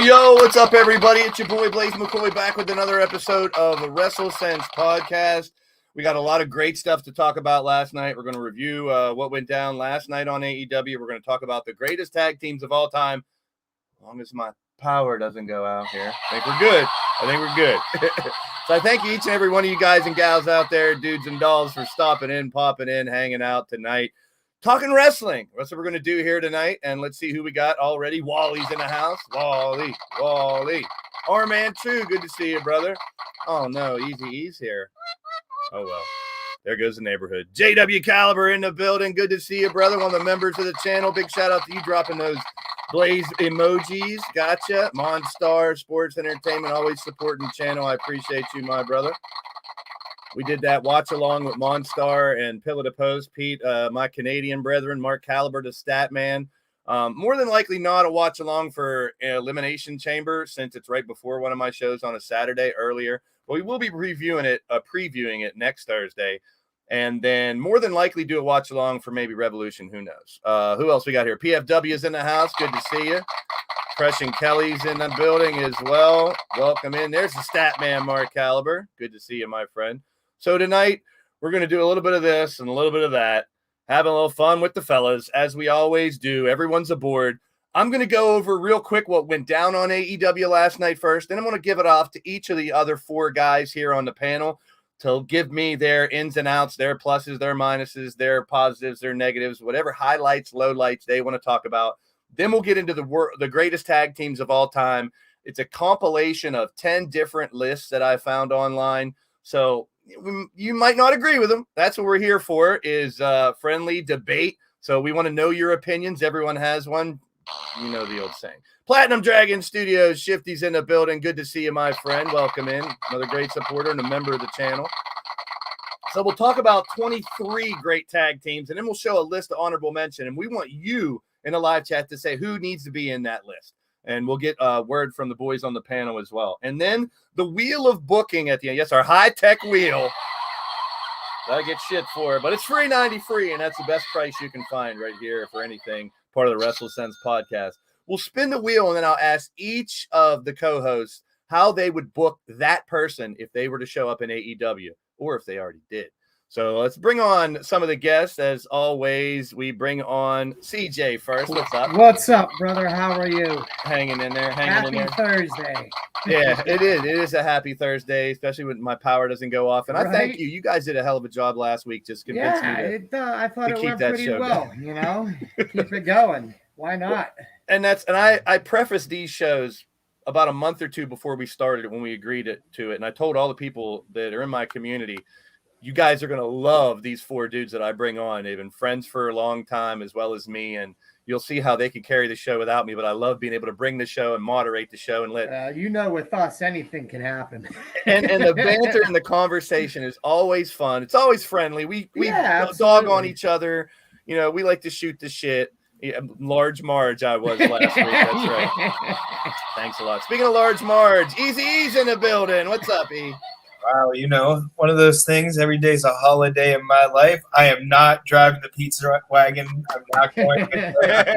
Yo, what's up, everybody? It's your boy, Blaze McCoy, back with another episode of the WrestleSense podcast. We got a lot of great stuff to talk about last night. We're going to review what went down last night on AEW. We're going to talk about the greatest tag teams of all time, as long as my power doesn't go out here. I think we're good. So I thank each and every one of you guys and gals out there, dudes and dolls, for stopping in, popping in, hanging out tonight. Talking wrestling. That's what we're going to do here tonight. And let's see who we got already. Wally's in the house. Wally. R-Man 2. Good to see you, brother. Oh, no. Easy's here. Oh, well. There goes the neighborhood. JW Caliber in the building. Good to see you, brother. One of the members of the channel. Big shout out to you dropping those Blaze emojis. Gotcha. Monstar Sports Entertainment. Always supporting the channel. I appreciate you, my brother. We did that watch along with Monstar and Pillow to Post, Pete, my Canadian brethren, Mark Caliber, the stat man. More than likely not a watch along for Elimination Chamber, since it's right before one of my shows on a Saturday earlier. But we will be previewing it next Thursday. And then more than likely do a watch along for maybe Revolution. Who knows? Who else we got here? PFW is in the house. Good to see you. Fresh and Kelly's in the building as well. Welcome in. There's the stat man, Mark Caliber. Good to see you, my friend. So tonight, we're going to do a little bit of this and a little bit of that, having a little fun with the fellas, as we always do. Everyone's aboard. I'm going to go over real quick what went down on AEW last night first, and I'm going to give it off to each of the other four guys here on the panel to give me their ins and outs, their pluses, their minuses, their positives, their negatives, whatever highlights, lowlights they want to talk about. Then we'll get into the greatest tag teams of all time. It's a compilation of 10 different lists that I found online. So you might not agree with them. That's what we're here for, is friendly debate. So we want to know your opinions. Everyone has one. You know the old saying. Platinum Dragon Studios, Shifty's in the building. Good to see you, my friend. Welcome in. Another great supporter and a member of the channel. So we'll talk about 23 great tag teams, and then we'll show a list of honorable mention. And we want you in the live chat to say who needs to be in that list. And we'll get a word from the boys on the panel as well. And then the wheel of booking at the end. Yes, our high-tech wheel. I get shit for it, but it's free 90 free, and that's the best price you can find right here for anything part of the WrestleSense podcast. We'll spin the wheel, and then I'll ask each of the co-hosts how they would book that person if they were to show up in AEW, or if they already did. So let's bring on some of the guests. As always, we bring on CJ first. What's up? What's up, brother? How are you? Hanging in there. Happy Thursday. Yeah, it is. It is a happy Thursday, especially when my power doesn't go off. And I thank you. You guys did a hell of a job last week. Just convinced me to I thought it went pretty well. Going. You know, keep it going. Why not? And I prefaced these shows about a month or two before we started, when we agreed to it. And I told all the people that are in my community, you guys are going to love these four dudes that I bring on. They've been friends for a long time, as well as me, and you'll see how they can carry the show without me. But I love being able to bring the show and moderate the show and let with us, anything can happen. and the banter and the conversation is always fun. It's always friendly. We dog on each other. You know, we like to shoot the shit. Yeah, Large Marge, I was last week. That's right. Thanks a lot. Speaking of large Marge, Easy's in the building. What's up, E? Wow, one of those things. Every day's a holiday in my life. I am not driving the pizza wagon. I'm not going.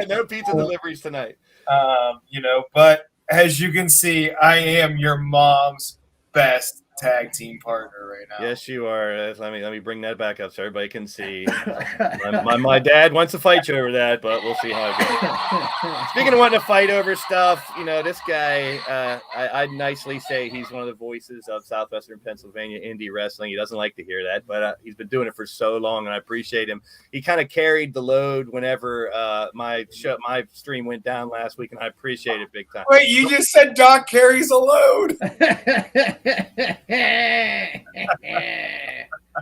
No pizza deliveries tonight. But as you can see, I am your mom's best tag team partner right now. Yes, you are. Let me bring that back up so everybody can see. my dad wants to fight you over that, but we'll see how it goes. Speaking of wanting to fight over stuff, this guy, I'd nicely say he's one of the voices of Southwestern Pennsylvania indie wrestling. He doesn't like to hear that, but he's been doing it for so long, and I appreciate him. He kind of carried the load whenever my stream went down last week, and I appreciate it big time. Wait, you just said Doc carries a load.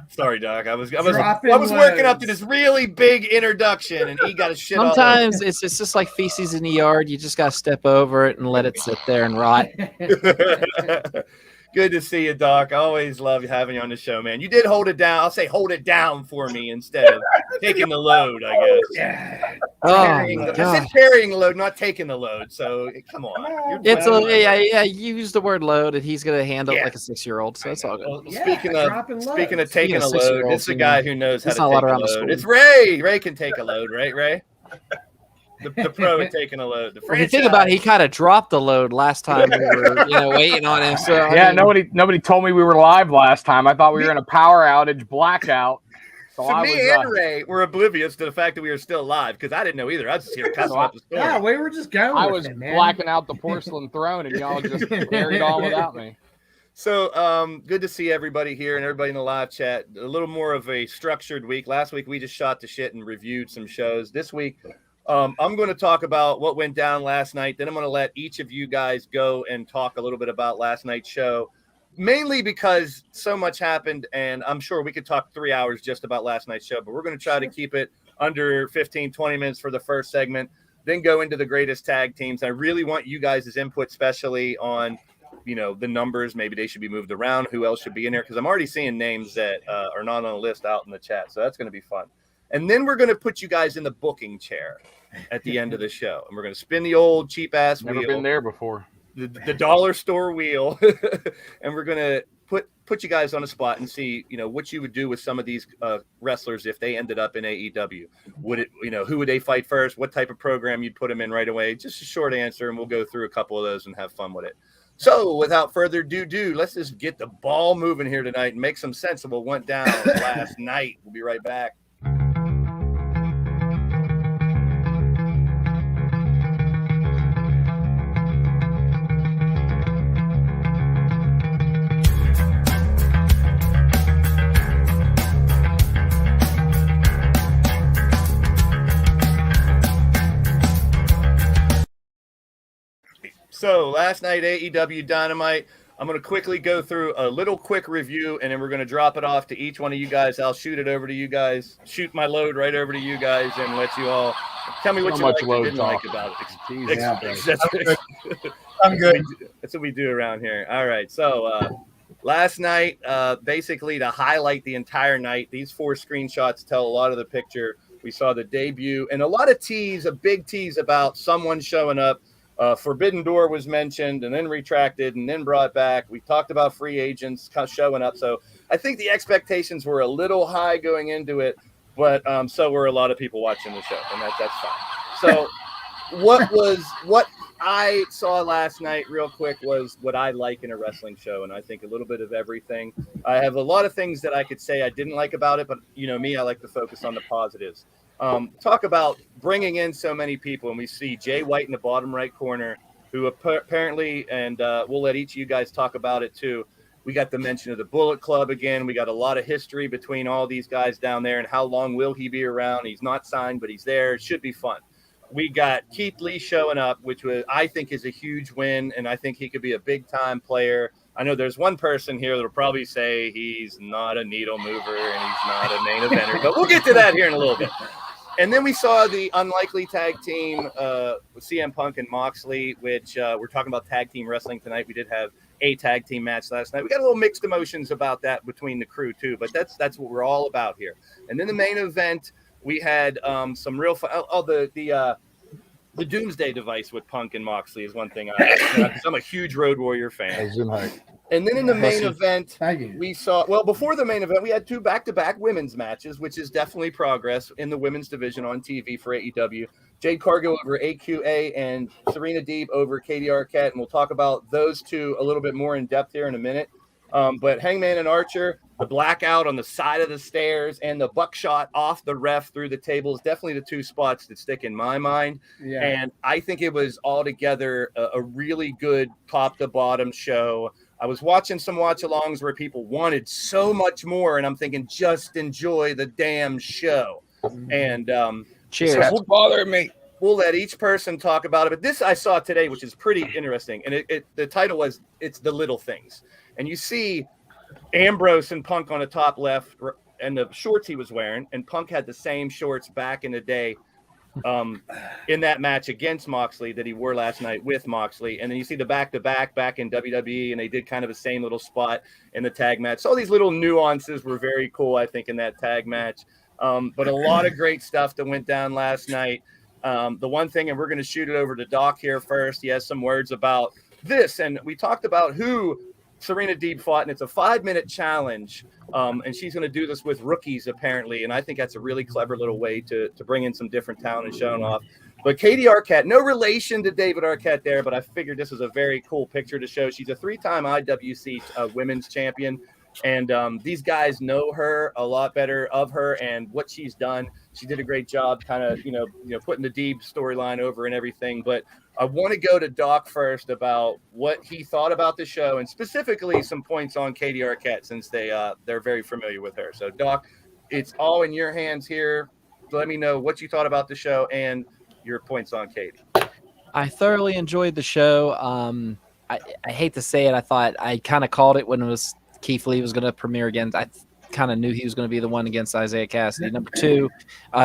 Sorry, Doc. I was working up to this really big introduction, and he got a shit. Sometimes it's just like feces in the yard. You just got to step over it and let it sit there and rot. Good to see you, Doc. I always love having you on the show, man. You did hold it down. I'll say hold it down for me instead of taking the load, I guess. Yeah. I said carrying the load, not taking the load. So come on. You used the word load, and he's gonna handle it like a 6-year-old. So it's all good. Well, speaking of taking a load, this is a guy who knows how to take a load. It's Ray. Ray can take a load, right, Ray? The pro at taking a load. If you think about it, he kind of dropped the load last time we were, waiting on him. So nobody told me we were live last time. I thought we were in a power outage blackout. So me and Ray were oblivious to the fact that we were still live because I didn't know either. I was just here cussing up the story. Yeah, we were just going. I was blacking out the porcelain throne, and y'all just carried on without me. So good to see everybody here and everybody in the live chat. A little more of a structured week. Last week we just shot the shit and reviewed some shows. This week I'm going to talk about what went down last night. Then I'm going to let each of you guys go and talk a little bit about last night's show, mainly because so much happened, and I'm sure we could talk 3 hours just about last night's show, but we're going to try to keep it under 15, 20 minutes for the first segment, then go into the greatest tag teams. I really want you guys' input, especially on, the numbers. Maybe they should be moved around. Who else should be in there? Because I'm already seeing names that are not on the list out in the chat, so that's going to be fun. And then we're going to put you guys in the booking chair at the end of the show. And we're going to spin the old cheap-ass wheel. Never been there before. The dollar store wheel. And we're going to put you guys on a spot and see, what you would do with some of these wrestlers if they ended up in AEW. Would it, who would they fight first? What type of program you'd put them in right away? Just a short answer, and we'll go through a couple of those and have fun with it. So without further ado, let's just get the ball moving here tonight and make some sense of what went down last night. We'll be right back. So last night, AEW Dynamite, I'm going to quickly go through a little quick review, and then we're going to drop it off to each one of you guys. I'll shoot it over to you guys, shoot my load right over to you guys, and let you all tell me what you liked and didn't like about it. I'm good. That's what we do around here. All right. So last night, basically to highlight the entire night, these 4 screenshots tell a lot of the picture. We saw the debut and a lot of a big tease about someone showing up. Forbidden Door was mentioned and then retracted and then brought back. We talked about free agents showing up. So I think the expectations were a little high going into it, but so were a lot of people watching the show, and that's fine. So what I saw last night real quick was what I like in a wrestling show, and I think a little bit of everything. I have a lot of things that I could say I didn't like about it, but me, I like to focus on the positives. Talk about bringing in so many people, and we see Jay White in the bottom right corner, who apparently, and we'll let each of you guys talk about it too. We got the mention of the Bullet Club again. We got a lot of history between all these guys down there, and how long will he be around? He's not signed, but he's there. It should be fun. We got Keith Lee showing up, which I think is a huge win, and I think he could be a big-time player. I know there's one person here that will probably say he's not a needle mover and he's not a main eventer, but we'll get to that here in a little bit. And then we saw the unlikely tag team with CM Punk and Moxley, which we're talking about tag team wrestling tonight. We did have a tag team match last night. We got a little mixed emotions about that between the crew too, but that's what we're all about here. And then the main event, we had some real fun. the Doomsday Device with Punk and Moxley is one thing. I'm a huge Road Warrior fan. And then in the main event, we saw, well, before the main event, we had 2 back-to-back women's matches, which is definitely progress in the women's division on TV for AEW. Jade Cargill over AQA and Serena Deeb over Katie Arquette. And we'll talk about those 2 a little bit more in depth here in a minute. But Hangman and Archer, the blackout on the side of the stairs and the buckshot off the ref through the tables, definitely the 2 spots that stick in my mind. Yeah. And I think it was altogether a really good top to bottom show. I was watching some watch-alongs where people wanted so much more, and I'm thinking, just enjoy the damn show. And cheers. So That's bothering me. We'll let each person talk about it. But this I saw today, which is pretty interesting. And the title was, It's the Little Things. And you see Ambrose and Punk on the top left, and the shorts he was wearing, and Punk had the same shorts back in the day in that match against Moxley that he wore last night with Moxley. And then you see the back-to-back back in WWE, and they did kind of the same little spot in the tag match. So all these little nuances were very cool, I think, in that tag match. But a lot of great stuff that went down last night. The one thing, and we're going to shoot it over to Doc here first. He has some words about this, and we talked about who Serena Deeb fought, and it's a 5-minute challenge, and she's going to do this with rookies apparently, and I think that's a really clever little way to bring in some different talent and showing off. But Katie Arquette, no relation to David Arquette there, but I figured this was a very cool picture to show. She's a 3-time IWC women's champion, and these guys know her a lot better of her and what she's done. She did a great job kind of, putting the Deeb storyline over and everything. But I want to go to Doc first about what he thought about the show, and specifically some points on Katie Arquette, since they're very familiar with her. So Doc, it's all in your hands here. Let me know what you thought about the show and your points on Katie. I thoroughly enjoyed the show. I hate to say it. I thought I kind of called it when it was Keith Lee was going to premiere again. I kind of knew he was going to be the one against Isaiah Cassidy. Number 2,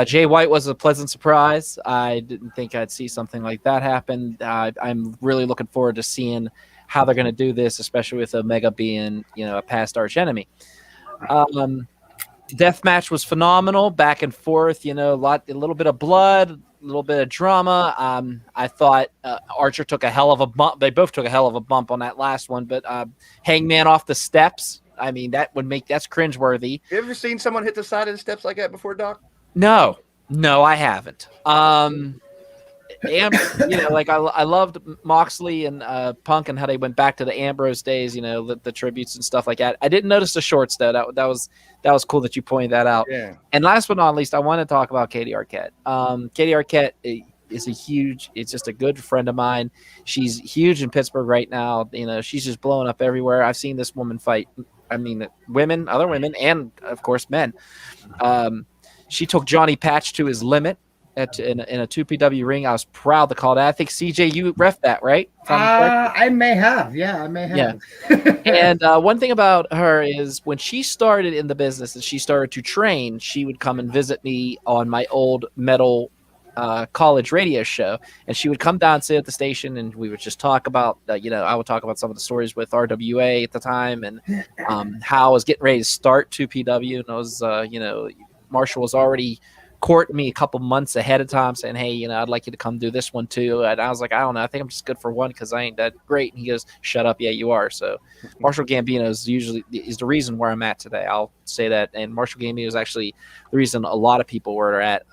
Jay White was a pleasant surprise. I didn't think I'd see something like that happen. I'm really looking forward to seeing how they're going to do this, especially with Omega being, a past arch enemy. Death match was phenomenal, back and forth, a little bit of blood, a little bit of drama. I thought Archer took a hell of a bump. They both took a hell of a bump on that last one, but Hangman off the steps, I mean, that's cringeworthy. You ever seen someone hit the side of the steps like that before, Doc? No, I haven't. I loved Moxley and Punk and how they went back to the Ambrose days, the tributes and stuff like that. I didn't notice the shorts though. That was cool that you pointed that out. Yeah. And last but not least, I want to talk about Katie Arquette. Katie Arquette is it's just a good friend of mine. She's huge in Pittsburgh right now. She's just blowing up everywhere. I've seen this woman fight. I mean, other women, and of course men. She took Johnny Patch to his limit in a 2PW ring. I was proud to call that. I think CJ, you ref that, right? I may have. Yeah, I may have. Yeah. And one thing about her is when she started in the business and she started to train, she would come and visit me on my old metal college radio show, and she would come down, sit at the station, and we would just talk about I would talk about some of the stories with RWA at the time, and how I was getting ready to start 2PW, and I was Marshall was already courting me a couple months ahead of time saying, hey, I'd like you to come do this one too. And I was like, I don't know, I think I'm just good for one because I ain't that great. And he goes, shut up. Yeah, you are. So Marshall Gambino is the reason where I'm at today. I'll say that. And Marshall Gambino is actually the reason a lot of people were at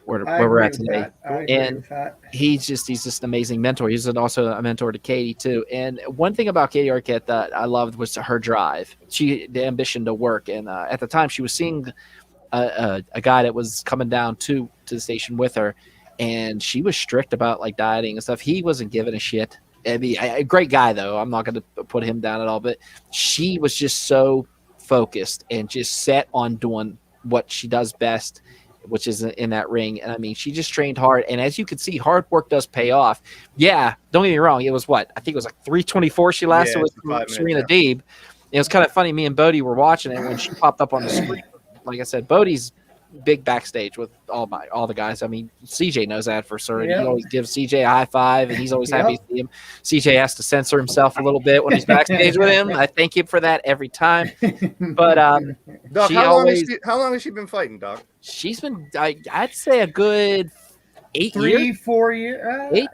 where we're at today. And he's just an amazing mentor. He's also a mentor to Katie too. And one thing about Katie Arquette that I loved was her drive. The ambition to work. And at the time she was seeing a guy that was coming down to the station with her, and she was strict about like dieting and stuff. He wasn't giving a shit. I mean, a great guy though. I'm not going to put him down at all, but she was just so focused and just set on doing what she does best, which is in that ring. And I mean, she just trained hard. And as you can see, hard work does pay off. Yeah. Don't get me wrong. It was I think it was like 3:24 she lasted with Serena Deeb. It was kind of funny. Me and Bodie were watching it when she popped up on the screen. Like I said, Bodie's big backstage with all the guys. I mean, CJ knows that for certain. He always gives CJ a high five, and he's always happy to see him. CJ has to censor himself a little bit when he's backstage with him. I thank him for that every time. But Doc, how long has she been fighting, Doc? She's been, I'd say, a good 8 3, years? 4 years. 8?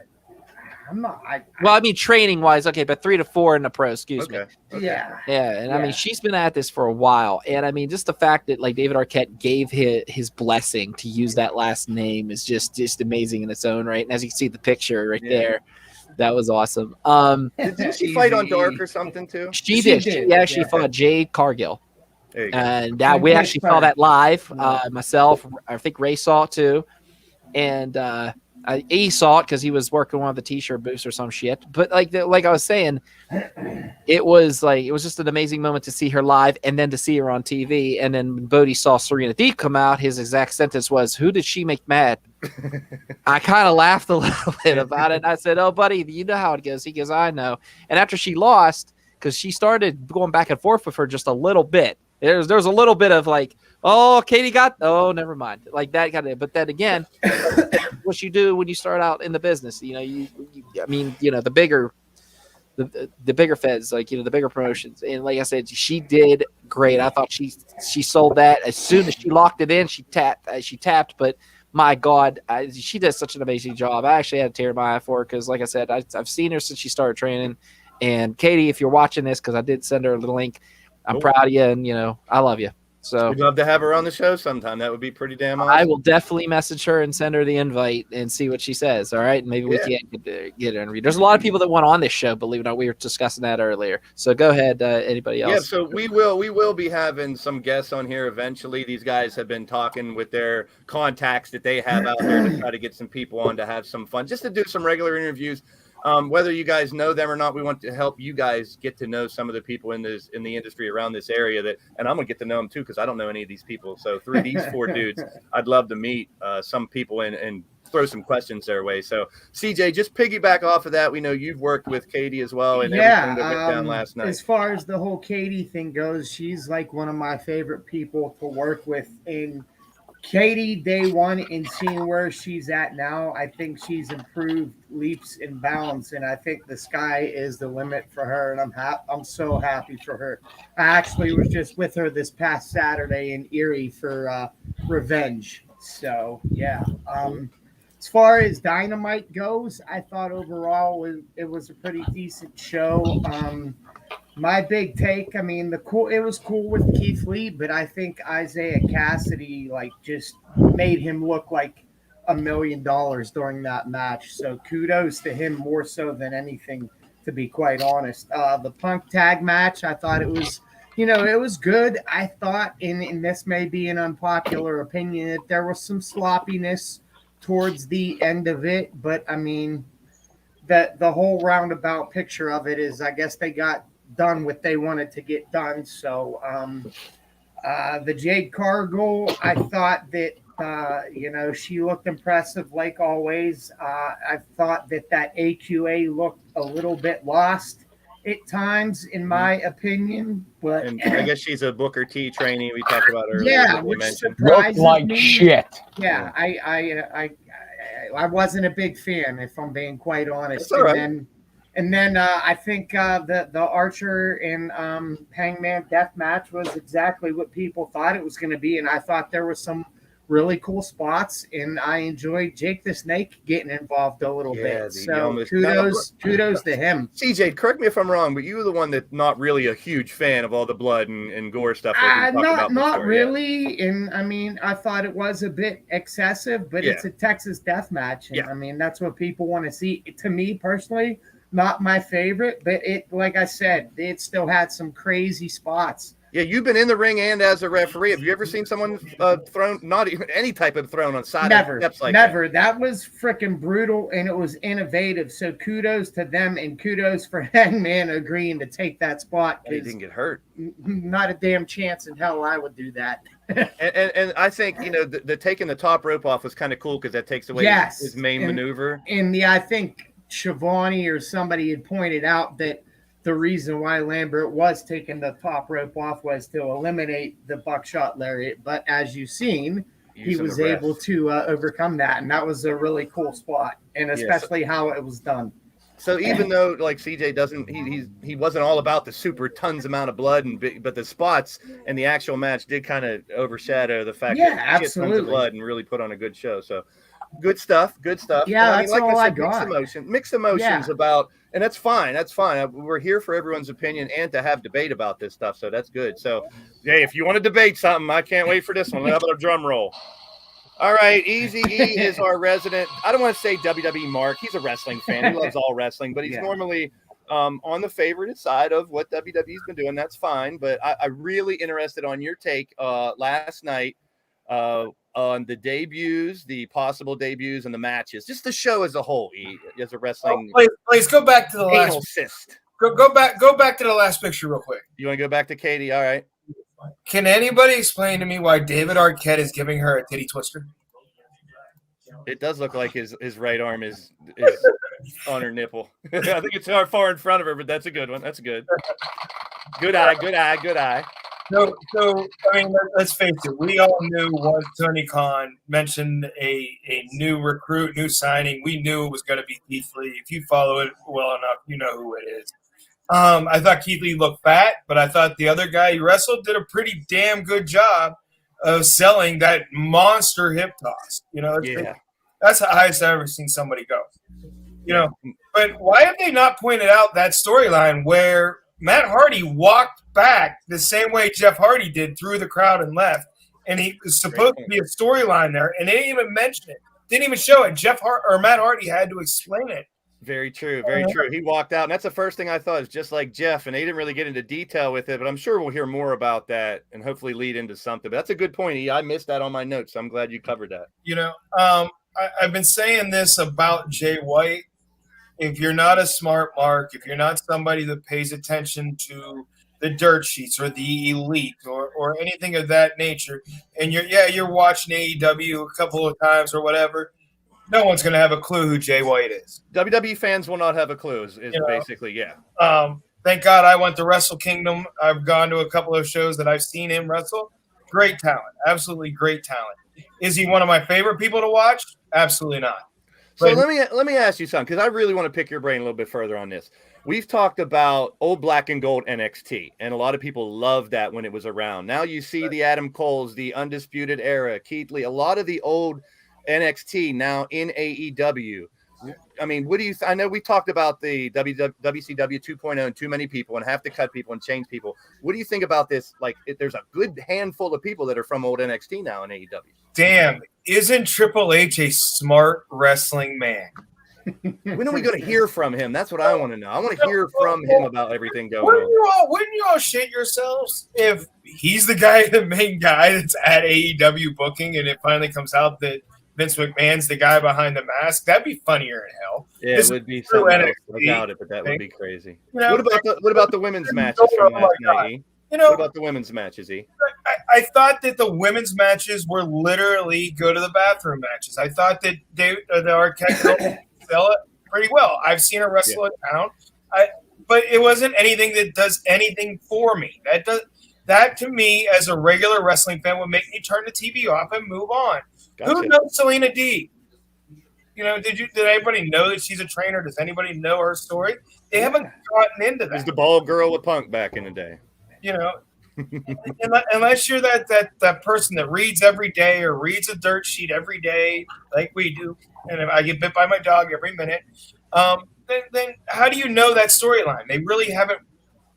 I'm not. Well, I mean, training wise, okay, but 3 to 4 in the pro, excuse me. Okay. Yeah. Yeah, and I Yeah. mean, she's been at this for a while, and I mean, just the fact that like David Arquette gave his blessing to use that last name is just amazing in its own right. And as you can see the picture right there, that was awesome. Did she fight on Easy. Dark or something too? She She did. did, She actually yeah. fought Jade Cargill, There you go. and And we actually saw Pittsburgh. that live. Yeah. Myself, I think Ray saw it too, and he saw it because he was working one of the t-shirt booths or some shit. But like I was saying, it was just an amazing moment to see her live and then to see her on TV. And then when Bodie saw Serena Deeb come out, his exact sentence was, "Who did she make mad?" I kind of laughed a little bit about it. And I said, "Oh, buddy, you know how it goes." He goes, "I know." And after she lost, because she started going back and forth with her just a little bit. There was a little bit of like, "Oh, Katie never mind," like that kind of. But then again, what you do when you start out in the business, the bigger feds, like the bigger promotions, and like I said, she did great. I thought she sold that as soon as she locked it in. She tapped, but my God, she does such an amazing job. I actually had a tear in my eye for her because, like I said, I've seen her since she started training. And Katie, if you're watching this, because I did send her a little link. I'm proud of you, and I love you. So we'd love to have her on the show sometime. That would be pretty damn awesome. I will definitely message her and send her the invite and see what she says. All right, and maybe we can get her interviewed. There's a lot of people that want on this show. Believe it or not, we were discussing that earlier. So go ahead, anybody else? Yeah, so we will be having some guests on here eventually. These guys have been talking with their contacts that they have out there to try to get some people on to have some fun, just to do some regular interviews. Whether you guys know them or not, we want to help you guys get to know some of the people in the industry around this area and I'm gonna get to know them too because I don't know any of these people. So through these 4 dudes, I'd love to meet some people and throw some questions their way. So CJ, just piggyback off of that. We know you've worked with Katie as well, and everything that went down last night. As far as the whole Katie thing goes, she's like one of my favorite people to work with. In Katie, day one, and seeing where she's at now, I think she's improved leaps and bounds, and I think the sky is the limit for her, and I'm so happy for her. I actually was just with her this past Saturday in Erie for Revenge. So, yeah. As far as Dynamite goes, I thought overall it was a pretty decent show. My big take, I mean, it was cool with Keith Lee, but I think Isaiah Cassidy just made him look like $1 million during that match. So kudos to him more so than anything, to be quite honest. The Punk tag match, I thought it was, it was good. I thought, and this may be an unpopular opinion, that there was some sloppiness towards the end of it, but I mean, the whole roundabout picture of it is, I guess they got done what they wanted to get done. So the Jade Cargill, I thought that she looked impressive like always. I thought that AQA looked a little bit lost at times, in my opinion. But and I guess she's a Booker T trainee we talked about earlier. Yeah, which which Looked surprises like me. shit. Yeah, I wasn't a big fan, if I'm being quite honest. That's all right. And then I think the Archer and Hangman death match was exactly what people thought it was going to be, and I thought there was some really cool spots, and I enjoyed Jake the Snake getting involved a little bit. So kudos to him. CJ, correct me if I'm wrong, but you were the one that's not really a huge fan of all the blood and gore stuff. That we talked about Not before, really, and I mean, I thought it was a bit excessive, but it's a Texas death match, and I mean, that's what people want to see. To me personally, not my favorite, but like I said, it still had some crazy spots. Yeah, you've been in the ring and as a referee. Have you ever seen someone thrown, not even any type of thrown on side of steps like that? Never. That was freaking brutal, and it was innovative. So kudos to them, and kudos for Hangman agreeing to take that spot. He didn't get hurt. Not a damn chance in hell I would do that. and I think, the taking the top rope off was kind of cool because that takes away his main maneuver. And I think Shivani or somebody had pointed out that the reason why Lambert was taking the top rope off was to eliminate the buckshot lariat. But as you've seen, he was able to overcome that. And that was a really cool spot, and especially how it was done. So even though like CJ doesn't, he wasn't all about the super tons amount of blood, but the spots and the actual match did kind of overshadow the fact that he had tons of blood and really put on a good show. So Good stuff. Good stuff. Yeah, And that's all I got. Mixed emotions Yeah. about, and that's fine. That's fine. We're here for everyone's opinion and to have debate about this stuff. So that's good. So, hey, if you want to debate something, I can't wait for this one. How about a drum roll? All right, Easy E is our resident. I don't want to say WWE Mark. He's a wrestling fan. He loves all wrestling, but he's normally on the favorite side of what WWE's been doing. That's fine. But I really interested on your take last night on the debuts, the possible debuts, and the matches. Just the show as a whole, as a wrestling. Please go back to the anal last. cyst. Go back to the last picture real quick. You want to go back to Katie? All right. Can anybody explain to me why David Arquette is giving her a titty twister? It does look like his right arm is on her nipple. I think it's far in front of her, but that's a good one. That's good. Good eye. So I mean, let's face it. We all knew once Tony Khan mentioned a new recruit, new signing, we knew it was going to be Keith Lee. If you follow it well enough, you know who it is. I thought Keith Lee looked fat, but I thought the other guy he wrestled did a pretty damn good job of selling that monster hip toss. You know, that's the highest I've ever seen somebody go. You know, but why have they not pointed out that storyline where Matt Hardy walked back the same way Jeff Hardy did through the crowd and left, and he was supposed to be a storyline there, and they didn't even mention it, didn't even show it. Matt Hardy had to explain it. Very true. Very true. He walked out, and that's the first thing I thought is just like Jeff, and they didn't really get into detail with it, but I'm sure we'll hear more about that and hopefully lead into something. But that's a good point, E. I missed that on my notes, so I'm glad you covered that. You know, I've been saying this about Jay White. If you're not a smart mark, if you're not somebody that pays attention to the dirt sheets or the elite or anything of that nature, and you're watching AEW a couple of times or whatever, no one's going to have a clue who Jay White is. WWE fans will not have a clue is basically, Thank God I went to Wrestle Kingdom. I've gone to a couple of shows that I've seen him wrestle. Great talent. Absolutely great talent. Is he one of my favorite people to watch? Absolutely not. So let me ask you something, because I really want to pick your brain a little bit further on this. We've talked about old black and gold NXT, and a lot of people loved that when it was around. Now you see the Adam Coles, the Undisputed Era, Keith Lee, a lot of the old NXT now in AEW. I mean, what do you? I know we talked about the WCW 2.0 and too many people and have to cut people and change people. What do you think about this? Like, there's a good handful of people that are from old NXT now in AEW. Damn, isn't Triple H a smart wrestling man? When are we going to hear from him? That's what I want to know. I want to hear from him about everything going on. Wouldn't you all shit yourselves if he's the main guy that's at AEW booking, and it finally comes out that Vince McMahon's the guy behind the mask? That'd be funnier in hell. Yeah, it would be something else without it, but that would be crazy. You know, what about the women's matches from last night? You know, what about the women's matches, E? I thought that the women's matches were literally go to the bathroom matches. I thought that the Arquette girl sell it pretty well. I've seen her wrestle in town, but it wasn't anything that does anything for me. That to me, as a regular wrestling fan, would make me turn the TV off and move on. Gotcha. Who knows Selena D? You know, did anybody know that she's a trainer? Does anybody know her story? They haven't gotten into that. It was the bald girl with Punk back in the day. You know, unless you're that person that reads every day or reads a dirt sheet every day like we do, and if I get bit by my dog every minute, then how do you know that storyline? They really haven't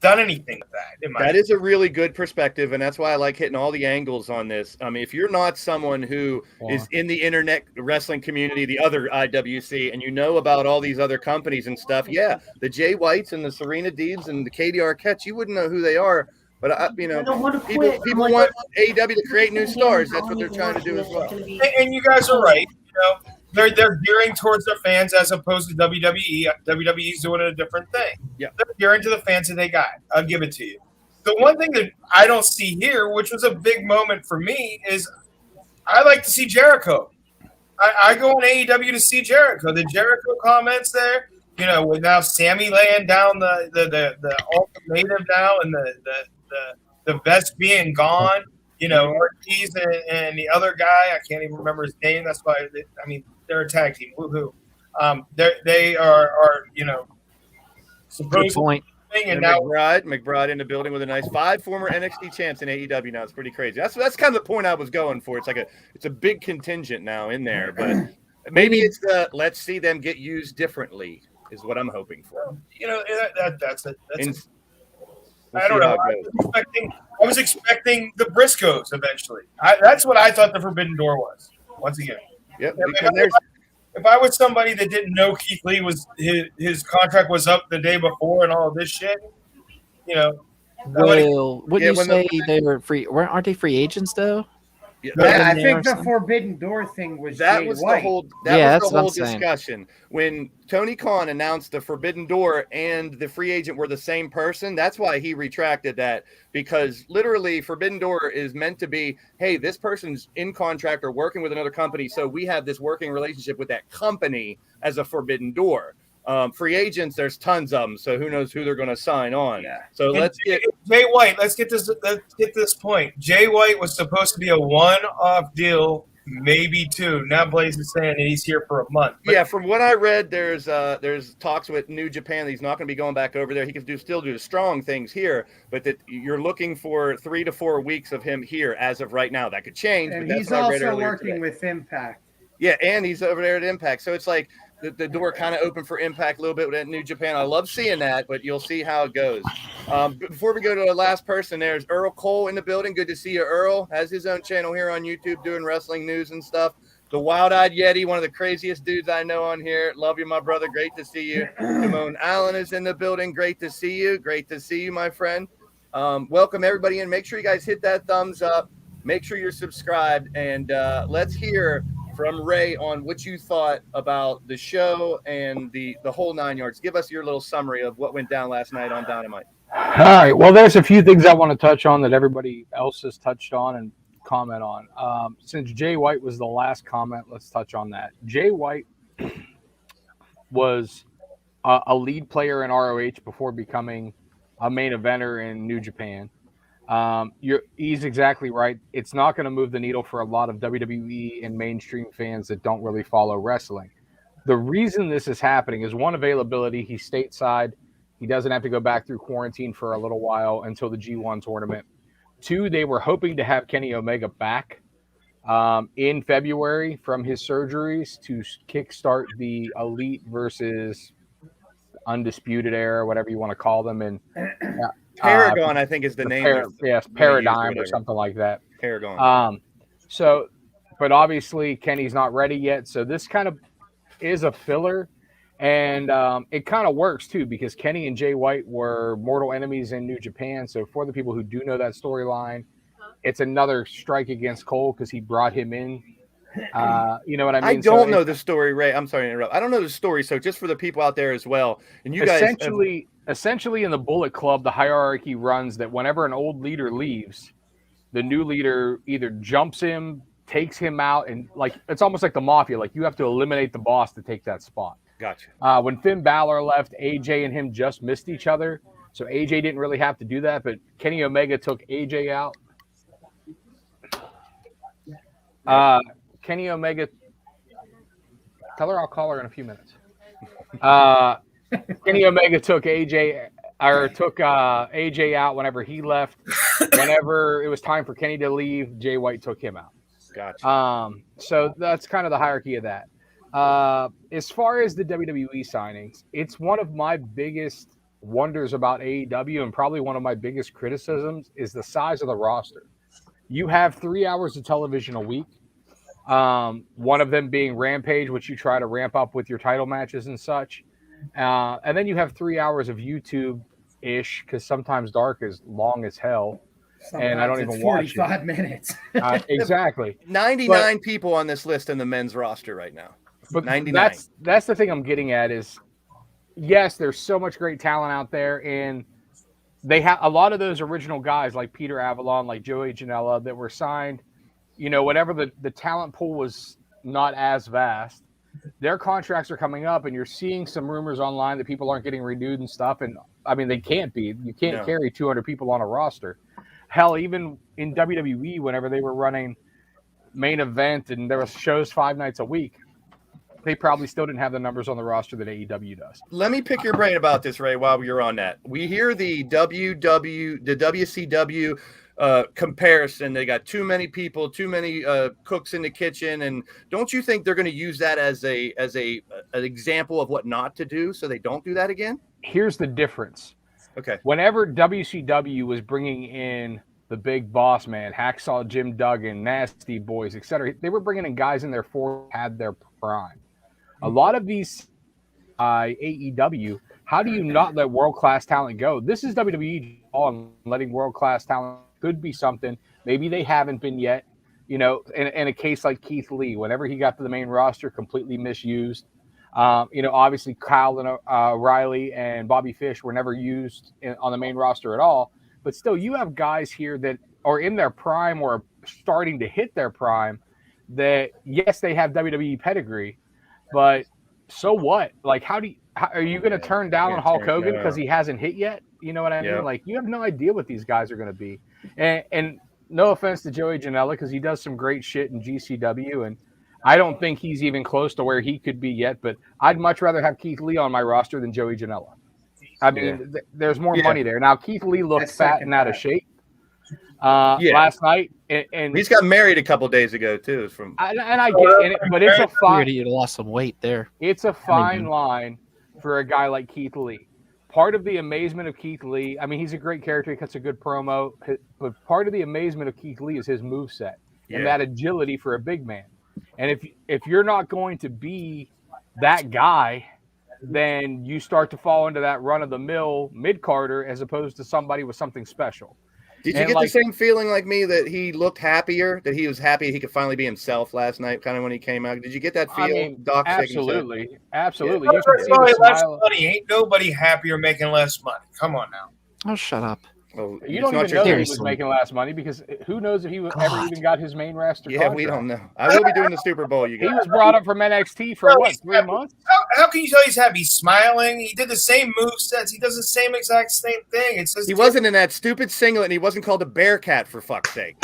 done anything with that. That is a really good perspective, and that's why I like hitting all the angles on this. I mean, if you're not someone who is in the internet wrestling community, the other IWC, and you know about all these other companies and stuff, the Jay Whites and the Serena Deebs and the Katie Arquettes, you wouldn't know who they are. But people want AEW to create new stars. That's what they're trying to do as well. And you guys are right. You know, they're gearing towards their fans as opposed to WWE. WWE's doing a different thing. Yeah, they're gearing to the fans that they got. I'll give it to you. The one thing that I don't see here, which was a big moment for me, is I like to see Jericho. I go on AEW to see Jericho. The Jericho comments there, you know, with now Sammy laying down the Ultimate Native now and the vest being gone. You know, Ortiz and the other guy, I can't even remember his name. That's why, they're a tag team. Woohoo. They are you know, good point. And now McBride in the building with a nice 5 former NXT champs in AEW now. It's pretty crazy. That's kind of the point I was going for. It's like it's a big contingent now in there, but Maybe it's the let's see them get used differently is what I'm hoping for. You know, that's it. We'll I don't see know. how it goes. I was expecting the Briscoes eventually. That's what I thought the Forbidden Door was. Once again, Yep. if I was somebody that didn't know Keith Lee was his contract was up the day before and all of this shit, you know. Well, wouldn't you say they were free? Aren't they free agents though? Yeah, I think the Forbidden Door thing was that Jay was White. the whole discussion when Tony Khan announced the Forbidden Door and the free agent were the same person. That's why he retracted that, because literally Forbidden Door is meant to be, hey, this person's in contract or working with another company, so we have this working relationship with that company as a Forbidden Door. Free agents, there's tons of them, so who knows who they're going to sign on. Yeah. So let's get Jay White. Let's get this point. Jay White was supposed to be a one-off deal, maybe two. Now Blaze is saying that he's here for a month. But yeah, from what I read, there's talks with New Japan that he's not going to be going back over there. He can still do strong things here, but that you're looking for 3 to 4 weeks of him here as of right now. That could change. And but he's that's what I read also earlier working today. with Impact. Yeah, and he's over there at Impact. So it's like the door kind of open for Impact a little bit with New Japan. I love seeing that, but you'll see how it goes. Before we go to the last person, there's Earl Cole in the building. Good to see you, Earl. Has his own channel here on YouTube doing wrestling news and stuff. The Wild-Eyed Yeti, one of the craziest dudes I know on here. Love you, my brother. Great to see you. Simone Allen is in the building. Great to see you. Great to see you, my friend. Welcome, everybody, and make sure you guys hit that thumbs up. Make sure you're subscribed, and let's hear from Ray on what you thought about the show and the whole 9 yards. Give us your little summary of what went down last night on Dynamite. All right. Well, there's a few things I want to touch on that everybody else has touched on and comment on. Since Jay White was the last comment, let's touch on that. Jay White was a lead player in ROH before becoming a main eventer in New Japan. He's exactly right. It's not going to move the needle for a lot of WWE and mainstream fans that don't really follow wrestling. The reason this is happening is, one, availability. He's stateside. He doesn't have to go back through quarantine for a little while until the G1 tournament. 2, they were hoping to have Kenny Omega back in February from his surgeries to kickstart the Elite versus Undisputed era, whatever you want to call them. And Paragon, I think, is the name. Yes, Paradigm or something like that. Paragon. But obviously Kenny's not ready yet. So this kind of is a filler. And it kind of works, too, because Kenny and Jay White were mortal enemies in New Japan. So for the people who do know that storyline, it's another strike against Cole because he brought him in. You know what I mean? I don't know the story, Ray. I'm sorry to interrupt. I don't know the story. So just for the people out there as well. And you guys essentially in the Bullet Club, the hierarchy runs that whenever an old leader leaves, the new leader either jumps him, takes him out, and like it's almost like the mafia. Like you have to eliminate the boss to take that spot. Gotcha. When Finn Balor left, AJ and him just missed each other. So AJ didn't really have to do that, but Kenny Omega took AJ out. Kenny Omega, tell her I'll call her in a few minutes. Kenny Omega took AJ out whenever he left. Whenever it was time for Kenny to leave, Jay White took him out. Gotcha. So that's kind of the hierarchy of that. As far as the WWE signings, it's one of my biggest wonders about AEW, and probably one of my biggest criticisms is the size of the roster. You have 3 hours of television a week. One of them being Rampage, which you try to ramp up with your title matches and such. And then you have 3 hours of YouTube-ish, because sometimes Dark is long as hell. Sometimes and I don't even watch it. 45 minutes. Exactly. 99 people on this list in the men's roster right now. But 99. That's the thing I'm getting at is, yes, there's so much great talent out there, and they have a lot of those original guys like Peter Avalon, like Joey Janela that were signed. You know, whenever the talent pool was not as vast, their contracts are coming up, and you're seeing some rumors online that people aren't getting renewed and stuff. And I mean, they can't be. You can't carry 200 people on a roster. Hell, even in WWE, whenever they were running main event and there was shows 5 nights a week, they probably still didn't have the numbers on the roster that AEW does. Let me pick your brain about this, Ray, while you're on that. We hear the WCW comparison. They got too many people, too many cooks in the kitchen, and don't you think they're going to use that as an example of what not to do, so they don't do that again? Here's the difference. Okay. Whenever WCW was bringing in the big boss man, Hacksaw Jim Duggan, Nasty Boys, etc., they were bringing in guys in their 40s had their prime. A lot of these AEW, how do you not let world-class talent go? This is WWE on letting world-class talent could be something. Maybe they haven't been yet. You know, in a case like Keith Lee, whenever he got to the main roster, completely misused. You know, obviously Kyle and Riley and Bobby Fish were never used on the main roster at all. But still, you have guys here that are in their prime or starting to hit their prime that, yes, they have WWE pedigree, but so what? Like, are you going to turn down on Hulk Hogan because he hasn't hit yet? You know what I mean? Like, you have no idea what these guys are going to be. And no offense to Joey Janela, because he does some great shit in GCW, and I don't think he's even close to where he could be yet, but I'd much rather have Keith Lee on my roster than Joey Janela. I mean, there's more money there. Now, Keith Lee looked fat and out of shape last night. And he's got married a couple days ago, too. I get it, but it's a fine. You'd lost some weight there. It's a fine line for a guy like Keith Lee. Part of the amazement of Keith Lee, I mean, he's a great character. He cuts a good promo. But part of the amazement of Keith Lee is his moveset and that agility for a big man. And if you're not going to be that guy, then you start to fall into that run-of-the-mill mid-carder as opposed to somebody with something special. Did you get the same feeling like me that he looked happier, that he was happy he could finally be himself last night, kind of when he came out? Did you get that feel? I mean, Doc absolutely. Absolutely. Yeah. You can see the less smile. money. Ain't nobody happier making less money. Come on now. Oh, shut up. Well, You don't even know that he was making last money because who knows if he ever even got his main roster contract. We don't know. I will be doing the Super Bowl, you guys. He was brought up from NXT for what, 3 months? How can you tell he's happy? He's smiling. He did the same movesets. He does the same exact same thing. It's just he wasn't in that stupid singlet, and he wasn't called a Bearcat, for fuck's sake.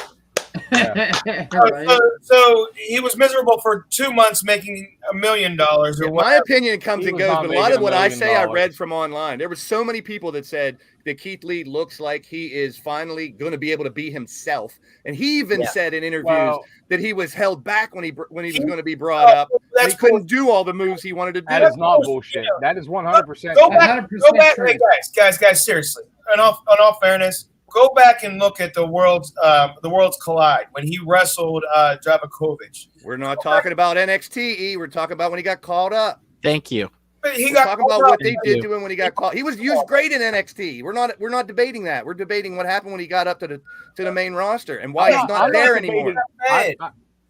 So he was miserable for 2 months making $1 million. My opinion comes and goes, but a lot of what I say I $1 million. read from online. There were so many people that said that Keith Lee looks like he is finally going to be able to be himself, and he even said in interviews that he was held back when he was going to be brought up. He couldn't do all the moves he wanted to do. That is not bullshit. That is 100%. Go back, hey guys, seriously. In all fairness, go back and look at the world's collide when he wrestled Drabakovic. We're not talking about NXT. We're talking about when he got called up. Thank you. We're talking about what they did to him when he got called. He was great in NXT. We're not debating that. We're debating what happened when he got up to the main roster and why he's not there anymore.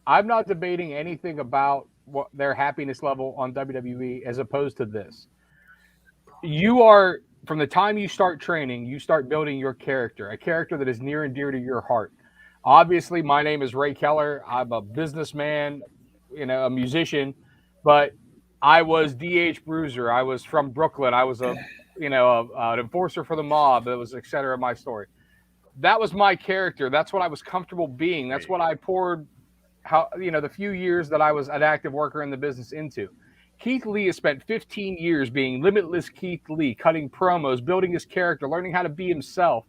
I'm not debating anything about what their happiness level on WWE as opposed to this. You are, from the time you start training, you start building your character, a character that is near and dear to your heart. Obviously, my name is Ray Keller. I'm a businessman, a musician, but I was DH Bruiser. I was from Brooklyn. I was an enforcer for the mob. That was, et cetera, my story. That was my character. That's what I was comfortable being. That's what I poured, the few years that I was an active worker in the business into. Keith Lee has spent 15 years being limitless Keith Lee, cutting promos, building his character, learning how to be himself.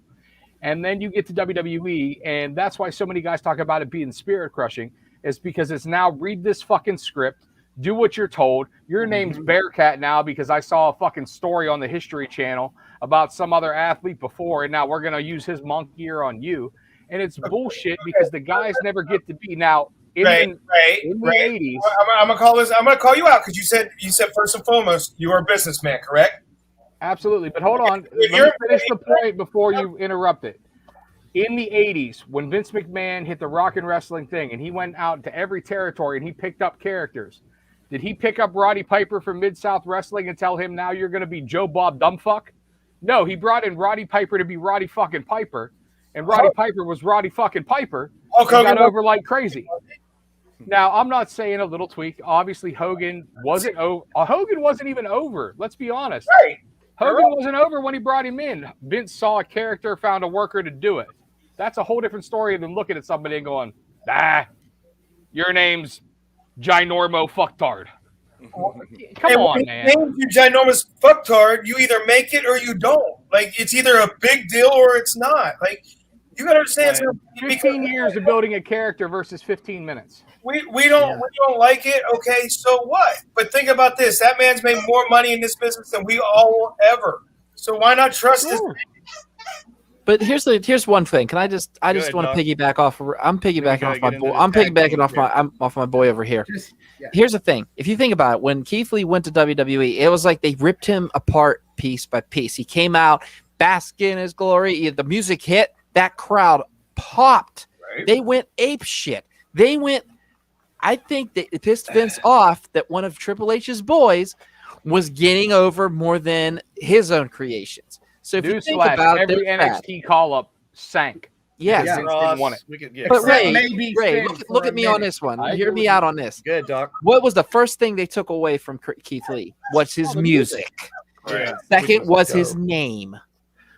And then you get to WWE, and that's why so many guys talk about it being spirit crushing, is because it's now read this fucking script, do what you're told. Your name's Bearcat now because I saw a fucking story on the History Channel about some other athlete before, and now we're going to use his monkey ear on you. And it's bullshit because the guys never get to be. Now, in the 80s. I'm gonna call you out because you said first and foremost you are a businessman, correct? Absolutely, but hold on. Let me finish the point before you interrupt it. In the 80s, when Vince McMahon hit the rock and wrestling thing and he went out to every territory and he picked up characters, did he pick up Roddy Piper from Mid-South Wrestling and tell him now you're going to be Joe Bob Dumbfuck? No, he brought in Roddy Piper to be Roddy fucking Piper, and Roddy Piper was Roddy fucking Piper and got over like crazy. Now, I'm not saying a little tweak. Obviously, Hogan wasn't over. Hogan wasn't even over. Let's be honest. Right. Hogan wasn't over when he brought him in. Vince saw a character, found a worker to do it. That's a whole different story than looking at somebody and going, your name's Ginormo Fucktard. Come on, man. Names you ginormous fucktard, you either make it or you don't. Like, it's either a big deal or it's not. Like, You got to understand Right. something. 15 years of building a character versus 15 minutes. We don't like it. Okay, so what? But think about this: that man's made more money in this business than we all will ever. So why not trust this? But here's one thing. Can I just want to piggyback off. I'm piggybacking off my boy. I'm piggybacking off my boy over here. Here's the thing. If you think about it, when Keith Lee went to WWE, it was like they ripped him apart piece by piece. He came out, bask in his glory. The music hit. That crowd popped. Right. They went ape shit. I think that it pissed Vince off that one of Triple H's boys was getting over more than his own creations. So if you think about every NXT call-up sank. Yes. Vince didn't want it. But Ray, look at me on this one. Hear me out on this. Good, Doc. What was the first thing they took away from Keith Lee? What's his music. Right. Second was his name.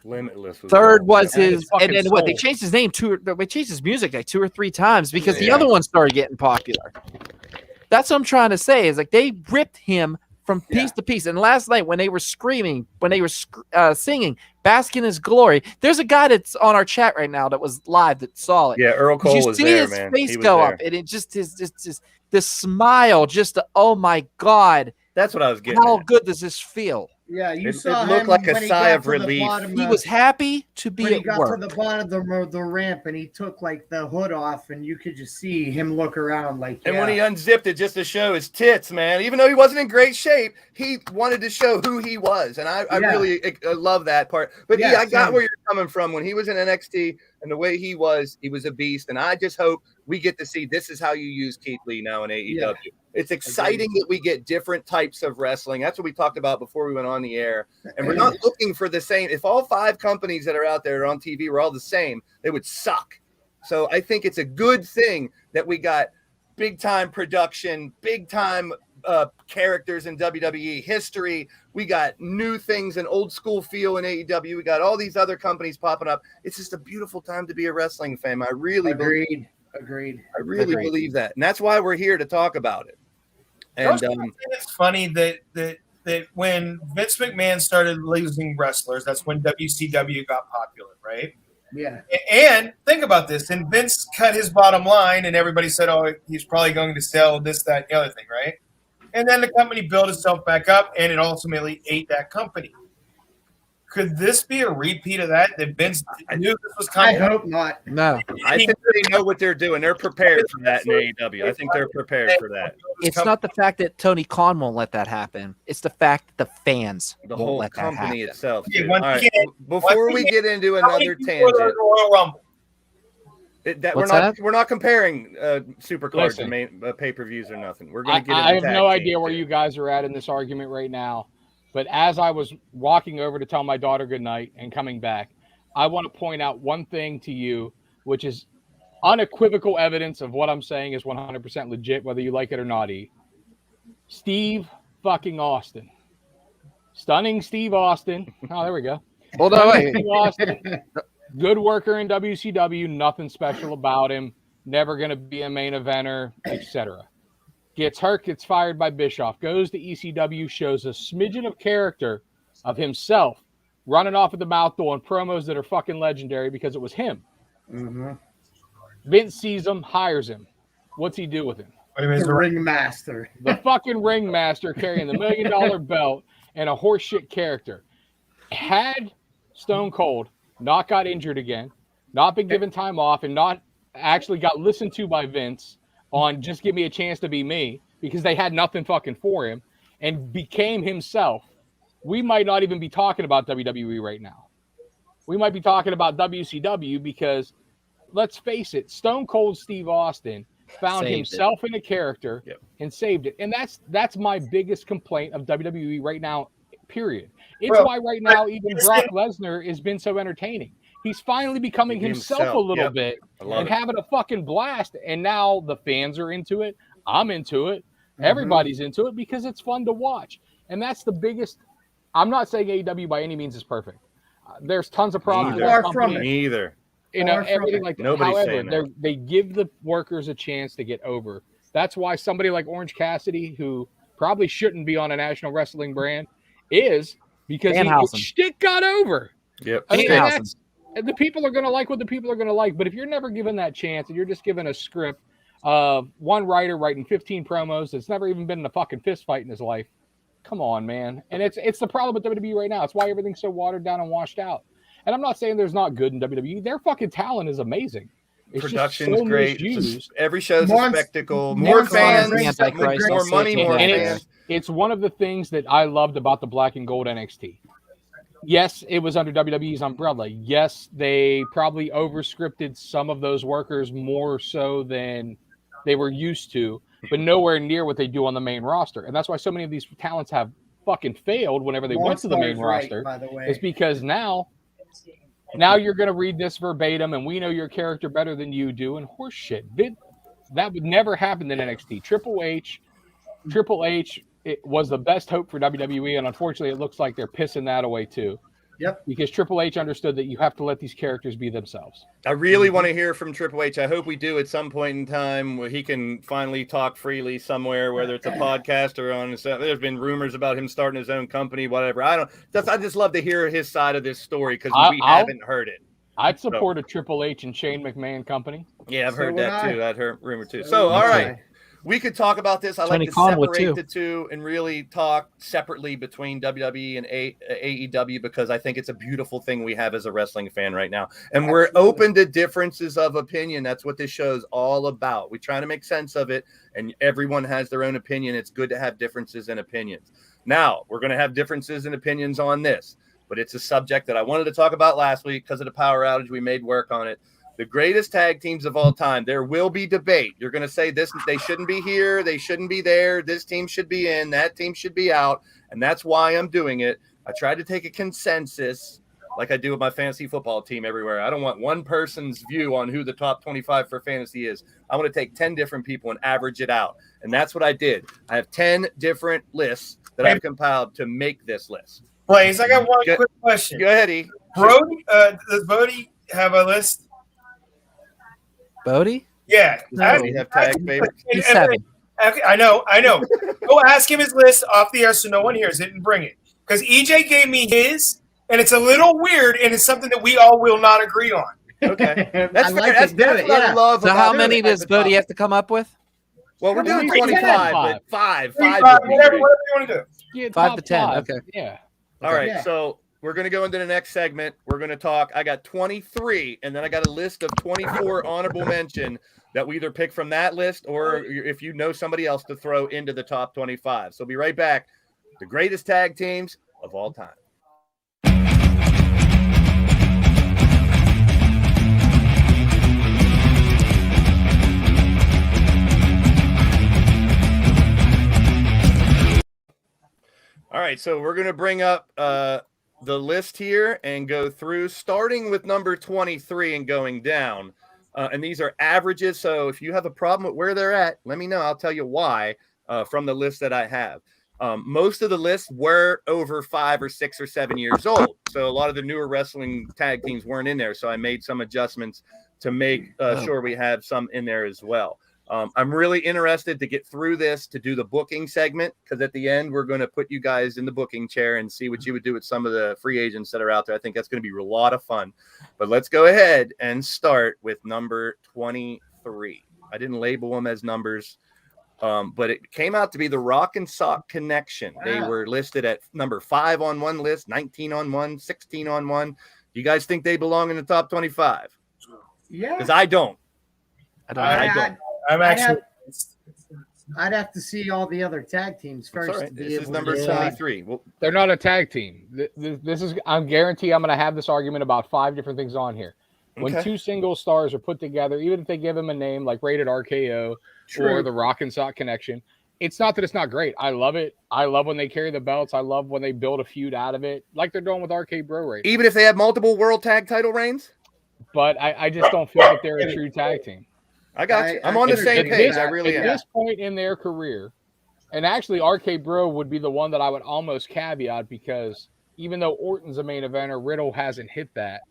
Limitless. Third was his, and then what? They changed his name they changed his music like 2 or 3 times because the other one started getting popular. That's what I'm trying to say. Is like they ripped him from piece to piece. And last night when they were screaming, when they were singing, "Bask in His Glory," there's a guy that's on our chat right now that was live that saw it. Yeah, Earl Cole was there, man. You see his face go up, and it just this smile, oh my God. That's what I was getting. How good does this feel? Yeah, it looked like a sigh of relief. He was happy to be at work. He got to the bottom of the ramp and he took like the hood off, and you could just see him look around like. And when he unzipped it just to show his tits, man, even though he wasn't in great shape, he wanted to show who he was, and I really love that part. But I got where you're coming from. When he was in NXT and the way he was a beast, and I just hope we get to see this is how you use Keith Lee now in AEW. Yeah. It's exciting that we get different types of wrestling. That's what we talked about before we went on the air. And we're not looking for the same. If all 5 companies that are out there on TV were all the same, they would suck. So I think it's a good thing that we got big time production, big time characters in WWE history. We got new things, an old school feel in AEW. We got all these other companies popping up. It's just a beautiful time to be a wrestling fan. I really Agreed. I really believe that. And that's why we're here to talk about it. And it's funny that when Vince McMahon started losing wrestlers, that's when WCW got popular, right? Yeah. And think about this. And Vince cut his bottom line, and everybody said, oh, he's probably going to sell this, that, the other thing, right? And then the company built itself back up, and it ultimately ate that company. Could this be a repeat of that? That Vince knew this was coming? I hope not. No. I think they know what they're doing. They're prepared for that in AEW. I think they're prepared for that. It's not the fact that Tony Khan won't let that happen. It's the fact that the fans the won't whole let that company happen. itself. All right. Before we get into another tangent, we're not comparing supercards and main pay-per-views or nothing. We're going to get. I have no idea where you guys are at in this argument right now. But as I was walking over to tell my daughter goodnight and coming back, I want to point out one thing to you, which is unequivocal evidence of what I'm saying is 100% legit, whether you like it or not, E. Steve fucking Austin. Stunning Steve Austin. Oh, there we go. Hold on, wait. Steve Austin, good worker in WCW, nothing special about him, never going to be a main eventer, etc. Gets hurt, gets fired by Bischoff, goes to ECW, shows a smidgen of character of himself, running off at the mouth, doing promos that are fucking legendary because it was him. Mm-hmm. Vince sees him, hires him. What's he do with him? The ringmaster. The fucking ringmaster carrying the $1 million belt and a horseshit character. Had Stone Cold not got injured again, not been given time off, and not actually got listened to by Vince on just give me a chance to be me, because they had nothing fucking for him, and became himself, we might not even be talking about WWE right now. We might be talking about WCW because, let's face it, Stone Cold Steve Austin found himself in a character and saved it. And that's my biggest complaint of WWE right now, period. It's why right now even Brock Lesnar has been so entertaining. He's finally becoming himself a little bit and having a fucking blast. And now the fans are into it. I'm into it. Everybody's into it because it's fun to watch. And that's the biggest. I'm not saying AEW by any means is perfect. There's tons of problems. Neither. You know, everything like that. Nobody's saying However, that. they give the workers a chance to get over. That's why somebody like Orange Cassidy, who probably shouldn't be on a national wrestling brand, is because his shtick got over. Yep. I mean, And the people are going to like what the people are going to like. But if you're never given that chance and you're just given a script of one writer writing 15 promos that's never even been in a fucking fist fight in his life, come on, man. And it's the problem with WWE right now. It's why everything's so watered down and washed out. And I'm not saying there's not good in WWE. Their fucking talent is amazing. It's Production's so great. misused. Every show's a spectacle. More More fans, Antichrist, more money, more And fans. it's one of the things that I loved about the Black and Gold NXT. Yes, it was under WWE's umbrella. Yes, they probably overscripted some of those workers more so than they were used to, but nowhere near what they do on the main roster. And that's why so many of these talents have fucking failed whenever they went to the main roster. By the way, It's because now you're going to read this verbatim, and we know your character better than you do, and horse shit. That would never happen in NXT. Triple H, it was the best hope for WWE, and unfortunately, it looks like they're pissing that away too. Yep. Because Triple H understood that you have to let these characters be themselves. I really want to hear from Triple H. I hope we do at some point in time where he can finally talk freely somewhere, whether it's a podcast or on his own. There's been rumors about him starting his own company, whatever. I just love to hear his side of this story because we haven't heard it. I'd support a Triple H and Shane McMahon company. Yeah, I've So heard would that I. too. I'd heard rumor too. So, all right. We could talk about this. I like Tony to Khan would separate too. the two and really talk separately between WWE and AEW because I think it's a beautiful thing we have as a wrestling fan right now. And we're open to differences of opinion. That's what this show is all about. We try to make sense of it, and everyone has their own opinion. It's good to have differences in opinions. Now, we're going to have differences in opinions on this, but it's a subject that I wanted to talk about last week because of the power outage. We made work on it. The greatest tag teams of all time. There will be debate. You're going to say this, they shouldn't be here. They shouldn't be there. This team should be in. That team should be out. And that's why I'm doing it. I tried to take a consensus like I do with my fantasy football team everywhere. I don't want one person's view on who the top 25 for fantasy is. I want to take 10 different people and average it out. And that's what I did. I have 10 different lists that I've compiled to make this list. Blaze, I got one quick question. Go ahead, E. Brody, does Bodie have a list? Bodie? Yeah. No. We have tag favorites. He's 7. Okay, I know. Go ask him his list off the air so no one hears it and bring it. Because EJ gave me his, and it's a little weird, and it's something that we all will not agree on. Okay. I That's like fair. it. That's what I love So about how this many type does of Bodie topic. have to come up with? Well, we're doing 25, but five. Whatever Five would be great. you want to do. Yeah, 5 top to 10. 5. Okay. Yeah. All right, Yeah. so we're going to go into the next segment. We're going to talk. I got 23, and then I got a list of 24 honorable mention that we either pick from that list or if you know somebody else to throw into the top 25. So be right back. The greatest tag teams of all time. All right, so we're going to bring up the list here and go through, starting with number 23 and going down. And these are averages, so if you have a problem with where they're at, let me know. I'll tell you why from the list that I have. Most of the lists were over 5 or 6 or 7 years old, so a lot of the newer wrestling tag teams weren't in there, so I made some adjustments to make sure we have some in there as well. I'm really interested to get through this to do the booking segment because at the end, we're going to put you guys in the booking chair and see what you would do with some of the free agents that are out there. I think that's going to be a lot of fun. But let's go ahead and start with number 23. I didn't label them as numbers, but it came out to be the Rock and Sock Connection. Wow. They were listed at number 5 on one list, 19 on one, 16 on one. You guys think they belong in the top 25? Yeah. Because I don't. I don't. I'd have to see all the other tag teams first. Right. To be this able is number to 23. Well, they're not a tag team. This is. I'm guarantee I'm going to have this argument about 5 different things on here. When 2 single stars are put together, even if they give them a name like Rated RKO or the Rock and Sock Connection, it's not that it's not great. I love it. I love when they carry the belts. I love when they build a feud out of it, like they're doing with RK Bro right now. Even if they have multiple world tag title reigns? But I just don't feel like they're a true tag team. I got you. I'm on the same page. I really am. At this point in their career, and actually RK Bro would be the one that I would almost caveat because even though Orton's a main eventer, Riddle hasn't hit that.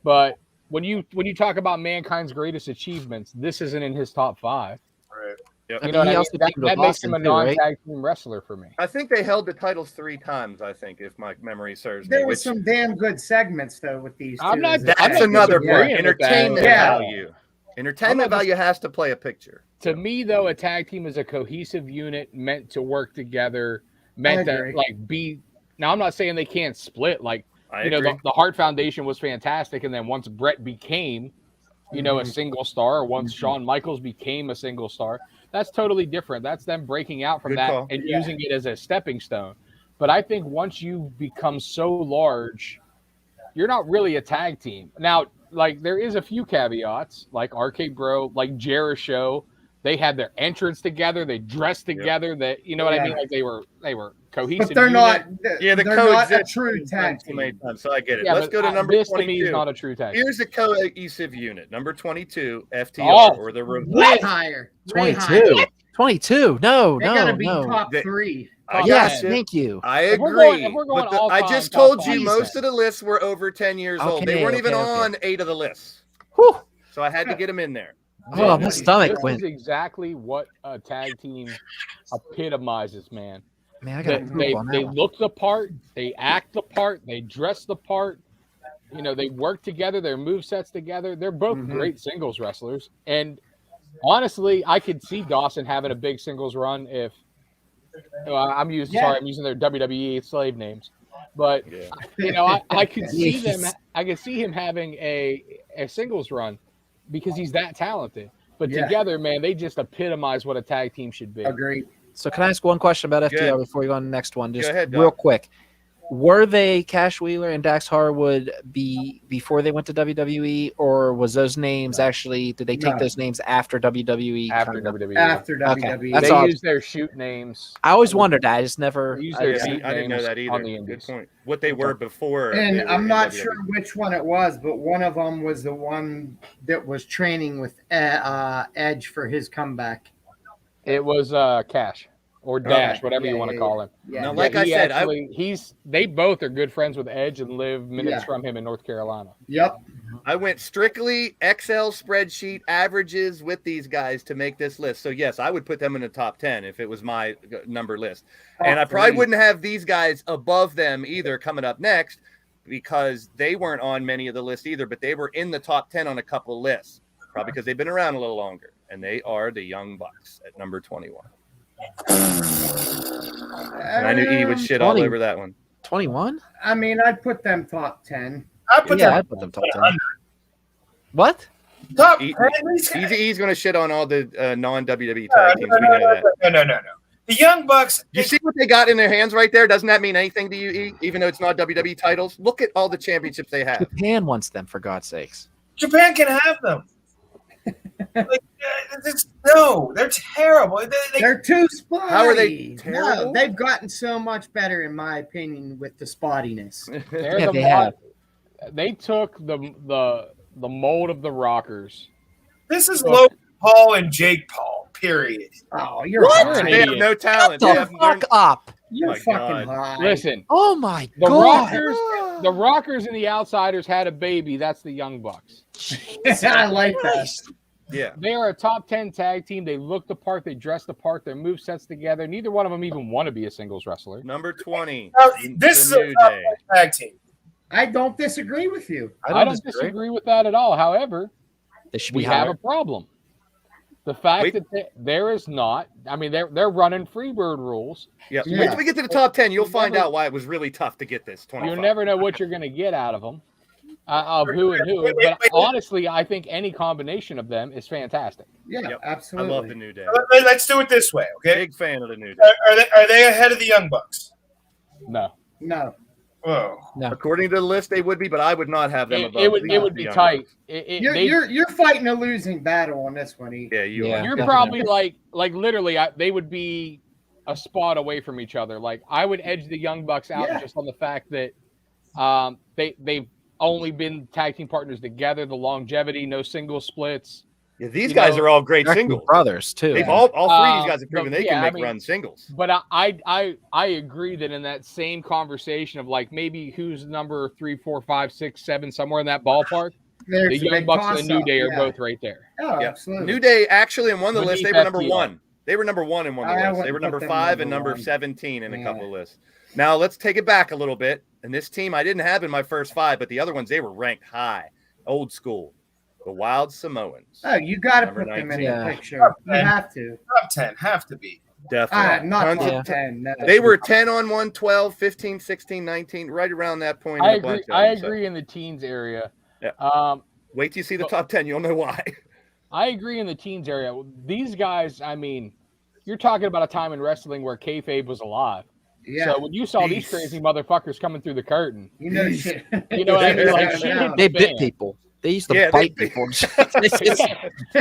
But when you talk about Mankind's greatest achievements, this isn't in his top 5. Right. Yep. You know what I mean? That makes him a non-tag team wrestler for me. I think they held the titles 3 times, I think, if my memory serves me. There were some damn good segments, though, with these I'm two. not- That's another point. disagreeing with Entertainment that. value. Entertainment value has to play a picture. To me, though, a tag team is a cohesive unit meant to work together, meant to be. Now, I'm not saying they can't split. Like, the Hart Foundation was fantastic, and then once Brett became, a single star, or once Shawn Michaels became a single star, that's totally different. That's them breaking out from that and using it as a stepping stone. But I think once you become so large, you're not really a tag team. Now, like, there is a few caveats, like Arcade Bro, like Jericho. They had their entrance together. They dressed together. That what I mean. Like they were cohesive. But they're not. Yeah, they're not a true tag team. So I get it. Yeah, Let's go to number this 22. To me is not a true tag team. Here's a cohesive unit. Number 22, FTR or the way higher. 22. 22. No, they gotta be top 3. Yes, thank you. I agree. If we're going I just told you most of the lists were over 10 years old. They weren't even on 8 of the lists. Whew. So I had to get them in there. Oh, my stomach went. This is exactly what a tag team epitomizes, man. Man, I got they look the part, they act the part, they dress the part. They work together, their movesets together. They're both great singles wrestlers. And honestly, I could see Dawson having a big singles run if I'm using their WWE slave names. But I could see them. I could see him having a singles run because he's that talented. But together, man, they just epitomize what a tag team should be. Agreed. So can I ask one question about FTR before we go on to the next one? Just go ahead, real quick. Were they Cash Wheeler and Dax Harwood before they went to WWE, or was those names actually? Did they take those names after WWE? After WWE. After Okay. WWE. They used their shoot names. I always wondered that. I just never. They used their shoot I didn't know names that on the either. Good Indies. point. What they were before. And they were I'm in not WWE. sure which one it was, but one of them was the one that was training with Edge for his comeback. It was Cash. Or Dash, whatever you want to call him. Yeah. Now, like I said, they both are good friends with Edge and live minutes from him in North Carolina. Yep. I went strictly Excel spreadsheet averages with these guys to make this list. So yes, I would put them in the top 10 if it was my number list. And I probably wouldn't have these guys above them either coming up next because they weren't on many of the lists either, but they were in the top 10 on a couple lists, probably because they've been around a little longer. And they are the Young Bucks at number 21. And I knew E would shit all over that one. 21? I mean, I'd put them top 10. I'd put them top 10. What? Top Easy E's going to shit on all the non-WWE tag teams. No. The Young Bucks. You see what they got in their hands right there? Doesn't that mean anything to you, E? Even though it's not WWE titles? Look at all the championships they have. Japan wants them, for God's sakes. Japan can have them. No, they're terrible. They're too spotty. How are they terrible? No, they've gotten so much better, in my opinion, with the spottiness. They took the mold of the Rockers. This is Logan Paul and Jake Paul, period. Oh, you're an They have idiot. no talent. Shut the fuck up. You're My fucking God. high. Listen, Oh, my the God. the Rockers and the Outsiders had a baby. That's the Young Bucks. I like that. Yeah. They are a top 10 tag team. They look the part. They dress the part. Their movesets together. Neither one of them even want to be a singles wrestler. Number 20. This is the a New top Day. tag team. I don't disagree with you. I don't disagree with that at all. However, They should we be have higher. a problem. The fact that there is not. I mean, they're running Freebird rules. Yeah. Yeah. Wait till we get to the top 10. You'll find out why it was really tough to get this. 25. You never know what you're going to get out of them, of who and who. But honestly, I think any combination of them is fantastic. Yeah, Yep. absolutely. I love the New Day. Let's do it this way, okay? Big fan of the New Day. Are they ahead of the Young Bucks? No, No. Whoa. According to the list, they would be, but I would not have them above. it would be the Young tight. Bucks. You're fighting a losing battle on this one, E. Yeah, you Yeah. are. You're Definitely. probably like literally, they would be a spot away from each other. Like I would edge the Young Bucks out just on the fact that they've only been tag team partners together, the longevity, no single splits. Yeah, these guys are all great singles. Brothers, too. They've all three of these guys have proven they yeah, can make I mean, run singles. But I agree that in that same conversation of like maybe who's number 3, 4, 5, 6, 7, somewhere in that ballpark, There's the a Young big Bucks and the New toss-up, Day are yeah. both right there. Oh, Yeah. absolutely. New Day actually on one of the lists, they were number FTR. 1. They were number 1 in one of the I lists. They were wouldn't number put them 5 and number number one. 17 in a Yeah. couple of lists. Now let's take it back a little bit. And this team I didn't have in my first 5, but the other ones, they were ranked high, old school. The Wild Samoans. Oh, you got to Number put them 19. in Yeah. the picture. You Okay. have to. Top 10 have to be. Definitely. Not Tons of- top 10. No. They were 10 on 1, 12, 15, 16, 19, right around that point. I in a agree. bunch of I them, so agree in the teens area. Yeah. Wait till you see the top 10. You'll know why. I agree in the teens area. These guys, I mean, you're talking about a time in wrestling where kayfabe was alive. Yeah. So when you saw these Peace. crazy motherfuckers coming through the curtain, You know shit. you know what I mean? Like, Yeah. shit hit They the bit fan. people. They used to Yeah, bite they- people. It's just-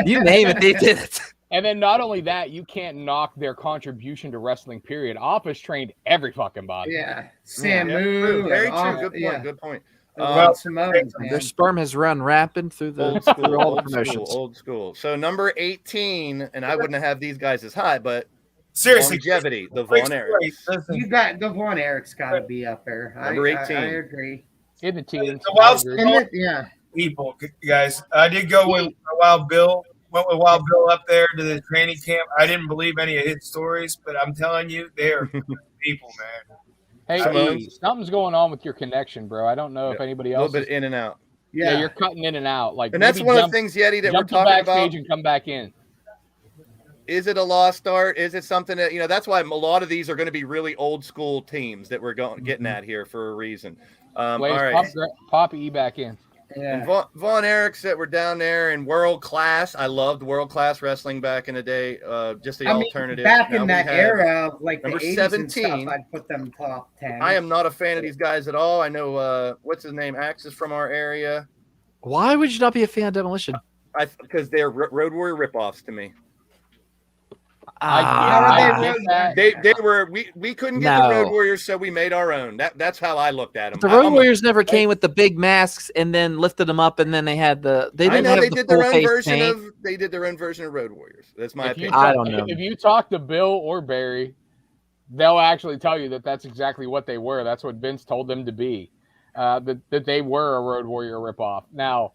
you name it, they did it. And then not only that, you can't knock their contribution to wrestling. Period. Office trained every fucking body. Yeah. Yeah, Samu. true. Very and true. all- Good point. yeah. Good point. The Um, Wild Samoans, man. Their sperm has run rampant through the Old school, through all the old school, promotions. old school. So number 18, and I wouldn't have these guys as high, but Seriously, longevity, the wait, Von wait, Erichs. listen. You got the Von Erich's got to be up there. Number 18. I agree. In the teens. The Wild I agree. And yeah. people, guys. I did go with Wild Bill. Went with Wild Bill up there to the training camp. I didn't believe any of his stories, but I'm telling you, they are good people, man. Hey, Samoans. something's going on with your connection, bro. I don't know if anybody A little else. bit in and out. Yeah, you're cutting in and out. Like, And that's maybe one of jump- the things, Yeti, that we're jump to talking backstage about. and come back in. Is it a lost art? Is it something that, that's why a lot of these are going to be really old school teams that we're getting at here for a reason. All Blaze, right. pop E back in. And Yeah. Von Erichs that were down there in world class. I loved world class wrestling back in the day. Just the alternative. back Now in we that have- era of like the number 80s and 17. stuff, I'd put them top 10. I am not a fan of these guys at all. I know what's his name, Axis from our area. Why would you not be a fan of Demolition? Because they're Road Warrior ripoffs to me. I get that. They were we couldn't get the No. Road Warriors, so we made our own. That's how I looked at them. The Road Warriors never came with the big masks and then lifted them up, and then they had the. They I didn't know have they the did their full own face version paint. of they did their own version of Road Warriors. That's my If you opinion. I talk- don't know. If you talk to Bill or Barry, they'll actually tell you that that's exactly what they were. That's what Vince told them to be. That they were a Road Warrior ripoff. Now,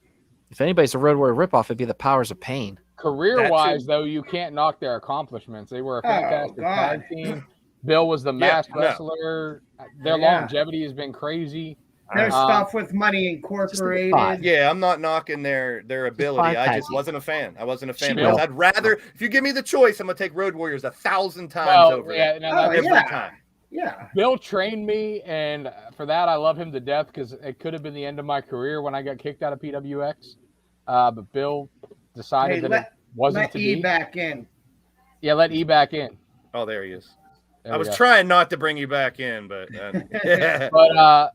If anybody's a Road Warrior ripoff, it'd be the Powers of Pain. career-wise, though, you can't knock their accomplishments. They were a fantastic God. tag team. Bill was the Yeah, masked no. wrestler. Their Yeah. longevity has been crazy. There's Uh, stuff with Money Just Incorporated. a thought. Yeah, I'm not knocking their ability. fine I tag just team. wasn't a fan. I wasn't a fan. Sure. Because I'd rather, if you give me the choice, I'm gonna take Road Warriors 1,000 times Well, over yeah, it. no, Oh, that's- Every yeah. time. Yeah. Bill trained me, and for that, I love him to death because it could have been the end of my career when I got kicked out of PWX. But Bill decided Hey, that let- it wasn't Let to E be. back in. Yeah, let E back in. Oh, there he is. There I we was go. trying not to bring you back in, but yeah. But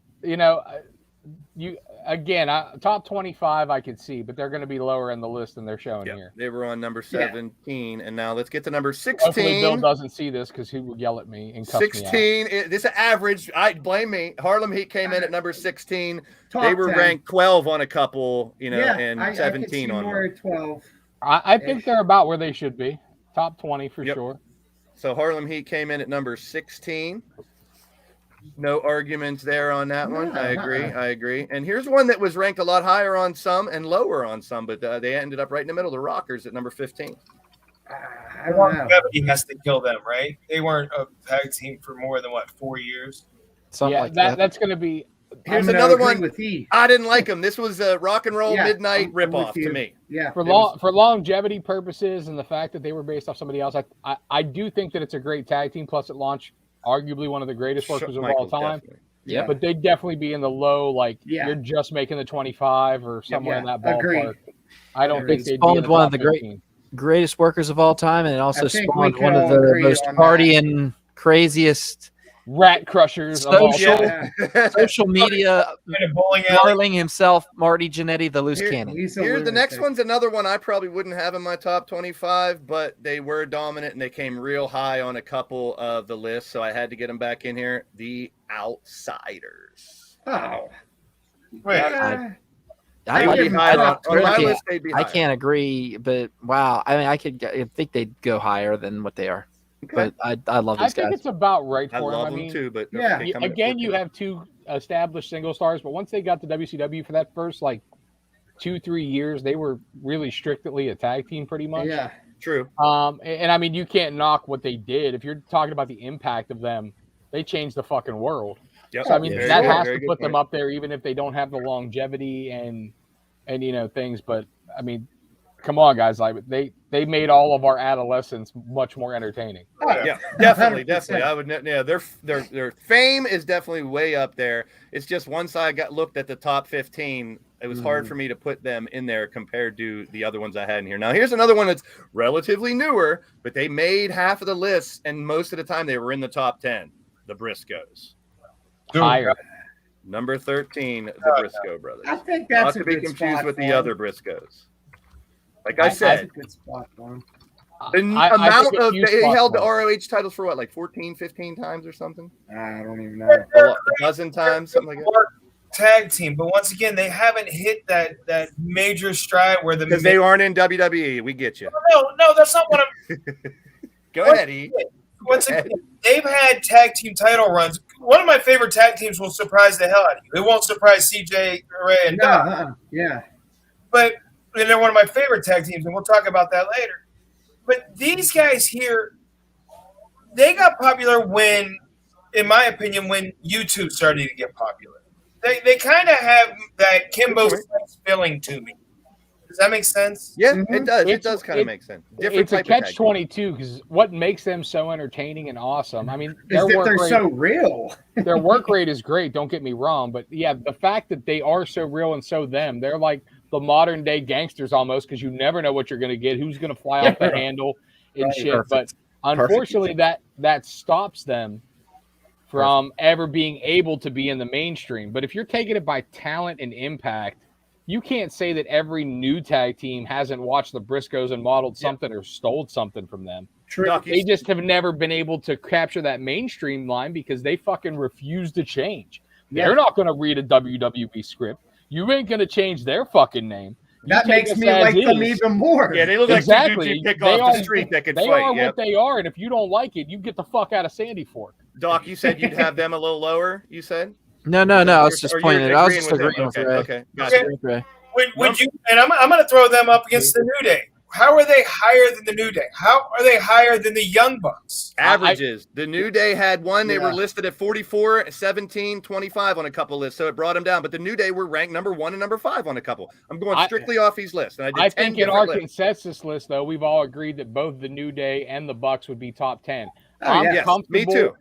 you again, top 25 I could see, but they're going to be lower in the list than they're showing Yeah, here. they were on number Yeah. 17, and now let's get to number Hopefully, Bill 16. doesn't see this because he would yell at me and cuss me out. 16. This is average. I blame me. Harlem Heat came in at number 16. Top They were 10. ranked 12 on a couple, Yeah, and I could 17 see on more one. at 12. I think they're about where they should be. Top 20 for Yep. sure. So Harlem Heat came in at number 16. No arguments there on that one. No, I agree. uh-uh. I agree. And here's one that was ranked a lot higher on some and lower on some, but they ended up right in the middle. The Rockers at number 15. I don't know. Longevity has to kill them, right? They weren't a tag team for more than 4 years. Something Yeah, like that. that's going to be. Here's I'm gonna another agree one. with E. I didn't like them. This was a rock and roll Yeah, midnight I'm with ripoff to you. me. Yeah. For It for longevity purposes and the fact that they were based off somebody else, I do think that it's a great tag team. Plus, it launched arguably one of the greatest workers of all Michaels, time. definitely. Yeah. But they'd definitely be in the low, like Yeah. you're just making the 25 or somewhere in that ballpark. Agreed. I don't think It they'd be spawned in the one top of the great- 15. Greatest workers of all time, and it also I think we spawned can one of all the agree most on that. partying, craziest rat crushers of all Social- time. Yeah. social media In a bowling alley. darling himself, Marty Jannetty, the loose Here- cannon. He's a Here's the next lunatic. one's another one I probably wouldn't have in my top 25, but they were dominant and they came real high on a couple of the lists, so I had to get them back in here. The Outsiders. Oh. Wait, I They'd like be give higher them on my top list. They'd be I higher. can't agree, but wow. I mean, I think they'd go higher than what they are. Okay. But I love I these think guys. it's about right I for love them. them too, but yeah. they come in at Again, you 14. have two established single stars, but once they got to WCW for that first 2-3 years, they were really strictly a tag team pretty much. Yeah. True. And I mean, you can't knock what they did. If you're talking about the impact of them, they changed the fucking world. Yep. So I mean, Very that good. has Very to good put them point. up there, even if they don't have the longevity and things. But I mean, come on, guys! Like they made all of our adolescence much more entertaining. Yeah, definitely, 100%. definitely. I would. Yeah, their fame is definitely way up there. It's just once I looked at the top 15, it was hard for me to put them in there compared to the other ones I had in here. Now, here's another one that's relatively newer, but they made half of the lists, and most of the time they were in the top 10. The Briscoes. Higher. Number 13, the Briscoe Brothers. I think Not that's to a be good confused spot with for the him. other Briscoes. Like I That's a said, good spot for him. the I amount think a of huge they spot held the for him. ROH titles for what, like 14, 15 times or something? I don't even know. A dozen times, something like that. Tag team, but once again, they haven't hit that major stride where the Because they aren't in WWE. We get you. no, that's not what I'm. Go ahead, E. Once again, they've had tag team title runs. One of my favorite tag teams will surprise the hell out of you. It won't surprise CJ, Ray, and Doc. Yeah. But they're one of my favorite tag teams, and we'll talk about that later. But these guys here, they got popular when, in my opinion, when YouTube started to get popular. They kind of have that Kimbo Slice feeling to me. Does that make sense? Yeah, it does. It It's- does kind of make sense. Different It's a type of tag team. catch-22 because what makes them so entertaining and awesome? I mean, Is their that work they're rate, so real. their work rate is great. Don't get me wrong, but yeah, the fact that they are so real and so them, they're like the modern day gangsters almost because you never know what you're going to get, who's going to fly off the handle and Right. shit. Perfect. But unfortunately, that stops them from ever being able to be in the mainstream. But if you're taking it by talent and impact, you can't say that every new tag team hasn't watched the Briscoes and modeled something or stole something from them. True. Doc, They just have never been able to capture that mainstream line because they fucking refuse to change. They're not going to read a WWE script. You ain't going to change their fucking name. You That take makes us me as like them is. even more. Yeah, they look like two Exactly. dudes you pick They off are- the street that can They fight. are Yep. what they are, and if you don't like it, you get the fuck out of Sandy Fork. Doc, you said you'd have them a little lower, you said? No. I was just Or you're pointing it. I was agreeing just with them? agreeing with Okay, Ray. okay, gotcha. Ray. Would you? And I'm going to throw them up against the New Day. How are they higher than the New Day? How are they higher than the Young Bucks? Averages. The New Day had one. They were Yeah. listed at 44, 17, 25 on a couple lists, so it brought them down. But the New Day were ranked number 1 and number 5 on a couple. I'm going strictly off these lists. And I did I 10 think in our different lists. consensus list, though, we've all agreed that both the New Day and the Bucks would be top 10. Oh, I'm yeah. Yes, comfortable me too.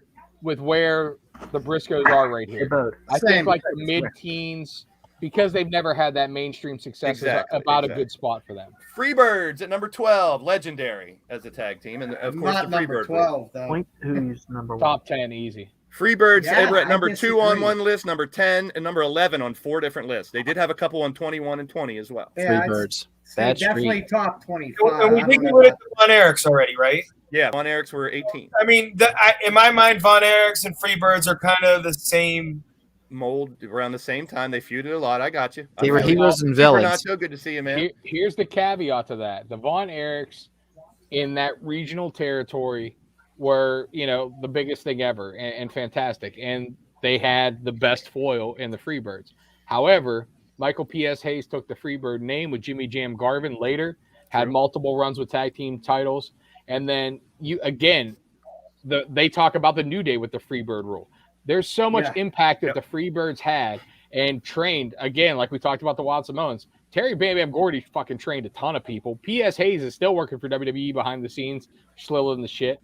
with where the Briscoes are right here. I Same. think like the mid-teens, because they've never had that mainstream success, Exactly, is about a exactly. good spot for them. Freebirds at number 12, legendary as a tag team. And of course, Not the number Freebird. 12, though. Point who's number one. Top 10, easy. Freebirds, they Yeah, were at I number 2 on disagree. one list, number 10, and number 11 on 4 different lists. They did have a couple on 21 and 20 as well. Yeah, Three I'd birds. say Bad definitely streak. top 25. And we think we would have Von Erichs already, right? Yeah, Von Erichs were 18. I mean, in my mind, Von Erichs and Freebirds are kind of the same. Mold around the same time. They feuded a lot. I got you. They were I'm feeling heroes and Super villains. Nacho, good to see you, man. Here's the caveat to that. The Von Erichs in that regional territory were, the biggest thing ever and fantastic. And they had the best foil in the Freebirds. However, Michael P.S. Hayes took the Freebird name with Jimmy Jam Garvin later, had True. multiple runs with tag team titles. And then they talk about the New Day with the Freebird rule. There's so much impact that the Freebirds had and trained, again, like we talked about the Wild Samoans. Terry Bam Bam Gordy fucking trained a ton of people. P.S. Hayes is still working for WWE behind the scenes, slilling the shit.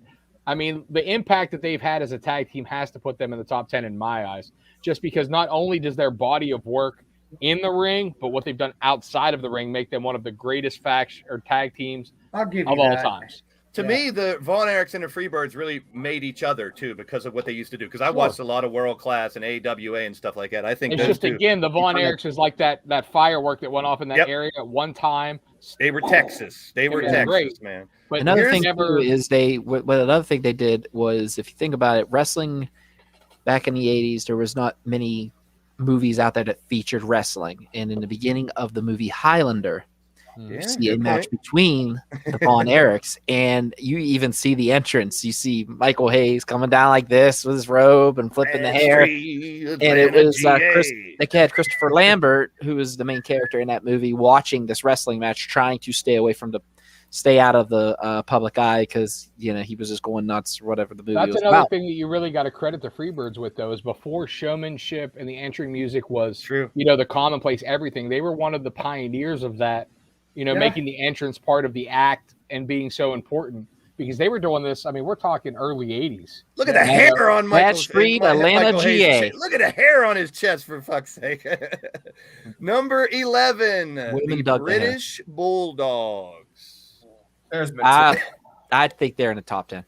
I mean, the impact that they've had as a tag team has to put them in the top 10 in my eyes, just because not only does their body of work in the ring, but what they've done outside of the ring make them one of the greatest tag teams I'll give you of all that. times. To me, the Von Erichs and the Freebirds really made each other, too, because of what they used to do. Because I watched a lot of World Class and AWA and stuff like that. I think It's those just, two, again, the Von kinda- Erichs is like that firework that went off in that Yep. area at one time. they were Texas. They were It was Texas, great. man. But Another there's thing never, too is another thing they did was, if you think about it, wrestling back in the 80s, there was not many movies out there that featured wrestling. And in the beginning of the movie Highlander, Yeah, you see a good match point. between the Von Erichs, and you even see the entrance. You see Michael Hayes coming down like this with his robe and flipping the hair. And it was they had Christopher Lambert, who was the main character in that movie, watching this wrestling match, trying to stay away from the stay out of the public eye because he was just going nuts or whatever the movie That's was another about. thing that you really got to credit the Freebirds with, though, is before showmanship and the entering music was True. the commonplace everything. They were one of the pioneers of that, making the entrance part of the act and being so important because they were doing this. I mean, we're talking early 80s. Look at the hair on Michael Street, Atlanta, GA. Look at the hair on his chest, for fuck's sake. Number 11, the British Bulldogs. There's I think they're in the top 10.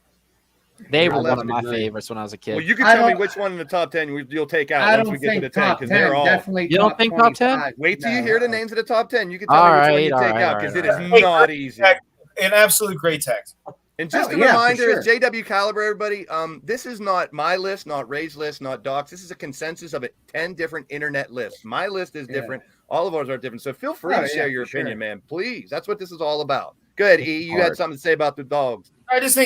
They were one of my favorites when I was a kid. Well, you can tell me which one in the top 10 you'll take out once we get to the 10 because they're all. Definitely you don't think top 10? Wait till you hear the names of the top 10. You can tell me which one you take out because it is not easy. An absolute great text. And just a reminder, as JW Caliber, everybody, this is not my list, not Ray's list, not Doc's. This is a consensus of 10 different internet lists. My list is different. All of ours are different. So feel free to share your opinion, man. Please. That's what this is all about. Go ahead, E. You had something to say about the Dogs. I just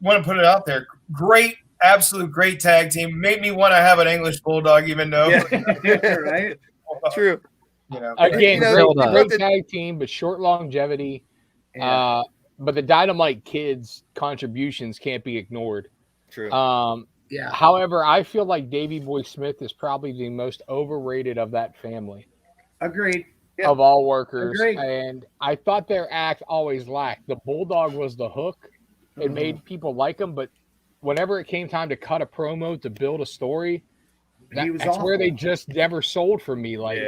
want to put it out there. Great, absolute great tag team. Made me want to have an English bulldog, even though. Yeah. Right? True. Again, great tag team, but short longevity. Yeah. But the Dynamite Kids' contributions can't be ignored. True. However, I feel like Davey Boy Smith is probably the most overrated of that family. Agreed. Of all workers. Agreed. And I thought their act always lacked. The Bulldog was the hook. It made people like him, but whenever it came time to cut a promo to build a story, that's where they just never sold for me. Like,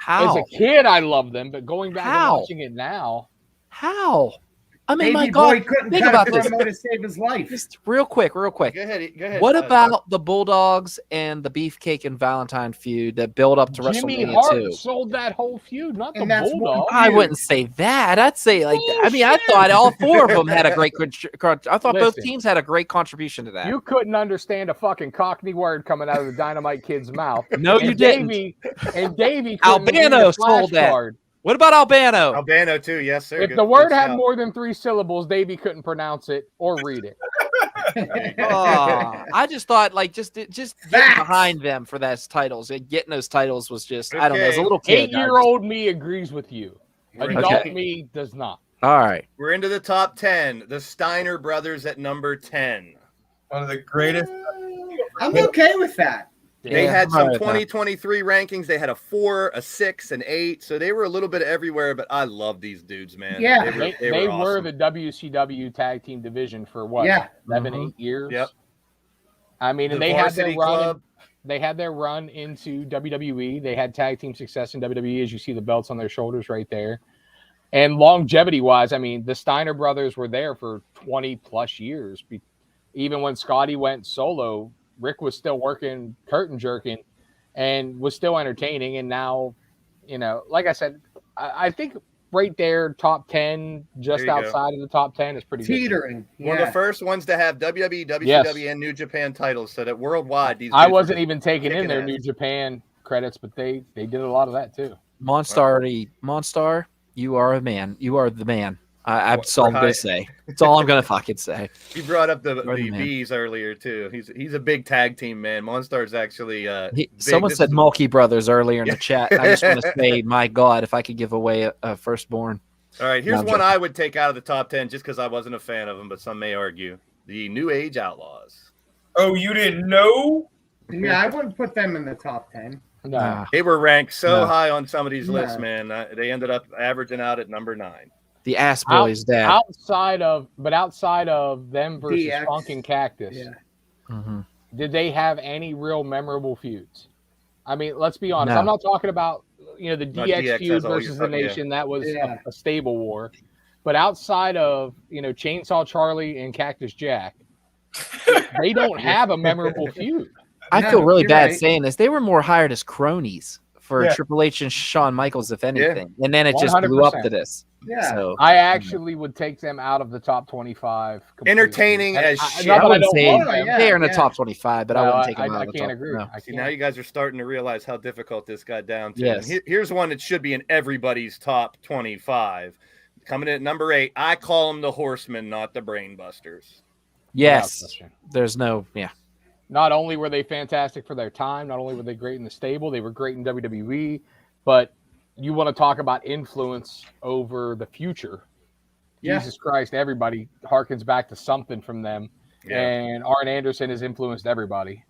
as a kid, I loved them, but going back and watching it now. How? I mean, Davey my God, Boy couldn't think cut about a this. promo to save his life. Just real quick. Go ahead. What about the Bulldogs and the Beefcake and Valentine feud that built up to Jimmy WrestleMania Hart 2? sold that whole feud, not And the that's Bulldogs. I wouldn't say that. I'd say I thought all four of them had a great. I thought both teams had a great contribution to that. You couldn't understand a fucking Cockney word coming out of the Dynamite Kid's mouth. No, you didn't. Davey Albano sold that. What about Albano? Albano too, yes, sir. If the word had more than 3 syllables, Davey couldn't pronounce it or read it. I just thought just getting behind them for those titles and getting those titles was just I don't know. As a little kid, 8-year-old me agrees with you. Adult me does not. All right, we're into the top 10. The Steiner Brothers at number 10. One of the greatest. I'm okay with that. They had some 2023 rankings. They had a 4, a 6, an 8. So they were a little bit everywhere, but I love these dudes, man. Yeah. They were awesome. the WCW tag team division for what? 7, 8 years. Yep. I mean, and The they had Varsity their run. Club. They had their run into WWE. They had tag team success in WWE, as you see the belts on their shoulders right there. And longevity wise, I mean, the Steiner brothers were there for 20 plus years. Even when Scotty went solo, Rick was still working curtain jerking and was still entertaining. And now, like I said, I think right there, top 10, just outside of the top 10 is pretty teetering. Good. One of the first ones to have WWE, WCW, and New Japan titles. So that worldwide, these I wasn't even taking in their New Japan credits, but they did a lot of that too. Monstar, you are a man. You are the man. That's all I'm going to say. That's all I'm going to fucking say. He brought up the Bees earlier, too. He's a big tag team, man. Monstar's actually someone said Mulkey Brothers earlier in the chat. I just want to say, my God, if I could give away a firstborn. All right, here's one I would take out of the top 10 just because I wasn't a fan of them, but some may argue. The New Age Outlaws. Oh, you didn't know? Yeah, I wouldn't put them in the top 10. No. They were ranked so high on some of these lists, man. They ended up averaging out at number 9. The Ass Boys, Dad. Outside of them versus DX. Funk and Cactus, did they have any real memorable feuds? I mean, let's be honest. No. I'm not talking about the DX feud that's all versus the Nation. That was Yeah. a stable war. But outside of Chainsaw Charlie and Cactus Jack, they don't have a memorable feud. I feel really you're bad right. saying this. They were more hired as cronies for Triple H and Shawn Michaels, if anything. And then it just blew up to this. Yeah. So I actually would take them out of the top 25. completely. Entertaining as shit. I wouldn't say want them. they're in the Yeah. top 25, but I wouldn't take them out I of the can't top. agree. No. I See, can't. now you guys are starting to realize how difficult this got down to. Yes. And here's one that should be in everybody's top 25. Coming in at number 8, I call them the Horsemen, not the Brainbusters. Yes. Without question. There's no, Not only were they fantastic for their time, not only were they great in the stable, they were great in WWE, but you want to talk about influence over the future. Yeah. Jesus Christ, everybody harkens back to something from them. Yeah. And Arn Anderson has influenced everybody.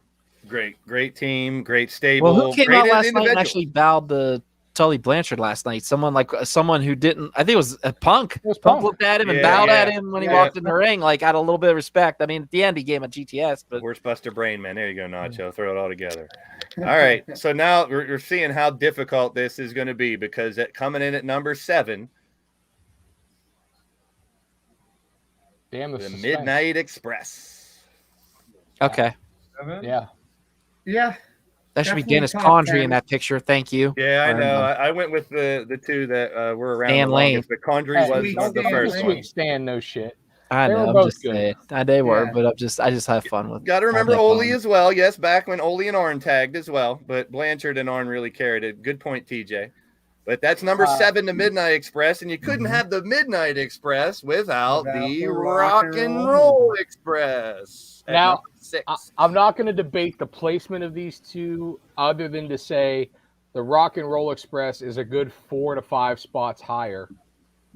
Great team, great stable. Well, who came great out last night and individual. actually bowed to Tully Blanchard last night? Someone who didn't. I think it was Punk. It was Punk Punk. looked at him and Yeah, bowed at yeah. him when he Yeah. walked in the ring, like out of a little bit of respect. I mean, at the end he gave him a GTS, but Horse Buster Brain Man. There you go, Nacho. Throw it all together. All right. So now we're seeing how difficult this is going to be because coming in at number 7, Damn the the suspense. Midnight Express. okay. Yeah. Yeah. That should be Definitely Dennis top Condry 10. in that picture. Thank you. Yeah, I Or, know. I went with the two that were around Dan the longest, but Condry Hey, was sweet the Dan first Lane. one. Sweet Stan, no shit. I They know. were I'm both just good. saying. They were, Yeah. but I just have fun with. Got to remember have Ole fun. as well. Yes, back when Ole and Arn tagged as well, but Blanchard and Arn really carried it. Good point, TJ. But that's number 7, the Midnight Express, and you couldn't have the Midnight Express without the Rock and Roll Express. At Now, number 6. I'm not going to debate the placement of these two other than to say the Rock and Roll Express is a good 4 to 5 spots higher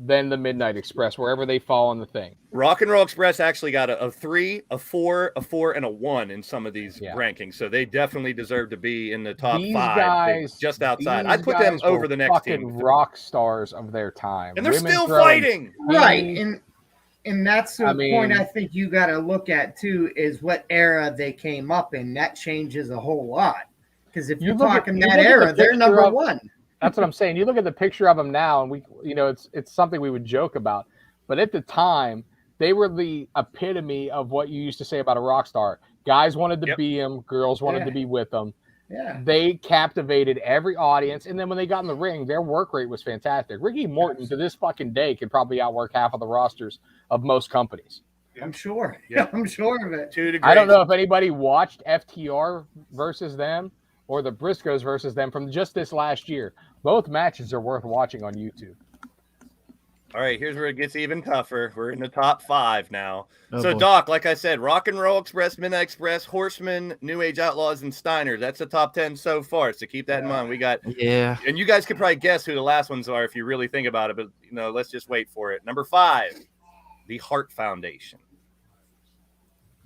than the Midnight Express, wherever they fall in the thing. Rock and Roll Express actually got a 3, a 4, a 4, and a 1 in some of these Yeah. rankings, so they definitely deserve to be in the top These 5, guys, just outside. these I'd put them guys over were the next fucking team, rock stars of their time, and they're Women still throwing fighting. Right. And that's the I mean- point I think you got to look at too is what era they came up in. That changes a whole lot. Because if You you're look at- talking you that look at the era, they're picture number of- 1. That's what I'm saying. You look at the picture of them now, and it's something we would joke about. But at the time, they were the epitome of what you used to say about a rock star. Guys wanted to Yep. be them, girls wanted Yeah. to be with them. Yeah. They captivated every audience, and then when they got in the ring, their work rate was fantastic. Ricky Morton to this fucking day could probably outwork half of the rosters of most companies. I'm sure. Yeah. I'm sure of it. 2 degrees. I don't know if anybody watched FTR versus them or the Briscoes versus them from just this last year. Both matches are worth watching on YouTube. All right, here's where it gets even tougher. We're in the top 5 now. Oh, So, boy. Doc, like I said, Rock and Roll Express, Midnight Express, Horsemen, New Age Outlaws, and Steiner. That's the top 10 so far. So keep that in mind. We got, Yeah. and you guys could probably guess who the last ones are if you really think about it. But let's just wait for it. Number 5, the Hart Foundation.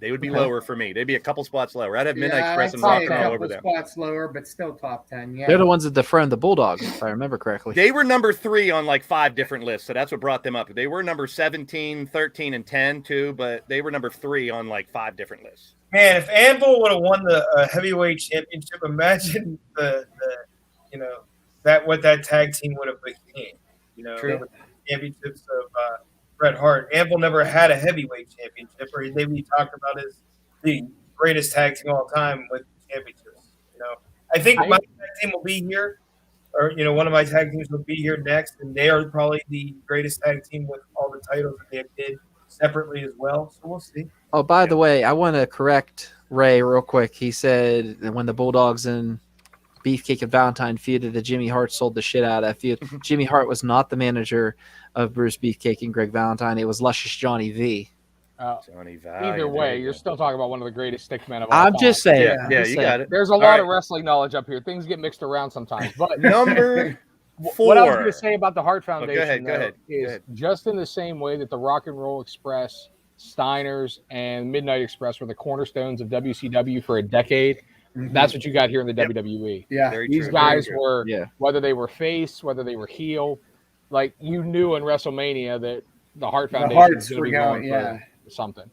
They would be Okay. lower for me. They'd be a couple spots lower. I'd have Midnight Yeah, Express I'd and say Rock a and Roll couple over them. spots lower, but still top 10. Yeah. They're the ones that defriend the Bulldogs, if I remember correctly. They were number 3 on like 5 different lists, so that's what brought them up. They were number 17, 13, and 10 too, but they were number 3 on like 5 different lists. Man, if Anvil would have won the heavyweight championship, imagine what that tag team would have became. True. The championships of Bret Hart. Anvil never had a heavyweight championship, or they be talked about as the greatest tag team of all time with championships. I think my tag team will be here, or one of my tag teams will be here next, and they are probably the greatest tag team with all the titles that they did separately as well. So we'll see. Oh, by the way, I want to correct Ray real quick. He said that when the Bulldogs and Beefcake and Valentine feuded, that Jimmy Hart sold the shit out of that feud. Jimmy Hart was not the manager of Bruce Beefcake and Greg Valentine. It was Luscious Johnny V. Johnny Valiant. Either way, you're still talking about one of the greatest stickmen of all I'm time. just saying. Yeah, I'm yeah, just you saying. got it. There's a lot right. of wrestling knowledge up here. Things get mixed around sometimes. But Number 4. what I was going to say about the Hart Foundation ahead, go ahead. is just in the same way that the Rock and Roll Express, Steiners, and Midnight Express were the cornerstones of WCW for a decade. That's what you got here in the WWE. Yeah. Very These true, guys very true. were, Yeah. whether they were face, whether they were heel, like you knew in WrestleMania that the Hart The Foundation Harts was going were to be going, going for something.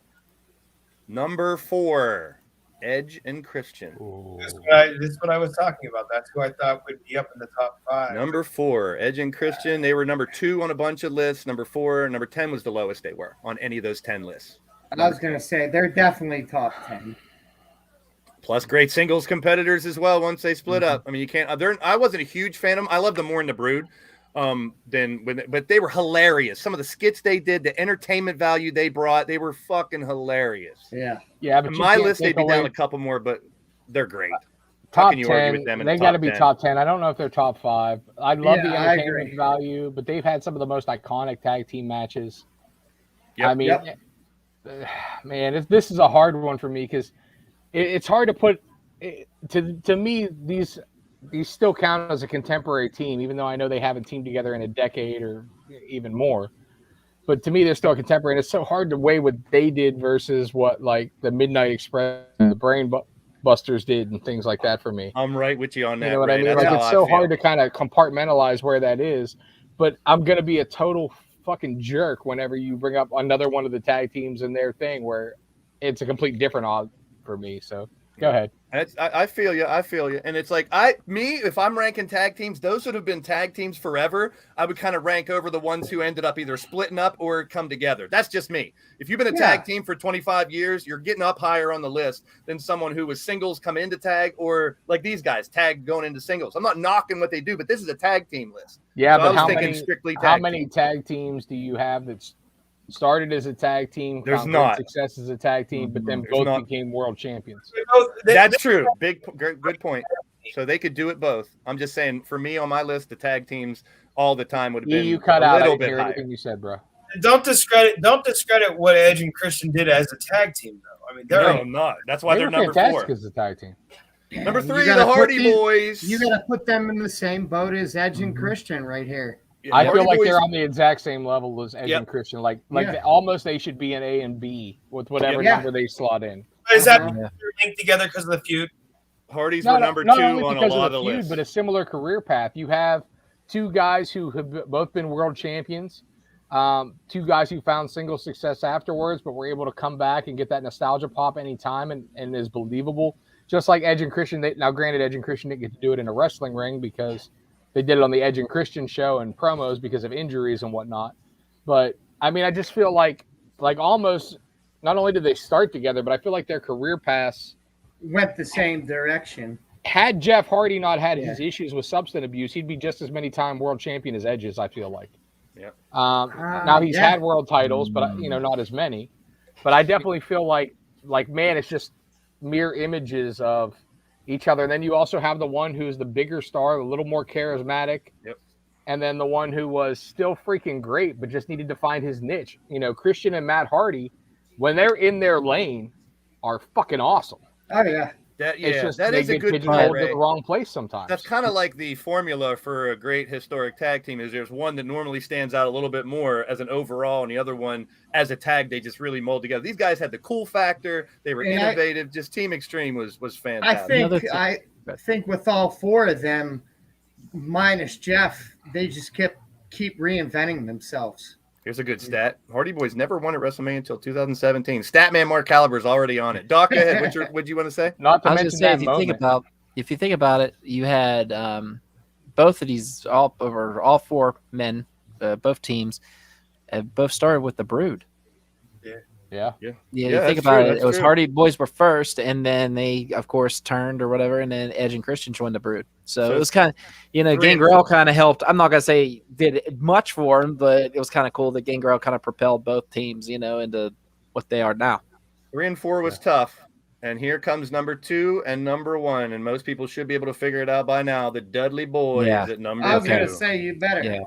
Number 4, Edge and Christian. This is what I was talking about. That's who I thought would be up in the top 5. Number 4, Edge and Christian. They were number 2 on a bunch of lists. Number 4, number 10 was the lowest they were on any of those 10 lists. I was going to say they're definitely top 10. Plus great singles competitors as well once they split up. I mean, you can't. I wasn't a huge fan of them. I loved them more in the Brood. But they were hilarious. Some of the skits they did, the entertainment value they brought, they were fucking hilarious. Yeah. Yeah, but On you my can't list, they'd take be down away a couple more, but they're great. How top can you argue 10. with them in They the got to top be 10? top 10. I don't know if they're top 5. I love the Yeah, I entertainment agree. value, but they've had some of the most iconic tag team matches. Yep. I mean, man, this is a hard one for me because it's hard to put. To me, these still count as a contemporary team, even though I know they haven't teamed together in a decade or even more. But to me, they're still contemporary. And it's so hard to weigh what they did versus what like the Midnight Express and the Brain Busters did and things like that for me. I'm right with you on that. You know what I Ray. mean? That's Like how it's I so feel. hard to kind of compartmentalize where that is. But I'm gonna be a total fucking jerk whenever you bring up another one of the tag teams in their thing where it's a complete different odd for me. So go ahead. I feel you. I feel you. And it's like if I'm ranking tag teams, those would have been tag teams forever. I would kind of rank over the ones who ended up either splitting up or come together. That's just me. If you've been a tag team for 25 years, you're getting up higher on the list than someone who was singles come into tag, or like these guys tag going into singles. I'm not knocking what they do, but this is a tag team list. Yeah, So but how many teams. tag teams do you have that's started as a tag team, There's found not. great success as a tag team, but then There's both not. became world champions? That's true. Good point. So they could do it both. I'm just saying, for me on my list, the tag teams all the time would have been You cut a out. I little didn't bit hear higher. anything you said, bro. Don't discredit what Edge and Christian did as a tag team, though. I mean, No, they're I'm not. That's why They they're were number fantastic 4. as a tag team. Number You 3, gotta the put Hardy these- Boys. You got to put them in the same boat as Edge and Christian right here. Yeah, I the feel Hardy like Boys- they're on the exact same level as Edge Yep. and Christian. Like Yeah. almost they should be an A and B with whatever Yeah. number they slot in. is that Uh-huh. they're linked together because of the feud? Hardy's Not were number 2 only on a because lot of of the feud, lists. but a similar career path. You have two guys who have both been world champions, two guys who found single success afterwards, but were able to come back and get that nostalgia pop anytime and is believable. Just like Edge and Christian. Now, granted, Edge and Christian didn't get to do it in a wrestling ring because they did it on the Edge and Christian show and promos because of injuries and whatnot. But, I mean, I just feel like almost not only did they start together, but I feel like their career paths Went the same direction. had Jeff Hardy not had his issues with substance abuse, he'd be just as many time world champion as Edge is, I feel like. Yep. Now he's had world titles, but not as many. But I definitely feel like man, it's just mere images of each other. And then you also have the one who's the bigger star, a little more charismatic. Yep. And then the one who was still freaking great, but just needed to find his niche. You know, Christian and Matt Hardy, when they're in their lane, are fucking awesome. Oh yeah. It's just that they is a get good pigeonholed point, to Ray. the wrong place sometimes. That's kind of like the formula for a great historic tag team is there's one that normally stands out a little bit more as an overall, and the other one as a tag they just really mold together. These guys had the cool factor. They were innovative. Just Team Extreme was fantastic. I think with all 4 of them, minus Jeff, they just keep reinventing themselves. Here's a good stat. Hardy Boys never won at WrestleMania until 2017. Statman Mark Caliber is already on it. Doc, go ahead. What'd you want to say? Not to I was mention gonna say, that if you think about it, you had both of these all 4 men, both teams, both started with the Brood. Yeah. You think about it. It was Hardy Boys were first, and then they, of course, turned or whatever, and then Edge and Christian joined the Brood. So it was kind of, Gangrel kind of helped. I'm not gonna say did much for him, but it was kind of cool that Gangrel kind of propelled both teams, into what they are now. 3 and 4 was tough, and here comes number 2 and number 1, and most people should be able to figure it out by now. The Dudley Boys at number 2. I was gonna say you better. Yeah.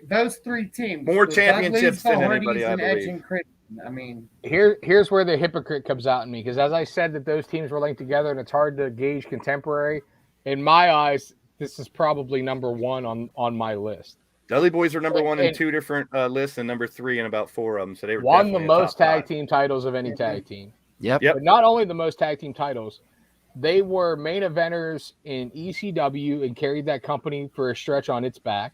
Those 3 teams, more the championships Dudleys, than the anybody, Hardys, I and Edge believe. and Christian. I mean, here's where the hypocrite comes out in me, because as I said that those teams were linked together and it's hard to gauge contemporary. In my eyes, this is probably number 1 on my list. Dudley Boys are number 1 in 2 different lists, and number 3 in about 4 of them. So they were won the definitely a most top tag 5. team titles of any tag team. Yep. But not only the most tag team titles, they were main eventers in ECW and carried that company for a stretch on its back.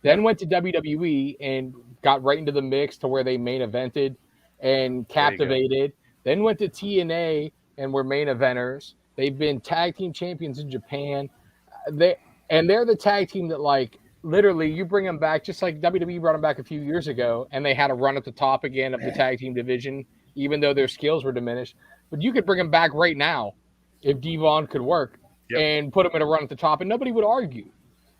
Then went to WWE and got right into the mix to where they main evented and captivated. Then went to TNA and were main eventers. They've been tag team champions in Japan. They're the tag team that, like, literally you bring them back just like WWE brought them back a few years ago, and they had a run at the top again of the tag team division, even though their skills were diminished. But you could bring them back right now if Devon could work and put them in a run at the top, and nobody would argue.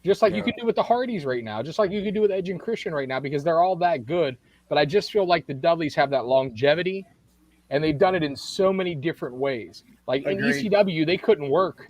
Just like you could do with the Hardys right now, just like you could do with Edge and Christian right now, because they're all that good. But I just feel like the Dudleys have that longevity, and they've done it in so many different ways. Like in ECW, they couldn't work.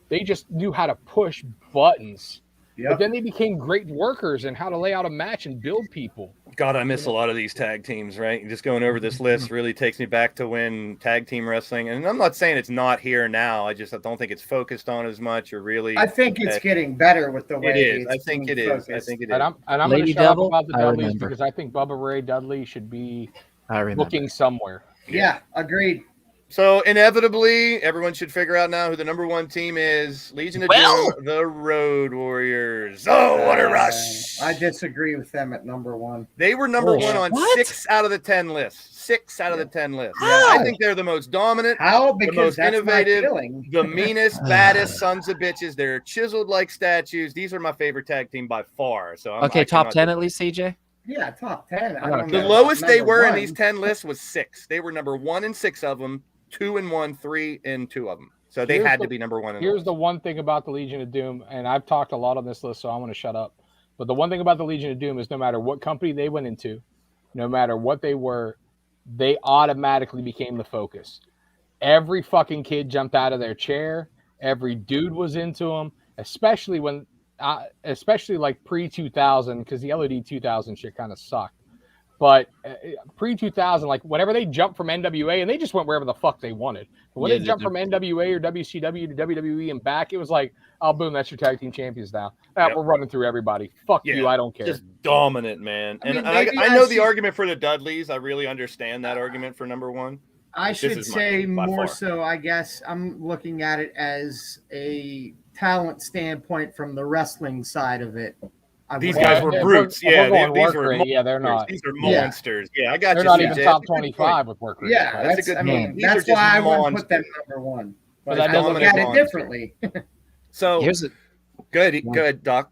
They just knew how to push buttons But then they became great workers in how to lay out a match and build people. God, I miss a lot of these tag teams, right? Just going over this list really takes me back to when tag team wrestling, and I'm not saying it's not here now. I don't think it's focused on as much or really. I think it's getting better with the way it is. it's I think it focused. is. I think it is. And I'm going to shut up about the Dudleys because I think Bubba Ray Dudley should be looking somewhere. Yeah, agreed. So inevitably, everyone should figure out now who the number one team is. Legion of Doom, the Road Warriors. Oh, what a rush! I disagree with them at number one. They were number one on 6 out of the 10 lists. 6 out of the 10 lists. How? I think they're the most dominant, Because the most that's innovative, my feeling. the meanest, baddest sons of bitches. They're chiseled like statues. These are my favorite tag team by far. So okay, top 10 at least, CJ. Yeah, top 10. The lowest they were in these 10 lists was 6. They were number 1 in 6 of them. 2 in 1, 3 in 2 of them. So they had to be number 1. Here's the one thing about the Legion of Doom, and I've talked a lot on this list, so I'm going to shut up. But the one thing about the Legion of Doom is no matter what company they went into, no matter what they were, they automatically became the focus. Every fucking kid jumped out of their chair. Every dude was into them, especially like pre-2000, because the LOD 2000 shit kind of sucked. But pre-2000, like whenever they jumped from NWA, and they just went wherever the fuck they wanted. But when they jumped from NWA or WCW to WWE and back, it was like, oh, boom, that's your tag team champions now. We're running through everybody. Fuck you, I don't care. Just dominant, man. I know the argument for the Dudleys. I really understand that argument for number 1. I should say more so, I guess, I'm looking at it as a talent standpoint from the wrestling side of it. These guys were brutes. These they're not. These are monsters. Yeah, I got they're you. They're not even top 25 with work rate. Yeah, that's why I wouldn't put them number 1. But I look at it differently. So good, Doc.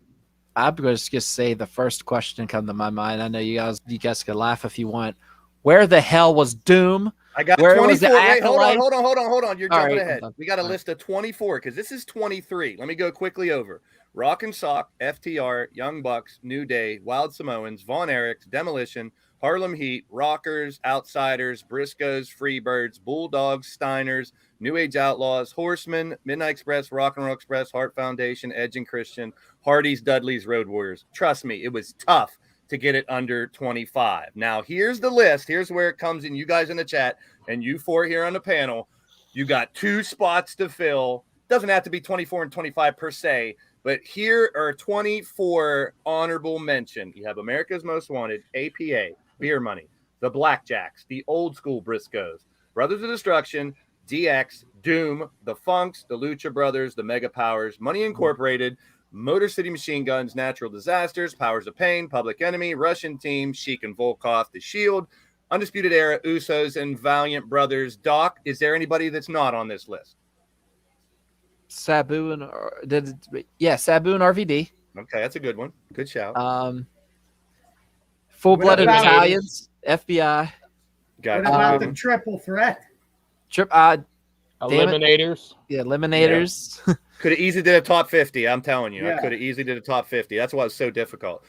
I'm going to just say the first question come to my mind. I know you guys can laugh if you want. Where the hell was Doom? I got 24. Wait, hold on. You're jumping ahead. We got a list of 24 because this is 23. Let me go quickly over. Rock and Sock, FTR, Young Bucks, New Day, Wild Samoans, Von Erichs, Demolition, Harlem Heat, Rockers, Outsiders, Briscoes, Freebirds, Bulldogs, Steiners, New Age Outlaws, Horsemen, Midnight Express, Rock and Roll Express, Heart Foundation, Edge and Christian, Hardys, Dudleys, Road Warriors. Trust me, it was tough to get it under 25. Now, here's the list. Here's where it comes in. You guys in the chat and you 4 here on the panel, you got 2 spots to fill. Doesn't have to be 24 and 25 per se, but here are 24 honorable mention. You have America's Most Wanted, APA, Beer Money, the Blackjacks, the Old School Briscoes, Brothers of Destruction, DX, Doom, the Funks, the Lucha Brothers, the Mega Powers, Money Incorporated, Motor City Machine Guns, Natural Disasters, Powers of Pain, Public Enemy, Russian Team, Sheik and Volkov, The Shield, Undisputed Era, Usos, and Valiant Brothers. Doc, is there anybody that's not on this list? Sabu and RVD. Okay, that's a good one. Good shout. Full-blooded Italians, FBI. Got what about the triple threat? Eliminators. Yeah, Eliminators. Yeah. Could have easily did a top 50. I'm telling you, yeah. I could have easily did a top 50. That's why it's so difficult.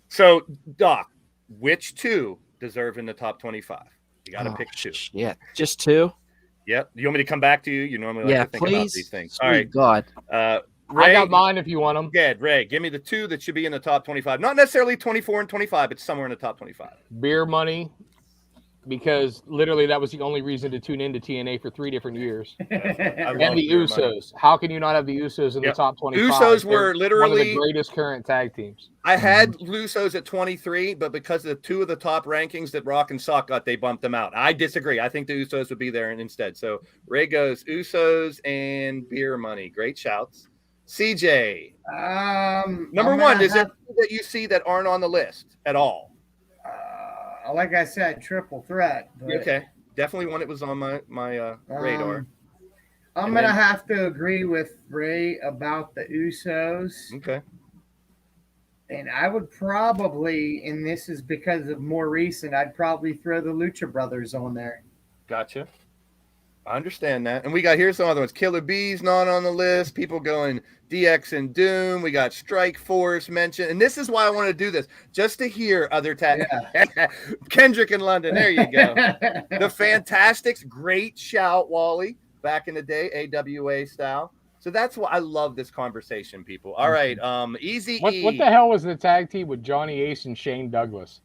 So, Doc, which 2 deserve in the top 25? You got to pick 2. Yeah, just 2. Yep. You want me to come back to you? You normally like to think about these things. Sweet all right. God. Ray, I got mine if you want them. Good, Ray. Give me the 2 that should be in the top 25. Not necessarily 24 and 25, but somewhere in the top 25. Beer Money, because literally that was the only reason to tune into TNA for 3 different years. And the Usos. Money. How can you not have the Usos in the top 25? Usos were literally one of the greatest current tag teams. I had Usos at 23, but because of the 2 of the top rankings that Rock and Sock got, they bumped them out. I disagree. I think the Usos would be there instead. So Ray goes Usos and Beer Money. Great shouts. CJ, number 1, is there that you see that aren't on the list at all? Like I said, triple threat. Okay, definitely one that was on my radar. I'm going to have to agree with Ray about the Usos. Okay. And I would probably, and this is because of more recent, I'd probably throw the Lucha Brothers on there. Gotcha. I understand that. And we got here's some other ones. Killer Bees not on the list. People going DX and Doom. We got Strikeforce mentioned. And this is why I want to do this, just to hear other Kendrick in London. There you go. The Fantastics. Great shout, Wally. Back in the day, AWA style. So that's why I love this conversation, people. All right, Easy What E. the hell was the tag team with Johnny Ace and Shane Douglas?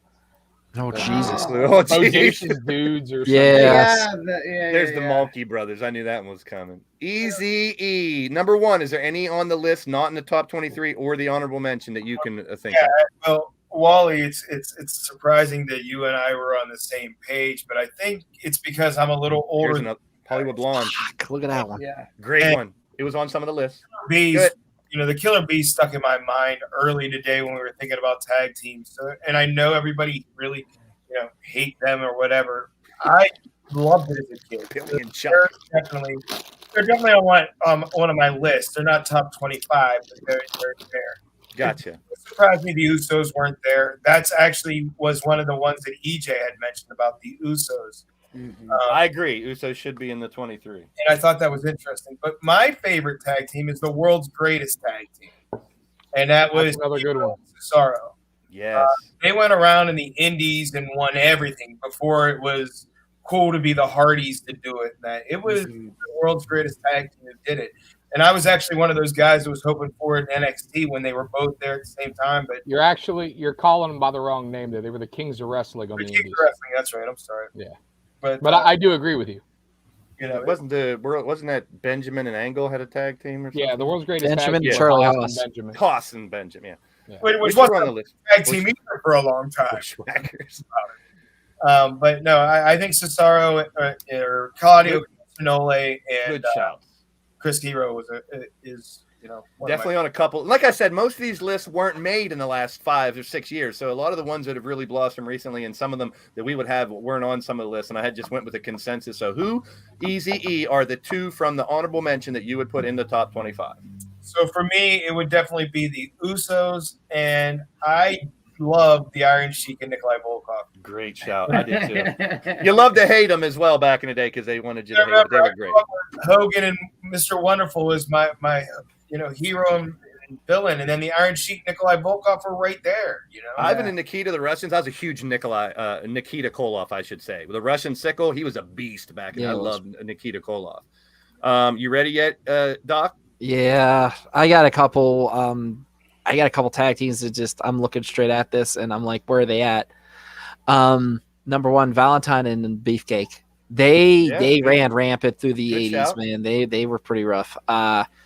Oh Jesus! Oh, geez. Bodacious dudes or something. Yes. There's the Mulkey brothers. I knew that one was coming. Easy E. Number 1. Is there any on the list not in the top 23 or the honorable mention that you can think of? Well, Wally, it's surprising that you and I were on the same page, but I think it's because I'm a little older. Here's another Hollywood Blonde. Fuck, look at that one. Yeah. Great one. It was on some of the lists. Bees, Good. the Killer Bees stuck in my mind early today when we were thinking about tag teams. So, and I know everybody really, hate them or whatever. I loved it as a kid. Billy and Chuck. They're definitely on one of my lists. They're not top 25, but they're there. Gotcha. It surprised me the Usos weren't there. That's actually was one of the ones that EJ had mentioned about the Usos. Mhm. I agree. Usos should be in the 23. And I thought that was interesting. But my favorite tag team is the world's greatest tag team. And that was That's another good one. Cesaro. Yes. They went around in the indies and won everything before it was cool to be the Hardys to do it. It was the world's greatest tag team that did it. And I was actually one of those guys who was hoping for it in NXT when they were both there at the same time. But You're calling them by the wrong name there. They were the Kings of Wrestling on the Kings Indies. of Wrestling, that's right. I'm sorry. Yeah. But I do agree with you. wasn't that Benjamin and Angle had a tag team or something? Yeah, the world's greatest Benjamin tag team. and Charlie Austin Haas. Benjamin. Haas and Benjamin. Yeah. which Which wasn't were on a the list. tag team either for a long time. Bushwhackers. But no, I think Cesaro or Claudio Castagnoli and Good shout. Chris Hero is one Definitely on a couple. Like I said, most of these lists weren't made in the last 5 or 6 years. So a lot of the ones that have really blossomed recently, and some of them that we would have weren't on some of the lists. And I had just went with a consensus. So who, Easy E, are the 2 from the honorable mention that you would put in the top 25? So for me, it would definitely be the Usos, and I love the Iron Sheik and Nikolai Volkov. Great shout. I did too. You love to hate them as well back in the day because they wanted you to hate them. They were great. Hogan and Mr. Wonderful was my hero and villain, and then the Iron Sheik Nikolai Volkov were right there. Ivan and Nikita, the Russians. I was a huge Nikita Koloff, I should say. The Russian sickle, he was a beast back then. I loved Nikita Koloff. You ready yet, Doc? Yeah, I got a couple. I got a couple tag teams that I'm looking straight at this and I'm like, where are they at? Number 1, Valentine and Beefcake. They ran rampant through the 80s, shout. man. They were pretty rough.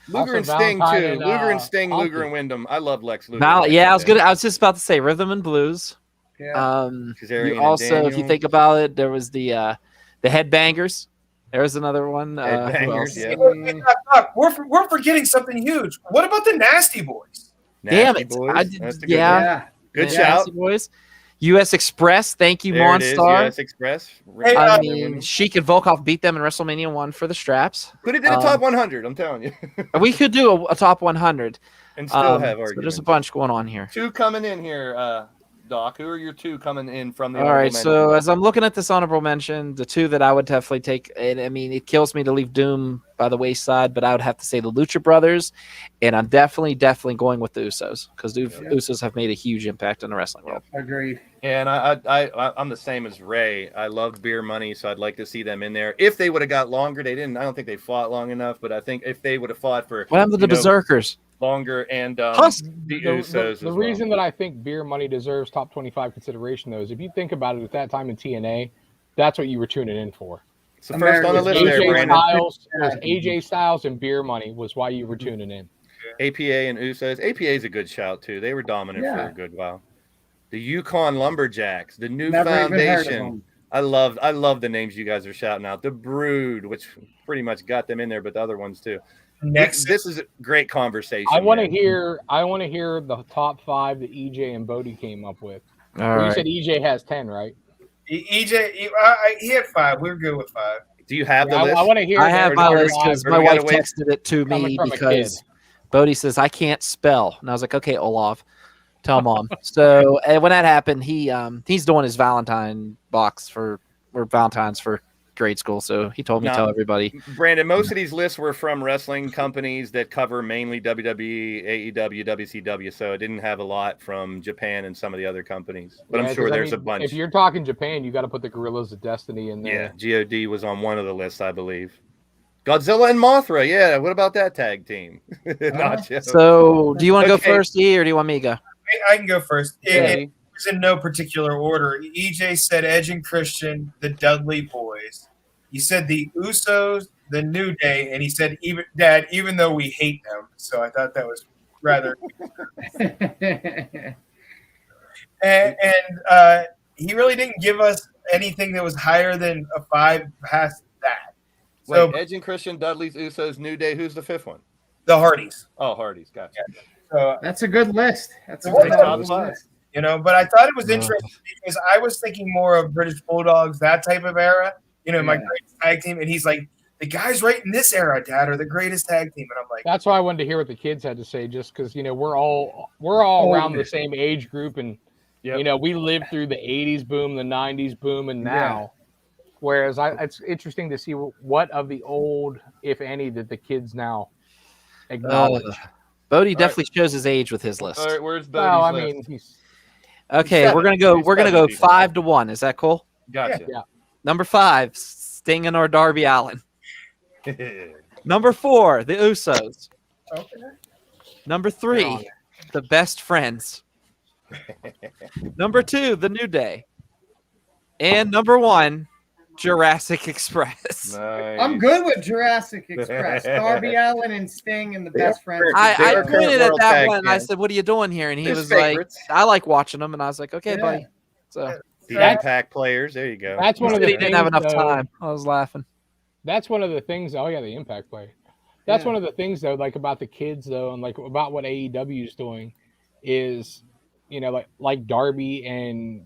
Luger and Sting too. Luger and Sting, Luger and Wyndham. I love Lex Luger. I was just about to say Rhythm and Blues. Yeah. You also, if you think about it, there was the Headbangers. There's another one. Headbangers, yeah. We're forgetting something huge. What about the Nasty Boys? Damn Nasty it! Boys. That's a good one. Yeah. Good The shout. Nasty Boys. U.S. Express. Thank you, There it is, Monstar. US Express. Hey, I mean, Sheik and Volkov beat them in WrestleMania 1 for the straps. Could have did a top 100. I'm telling you, We could do a top 100. and still have So arguments. there's a bunch going on here. 2 coming in here, Doc. Who are your 2 coming in from the? All right, so as I'm looking at this honorable mention, the 2 that I would definitely take, and I mean, it kills me to leave Doom by the wayside, but I would have to say the Lucha Brothers, and I'm definitely going with the Usos because the Usos have made a huge impact in the wrestling world. Agreed. And I'm the same as Ray. I loved Beer Money, so I'd like to see them in there. If they would have got longer, they didn't. I don't think they fought long enough, but I think if they would have fought for What happened to the Berserkers? longer and the The Usos as well. reason that I think Beer Money deserves top 25 consideration, though, is if you think about it, at that time in TNA, that's what you were tuning in for. It's the first on the list there, AJ Brandon. Styles, it was AJ Styles and Beer Money was why you were tuning in. APA and Usos. APA is a good shout too. They were dominant for a good while. The Yukon Lumberjacks, the New Never even heard of Foundation. them. I love the names you guys are shouting out. The Brood, which pretty much got them in there, but the other ones too. Next, This is a great conversation. I want to man. hear the top 5 that EJ and Bodie came up with. All You right. said EJ has 10, right? EJ, he had 5. We were good with 5. Do you have the I list? want to hear. I have my or- list because or my we gotta wife wait? texted it to Coming me from a because Bodie says I can't spell, and I was like, okay, Olaf, tell Mom. So and when that happened, he's doing his Valentine box or Valentine's for grade school, so he told me to tell everybody. Brandon, most of these lists were from wrestling companies that cover mainly WWE, AEW, WCW, so it didn't have a lot from Japan and some of the other companies. But I'm sure there's a bunch. If you're talking Japan, you got to put the Gorillas of Destiny in there. Yeah, GOD was on one of the lists, I believe. Godzilla and Mothra. Yeah. What about that tag team? Nacho. So, do you want to Okay. go first, E, or do you want me to go? I can go first. Yeah. It was in no particular order. EJ said Edge and Christian, the Dudley Boys. He said the Usos, the New Day, and he said even though we hate them. So I thought that was rather. and he really didn't give us anything that was higher than a 5 past that. So Wait, Edge and Christian, Dudley's, Usos, New Day. Who's the fifth one? the Hardys. Oh, Hardy's. Gotcha. So That's a good list. That's a Well, good top list. five. but I thought it was interesting because I was thinking more of British Bulldogs, that type of era. My greatest tag team, and he's like, the guys right in this era, Dad, are the greatest tag team, and I'm like, That's why I wanted to hear what the kids had to say, just because we're all around the same age group, and we lived through the '80s boom, the '90s boom, and now. Whereas it's interesting to see what of the old, if any, that the kids now acknowledge. Bodie definitely shows his age with his list. All right, where's Bodie's Well, I list? mean, he's Okay, Seven. we're gonna go. He's We're gonna go 70. 5-1. Is that cool? Gotcha. Yeah. Number 5, Sting or Darby Allin. Number 4, the Usos. okay. Number 3, the Best Friends. Number 2, the New Day. And number 1, Jurassic Express. Nice. I'm good with Jurassic Express. Darby Allin and Sting and the best friends. I They're pointed at World that Tag one and I Champs. said, "What are you doing here?" And he His was favorites. like, "I like watching them." And I was like, "Okay, Yeah. buddy." So The Impact players. There you go. That's one of he the didn't have things, enough though. time. I was laughing. That's one of the things. Oh yeah, the Impact player. That's Yeah. one of the things though, like about the kids though, and like about what AEW is doing, is like Darby and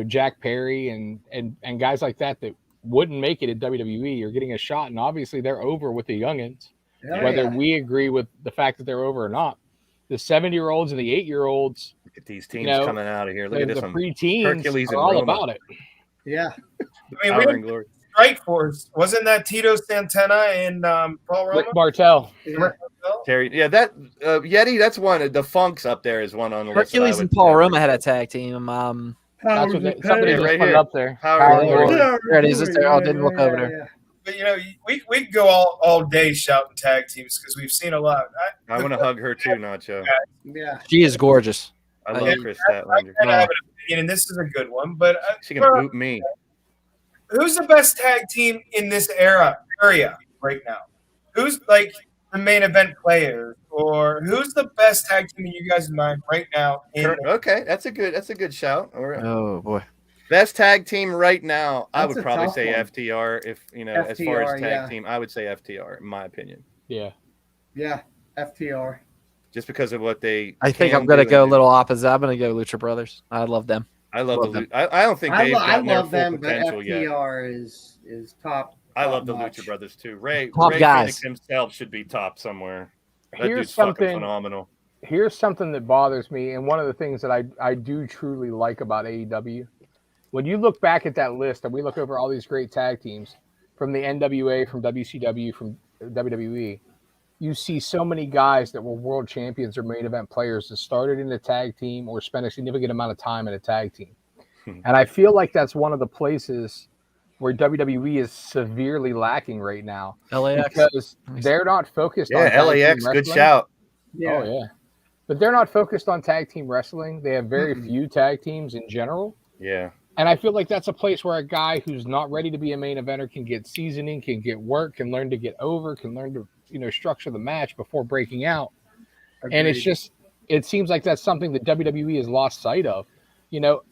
Jack Perry and guys like that wouldn't make it at WWE are getting a shot, and obviously they're over with the youngins. Hell Whether yeah. we agree with the fact that they're over or not, the 70-year-olds and the 8-year-olds, Look at these teams coming out of here. Look the at this one. pre-teens Hercules are and all Roma. about it. Yeah. I mean, Power we and glory. Strikeforce. Wasn't that Tito Santana and Paul Rick Roma? Martel. Yeah. Terry, yeah, that Yeti. That's one. The Funk's up there is one on the list. that I Hercules would and Paul say. Roma had a tag team. That's what somebody Yeah, just right put it here. up there. Power and glory. There it is. It's there. I didn't look over there. But we could go all day shouting tag teams because we've seen a lot. I want to hug her too, Nacho. Yeah. She is gorgeous. I love I- Chris I Statlander. kind of have an opinion, and this is a good one. But She can boot me. who's the best tag team in this area right now? Who's like the main event players, or who's the best tag team in you guys' mind right now? Okay, that's a good shout. All right. Oh boy. Best tag team right now, I That's would a probably tough say one. FTR. If as far as FTR, tag yeah. team, I would say FTR in my opinion, Yeah. Yeah. FTR. just because of what they. I think can I'm gonna do go a and do. little opposite. I'm gonna go Lucha Brothers. I love them. I love love the. them. I don't think they've I gotten their love full them, but potential yet. FTR is top. I love the top-notch. Lucha Brothers too. Ray Top guys. Phoenix himself should be top somewhere. That Here's dude's fucking something- phenomenal. Here's something that bothers me, and one of the things that I do truly like about AEW. When you look back at that list and we look over all these great tag teams from the NWA, from WCW, from WWE, you see so many guys that were world champions or main event players that started in a tag team or spent a significant amount of time in a tag team. And I feel like that's one of the places where WWE is severely lacking right now LAX. because they're not focused on Yeah, tag team LAX, good wrestling. shout. Yeah. Oh, yeah. But they're not focused on tag team wrestling. They have very few tag teams in general. Yeah. And I feel like that's a place where a guy who's not ready to be a main eventer can get seasoning, can get work, can learn to get over, can learn to, structure the match before breaking out. And it's Agreed. just, it seems like that's something that WWE has lost sight of.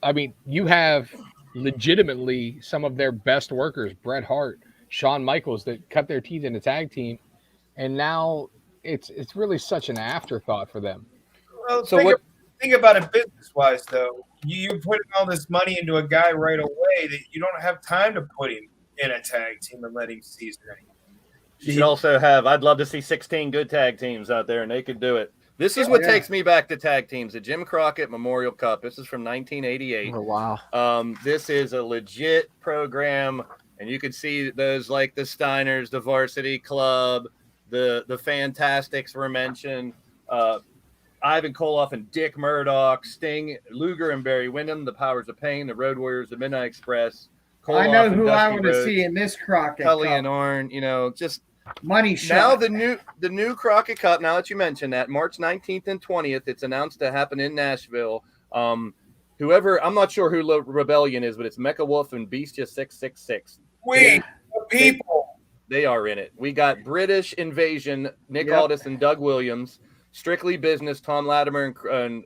I mean, you have legitimately some of their best workers, Bret Hart, Shawn Michaels, that cut their teeth in a tag team. And now it's really such an afterthought for them. Well, So think about it business-wise, though. You're putting all this money into a guy right away that you don't have time to put him in a tag team and let him season anything. You should also have. I'd love to see 16 good tag teams out there, and they could do it. This is what Yeah. takes me back to tag teams. The Jim Crockett Memorial Cup. This is from 1988. Oh wow. This is a legit program, and you can see those like the Steiners, the Varsity Club, the Fantastics were mentioned. Ivan Koloff and Dick Murdoch, Sting, Luger and Barry Windham, the Powers of Pain, the Road Warriors, the Midnight Express. I know Koloff and who I Dusty want to Rhodes, see in this Crockett Tully Cup. and Arn. Just Money shot. Now the new Crockett Cup. Now that you mentioned that, March 19th and 20th, it's announced to happen in Nashville. Whoever, I'm not sure who Rebellion is, but it's Mecha Wolf and Beastia 666. We the people. They are in it. We got British Invasion, Nick Aldis and Doug Williams, Strictly Business, Tom Latimer and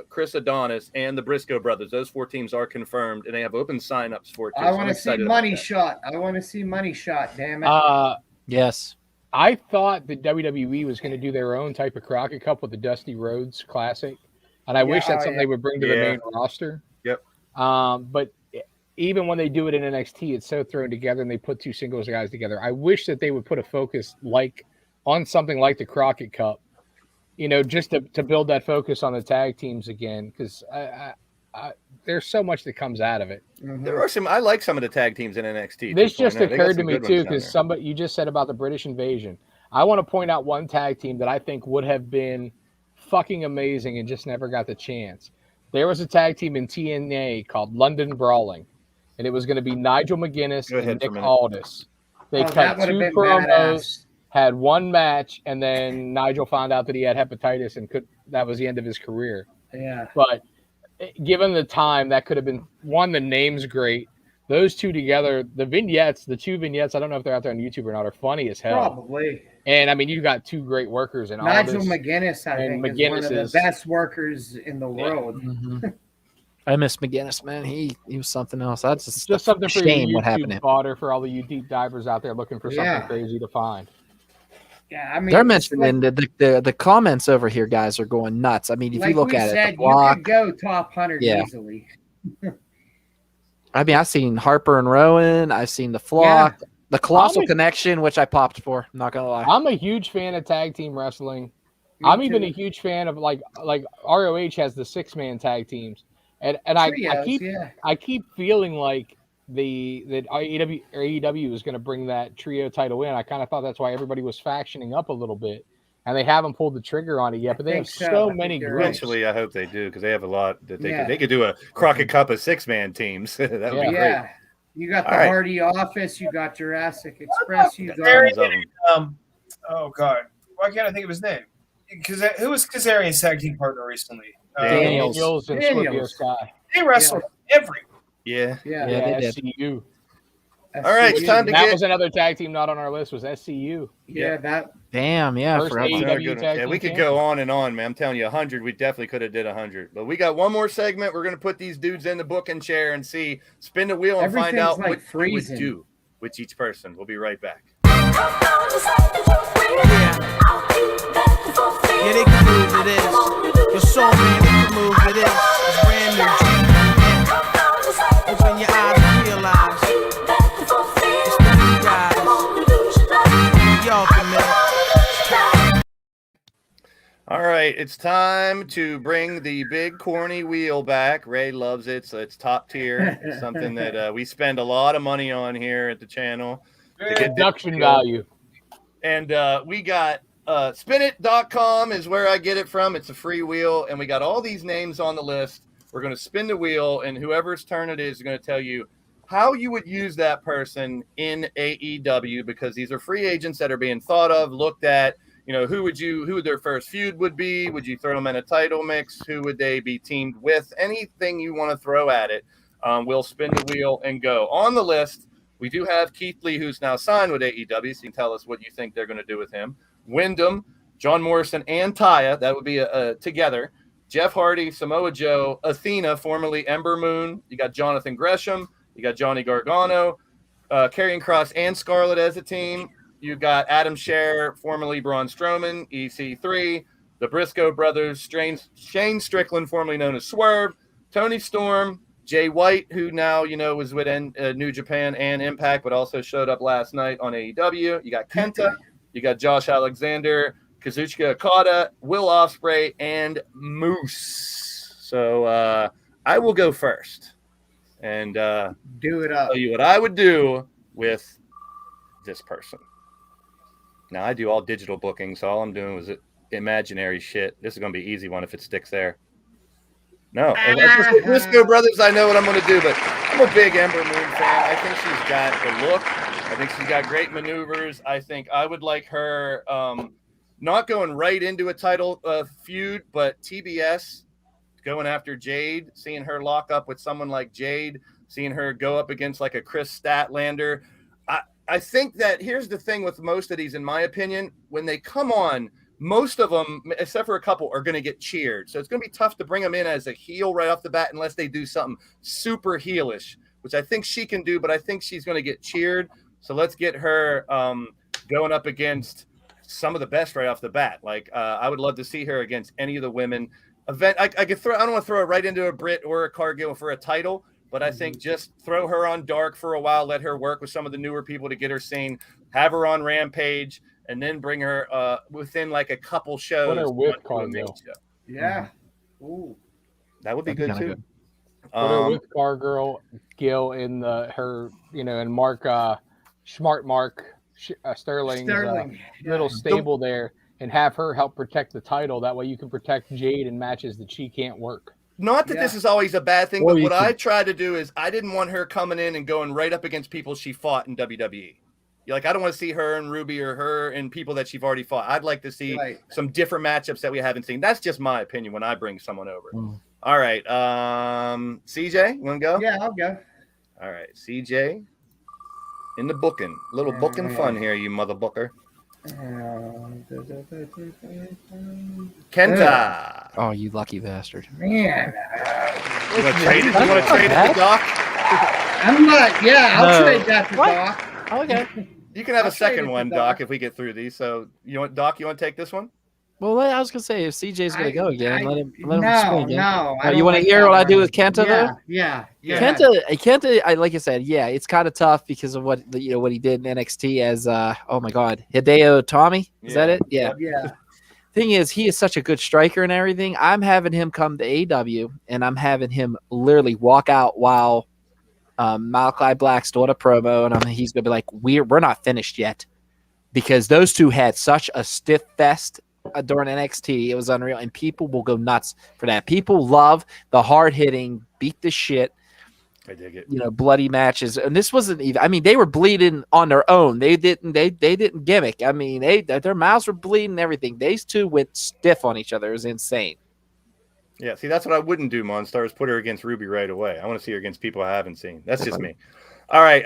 Chris Adonis, and the Briscoe Brothers. Those 4 teams are confirmed, and they have open signups for it. I want to see Money Shot. I want to see Money Shot. Damn it. Yes. I thought that WWE was going to do their own type of Crockett Cup with the Dusty Rhodes Classic, and I wish that's something they would bring to the main roster. Yep. But even when they do it in NXT, it's so thrown together, and they put 2 singles guys together. I wish that they would put a focus on something like the Crockett Cup, just to build that focus on the tag teams again, because there's so much that comes out of it. Mm-hmm. There are I like some of the tag teams in NXT. This just occurred to me too, because you just said about the British Invasion. I want to point out one tag team that I think would have been fucking amazing and just never got the chance. There was a tag team in TNA called London Brawling, and it was going to be Nigel McGuinness and Nick Aldis. They cut 2 promos, had 1 match, and then Nigel found out that he had hepatitis and that was the end of his career. Yeah. But given the time, that could have been one. The name's great. Those 2 together, the 2 vignettes, I don't know if they're out there on YouTube or not, are funny as hell. Probably. And I mean, you got 2 great workers in Nigel McGuinness, I think, is one of the best workers in the world. Mm-hmm. I miss McGuinness, man. He was something else. That's just something for shame you what happened. Fodder for all the you deep divers out there looking for something crazy to find. Yeah, I mean, they're mentioning the comments over here, guys, are going nuts. I mean, if you look at it, the block, you could go top 100 easily. I mean, I've seen Harper and Rowan. I've seen the Flock, the Colossal Connection, which I popped for. I'm not gonna lie. I'm a huge fan of tag team wrestling. I'm even a huge fan of like ROH has the 6-man tag teams, and I keep feeling like that AEW is going to bring that trio title in. I kind of thought that's why everybody was factioning up a little bit, and they haven't pulled the trigger on it yet. But they have so many groups. Eventually, I hope they do, because they have a lot that they could do a Crockett Cup of 6-man teams. That would be great. Yeah, you got the Hardy Office, you got Jurassic Express, you got oh God, why can't I think of his name? Because who was Kazarian's tag team partner recently? Daniels and Scorpio Sky. They wrestled everywhere. Yeah. SCU. All right, it's time to that was another tag team not on our list, was SCU. Damn, First AEW tag team we could go on and on, man. I'm telling you, 100, we definitely could have did 100. But we got one more segment. We're going to put these dudes in the booking chair and spin the wheel and find out what we would do with each person. We'll be right back. Yeah, they can move to this. Your soul, man, they can move to this. It's brand new. Open your eyes and realize it's the new guys. Y'all can. All right, it's time to bring the big corny wheel back. Ray loves it, so it's top tier. It's something that we spend a lot of money on here at the channel. Production value. And we got spinit.com is where I get it from. It's a free wheel, and we got all these names on the list. We're going to spin the wheel, and whoever's turn it is going to tell you how you would use that person in AEW, because these are free agents that are being thought of, looked at. Who their first feud would be? Would you throw them in a title mix? Who would they be teamed with? Anything you want to throw at it. We'll spin the wheel and go. On the list, we do have Keith Lee, who's now signed with AEW, so you can tell us what you think they're going to do with him. Wyndham, John Morrison, and Taya. That would be together. Jeff Hardy, Samoa Joe, Athena, formerly Ember Moon. You got Jonathan Gresham. You got Johnny Gargano, Karrion Kross, and Scarlett as a team. You got Adam Scherr, formerly Braun Strowman, EC3. The Briscoe Brothers, Shane Strickland, formerly known as Swerve. Tony Storm, Jay White, who now, was with New Japan and Impact, but also showed up last night on AEW. You got Kenta. You got Josh Alexander, Kazuchika Okada, Will Ospreay, and Moose. So I will go first and do it up. Tell you what I would do with this person. Now, I do all digital bookings, so all I'm doing was imaginary shit. This is going to be an easy one if it sticks there. No. The Briscoe Brothers, I know what I'm going to do, but I'm a big Ember Moon fan. I think she's got the look. I think she's got great maneuvers. I think I would like her not going right into a title feud, but TBS going after Jade, seeing her lock up with someone like Jade, seeing her go up against like a Chris Statlander. I think that here's the thing with most of these, in my opinion, when they come on, most of them, except for a couple, are going to get cheered. So it's going to be tough to bring them in as a heel right off the bat unless they do something super heelish, which I think she can do, but I think she's going to get cheered. So let's get her going up against some of the best right off the bat. Like I would love to see her against any of the women. I could throw. I don't want to throw her right into a Britt or a Cargill for a title, but I think just throw her on Dark for a while, let her work with some of the newer people to get her seen, have her on Rampage, and then bring her within like a couple shows. Put her with Cargill. Yeah. Ooh. That would be good too. Put her with Cargill, Gil in her, and Mark Sterling's little stable there, and have her help protect the title. That way you can protect Jade in matches that she can't work. Not that this is always a bad thing, but what I try to do is I didn't want her coming in and going right up against people she fought in WWE. Like, I don't want to see her and Ruby or her and people that she's already fought. I'd like to see some different matchups that we haven't seen. That's just my opinion when I bring someone over. All right. CJ, you want to go? Yeah, I'll go. All right. CJ in the booking. Little booking fun here, you mother booker. Kenta. Oh, you lucky bastard. Man. You want to trade it? You want to trade it to Doc? I'm not. Yeah, I'll trade that to Doc. Okay. You can have a second one, Doc, if we get through these. So, Doc, you want to take this one? Well, I was gonna say if CJ's gonna go again, let him swing again. No. You want to hear what I do with Kenta though? Yeah. Kenta, like I said, it's kind of tough because of what what he did in NXT as oh my God, Hideo Tommy. Is that it? Yeah. Thing is, he is such a good striker and everything. I'm having him come to AEW, and I'm having him literally walk out while Malachi Black's doing a promo, and he's gonna be like, "We're not finished yet," because those two had such a stiff fest during NXT. It was unreal, and people will go nuts for that. People love the hard hitting, beat the shit. I dig it. Bloody matches, and this wasn't even. I mean, they were bleeding on their own. They didn't gimmick. I mean, their mouths were bleeding and everything. These two went stiff on each other. It was insane. Yeah, see, that's what I wouldn't do, Monstar, is put her against Ruby right away. I want to see her against people I haven't seen. That's just me. All right.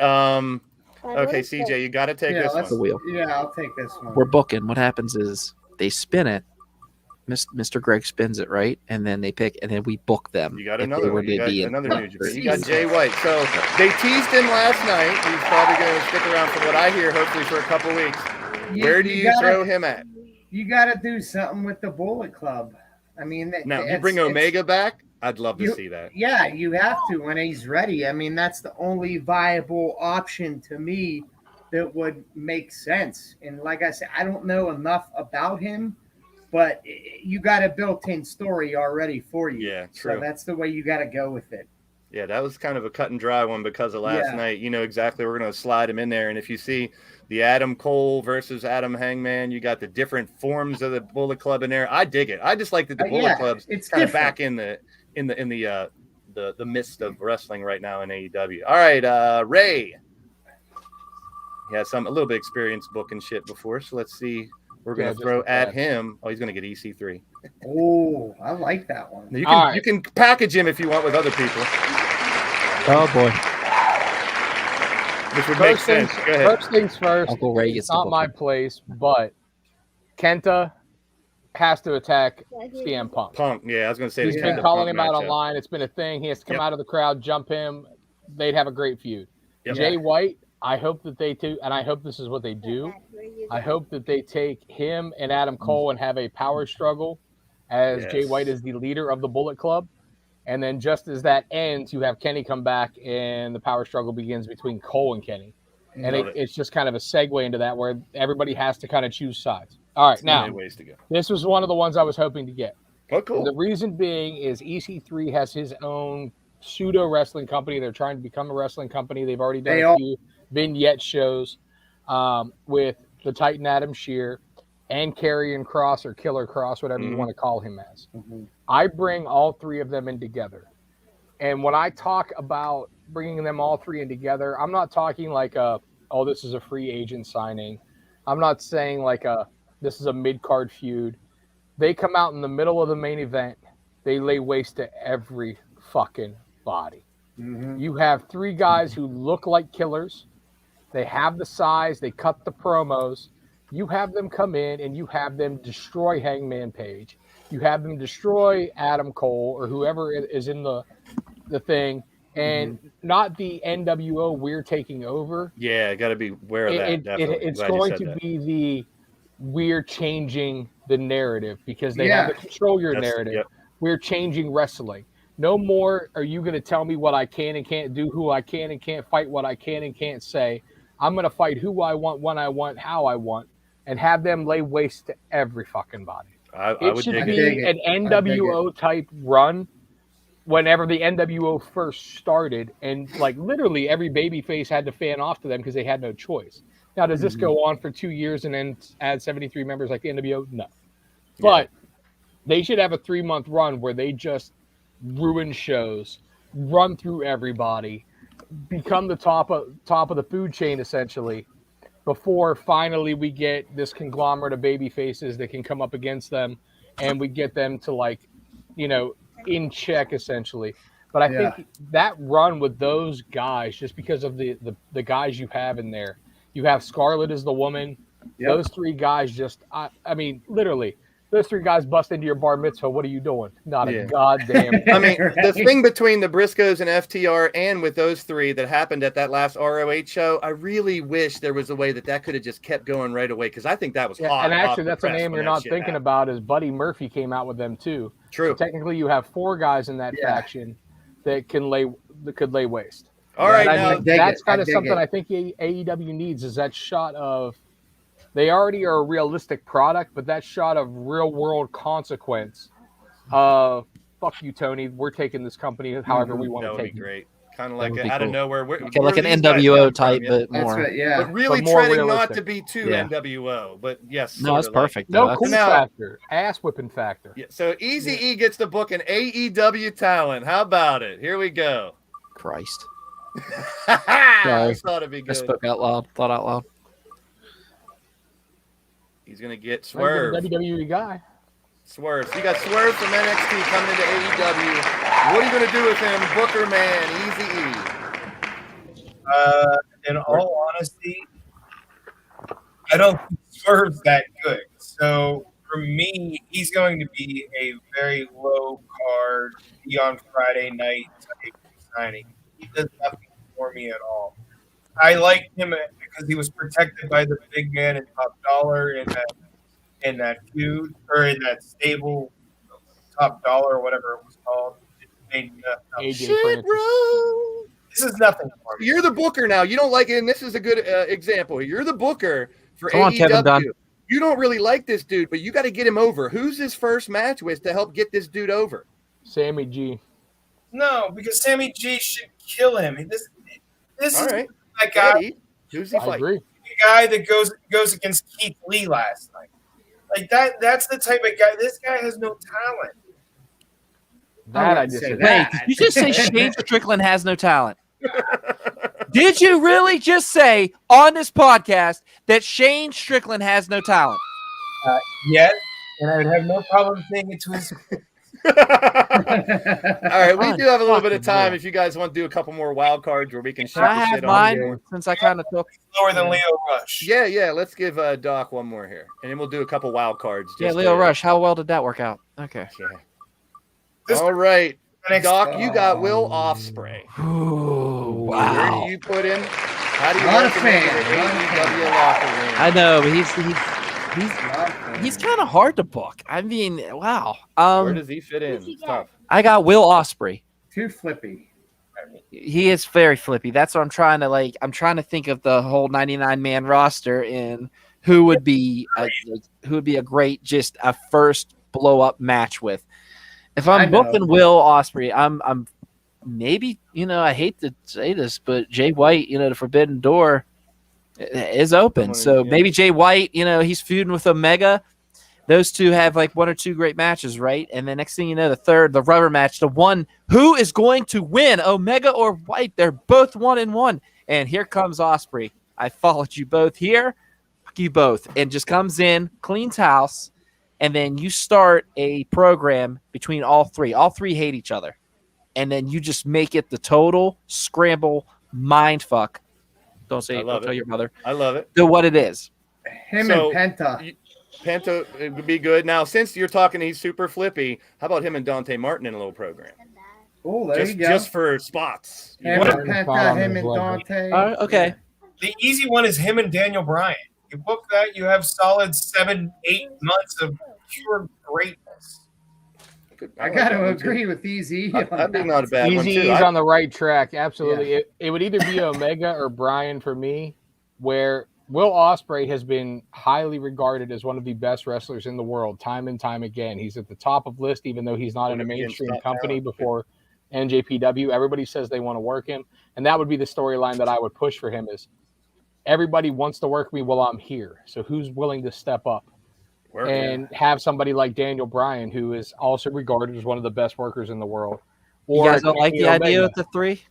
Okay, CJ, you got to take this one. The wheel. Yeah, I'll take this one. We're booking. What happens is they spin it. Mr. Greg spins it, right? And then they pick, and then we book them. You got another one. You got another New Japan. You got Jay White. So they teased him last night. He's probably going to stick around from what I hear, hopefully for a couple weeks. Where do you throw him at? You got to do something with the Bullet Club. I mean, now you bring Omega back. I'd love to see that. Yeah, you have to when he's ready. I mean, that's the only viable option to me that would make sense. And like I said, I don't know enough about him, but you got a built-in story already for you. Yeah, true. So that's the way you got to go with it. Yeah, that was kind of a cut and dry one because of last night. You know exactly we're going to slide him in there. And if you see the Adam Cole versus Adam Hangman, you got the different forms of the Bullet Club in there. I dig it. I just like that the Bullet Club's kind of back in the midst of wrestling right now in AEW. All right, Ray. He has a little bit of experience booking shit before, so let's see. We're going to throw at him. Oh, he's going to get EC3. Oh, I like that one. You can package him if you want with other people. Oh, boy. Which would make sense. Go ahead. First things first. Uncle Ray it's not my place, but Kenta has to attack CM Punk. Yeah, I was going to say. He's been calling him out online. It's been a thing. He has to come out of the crowd, jump him. They'd have a great feud. Jay White, I hope that they do, and I hope this is what they do. I hope that they take him and Adam Cole and have a power struggle as Jay White is the leader of the Bullet Club. And then just as that ends, you have Kenny come back and the power struggle begins between Cole and Kenny. And it's just kind of a segue into that where everybody has to kind of choose sides. All right, now, ways to go. This was one of the ones I was hoping to get. Oh, cool. And the reason being is EC3 has his own pseudo wrestling company. They're trying to become a wrestling company. They've already done a few vignette shows with the Titan Adam Shear and Karrion Kross or Killer Kross, whatever you want to call him as. I bring all three of them in together. And when I talk about bringing them all three in together, I'm not talking like a oh, this is a free agent signing. I'm not saying like this is a mid-card feud. They come out in the middle of the main event. They lay waste to every fucking body. Mhm. You have 3 guys who look like killers. They have the size. They cut the promos. You have them come in and you have them destroy Hangman Page. You have them destroy Adam Cole or whoever is in the thing. And not the NWO we're taking over. Yeah, got to be aware of that. Definitely. It's Glad you going said to that. be the we're changing the narrative because they have to control your narrative. Yep. We're changing wrestling. No more are you going to tell me what I can and can't do, who I can and can't fight, what I can and can't say. I'm going to fight who I want, when I want, how I want, and have them lay waste to every fucking body. I It would should dig be it. an NWO type run whenever the NWO first started, and like literally every babyface had to fan off to them because they had no choice. Now, does this go on for 2 years and then add 73 members like the NWO? No. But they should have a 3-month run where they just ruin shows, run through everybody, become the top of the food chain essentially, before finally we get this conglomerate of baby faces that can come up against them, and we get them to in check essentially. But I think that run with those guys, just because of the guys you have in there, you have Scarlett as the woman. Yep. Those 3 guys I mean, literally, those 3 guys bust into your bar mitzvah. What are you doing? Not a goddamn. I mean, the thing between the Briscoes and FTR and with those 3 that happened at that last ROH show, I really wish there was a way that could have just kept going right away, because I think that was hot. And actually, that's a name you're not thinking about. Is Buddy Murphy came out with them too. True. So technically, you have 4 guys in that faction that could lay waste. All right, now, that's kind of something it. I think AEW needs, is that shot of, they already are a realistic product, but that shot of real world consequence of fuck you, Tony, we're taking this company however we want that to would take be it. great. Kind of like That would be out of cool. nowhere. Like an NWO type, but That's more. right. Yeah. But really But more treading not realistic. to be too Yeah. NWO. But yes. No, it's sorta like- perfect. No though. cool Now- factor, ass whipping factor. Yeah, so Easy E gets to book an AEW talent. How about it? Here we go. Christ. I thought it'd be I good. spoke out loud. Thought out loud. He's gonna get Might have Swerve. been a WWE guy. Swerve. So you got Swerve from NXT coming into AEW. What are you gonna do with him, Booker Man, Easy E? In all honesty, I don't think Swerve's that good. So for me, he's going to be a very low card, be on Friday night type signing. He does nothing for me at all. I liked him because he was protected by the big man and Top Dollar in that feud, or in that stable, Top Dollar or whatever it was called. AJ Shit, Francis. bro. This is nothing for me. You're the booker now. You don't like it, and this is a good example. You're the booker for Come on, AEW. Kevin Dunn. You don't really like this dude, but you got to get him over. Who's his first match with to help get this dude over? Sammy G. No, because Sammy G should kill him. This All is right. that guy, Eddie, who's he I fighting? agree. the guy that goes against Keith Lee last night. Like that's the type of guy. This guy has no talent. That I wouldn't say disagree. that. Wait, did you just say Shane Strickland has no talent? Did you really just say on this podcast that Shane Strickland has no talent? Yet, and I would have no problem saying it to his. All right, we do have a little bit of Fucking time hell. if you guys want to do a couple more wild cards where we can shoot Should I the have shit on mine here. since I kind of took? Lower than Leo Rush. Yeah. Let's give Doc one more here, and then we'll do a couple wild cards. Yeah, just Leo to- Rush. How well did that work out? Okay. Yeah. This- All right, Next- Doc, you got Will Ospreay. Ooh, Where wow. do you put him? How do you Not a recommend fan, your not a AEW locker room? I know, but he's kind of hard to book. I mean, wow. Where does he fit in? It's tough. I got Will Ospreay. Too flippy. He is very flippy. That's what I'm trying to like. I'm trying to think of the whole 99-man roster and who would be a great, just a first blow up match with. If I I'm know. booking Will Ospreay, I'm maybe, I hate to say this, but Jay White, the Forbidden Door is open. So maybe Jay White, he's feuding with Omega. Those two have like 1 or 2 great matches, right? And the next thing you know, the rubber match, the one who is going to win, Omega or White, they're both 1-1. And here comes Ospreay. I followed you both here. Fuck you both. And just comes in, cleans house, and then you start a program between all three. All three hate each other. And then you just make it the total scramble mind fuck. Don't tell your mother. I love it. To what it is. Him and Penta. Penta it would be good. Now, since you're talking, he's super flippy. How about him and Dante Martin in a little program? Oh, there you go. Just for spots. Him and Penta, him and Dante. Okay. The easy one is him and Daniel Bryan. You book that, you have solid 7-8 months of pure greatness. I got to agree with Easy. I think not a bad one, Easy too. is on the right track. Absolutely. Yeah. It would either be Omega or Bryan for me, where Will Ospreay has been highly regarded as one of the best wrestlers in the world, time and time again. He's at the top of the list, even though he's not in a mainstream company before NJPW. Everybody says they want to work him, and that would be the storyline that I would push for him is everybody wants to work me while I'm here. So who's willing to step up and have somebody like Daniel Bryan, who is also regarded as one of the best workers in the world. Or you guys don't like the idea with the three?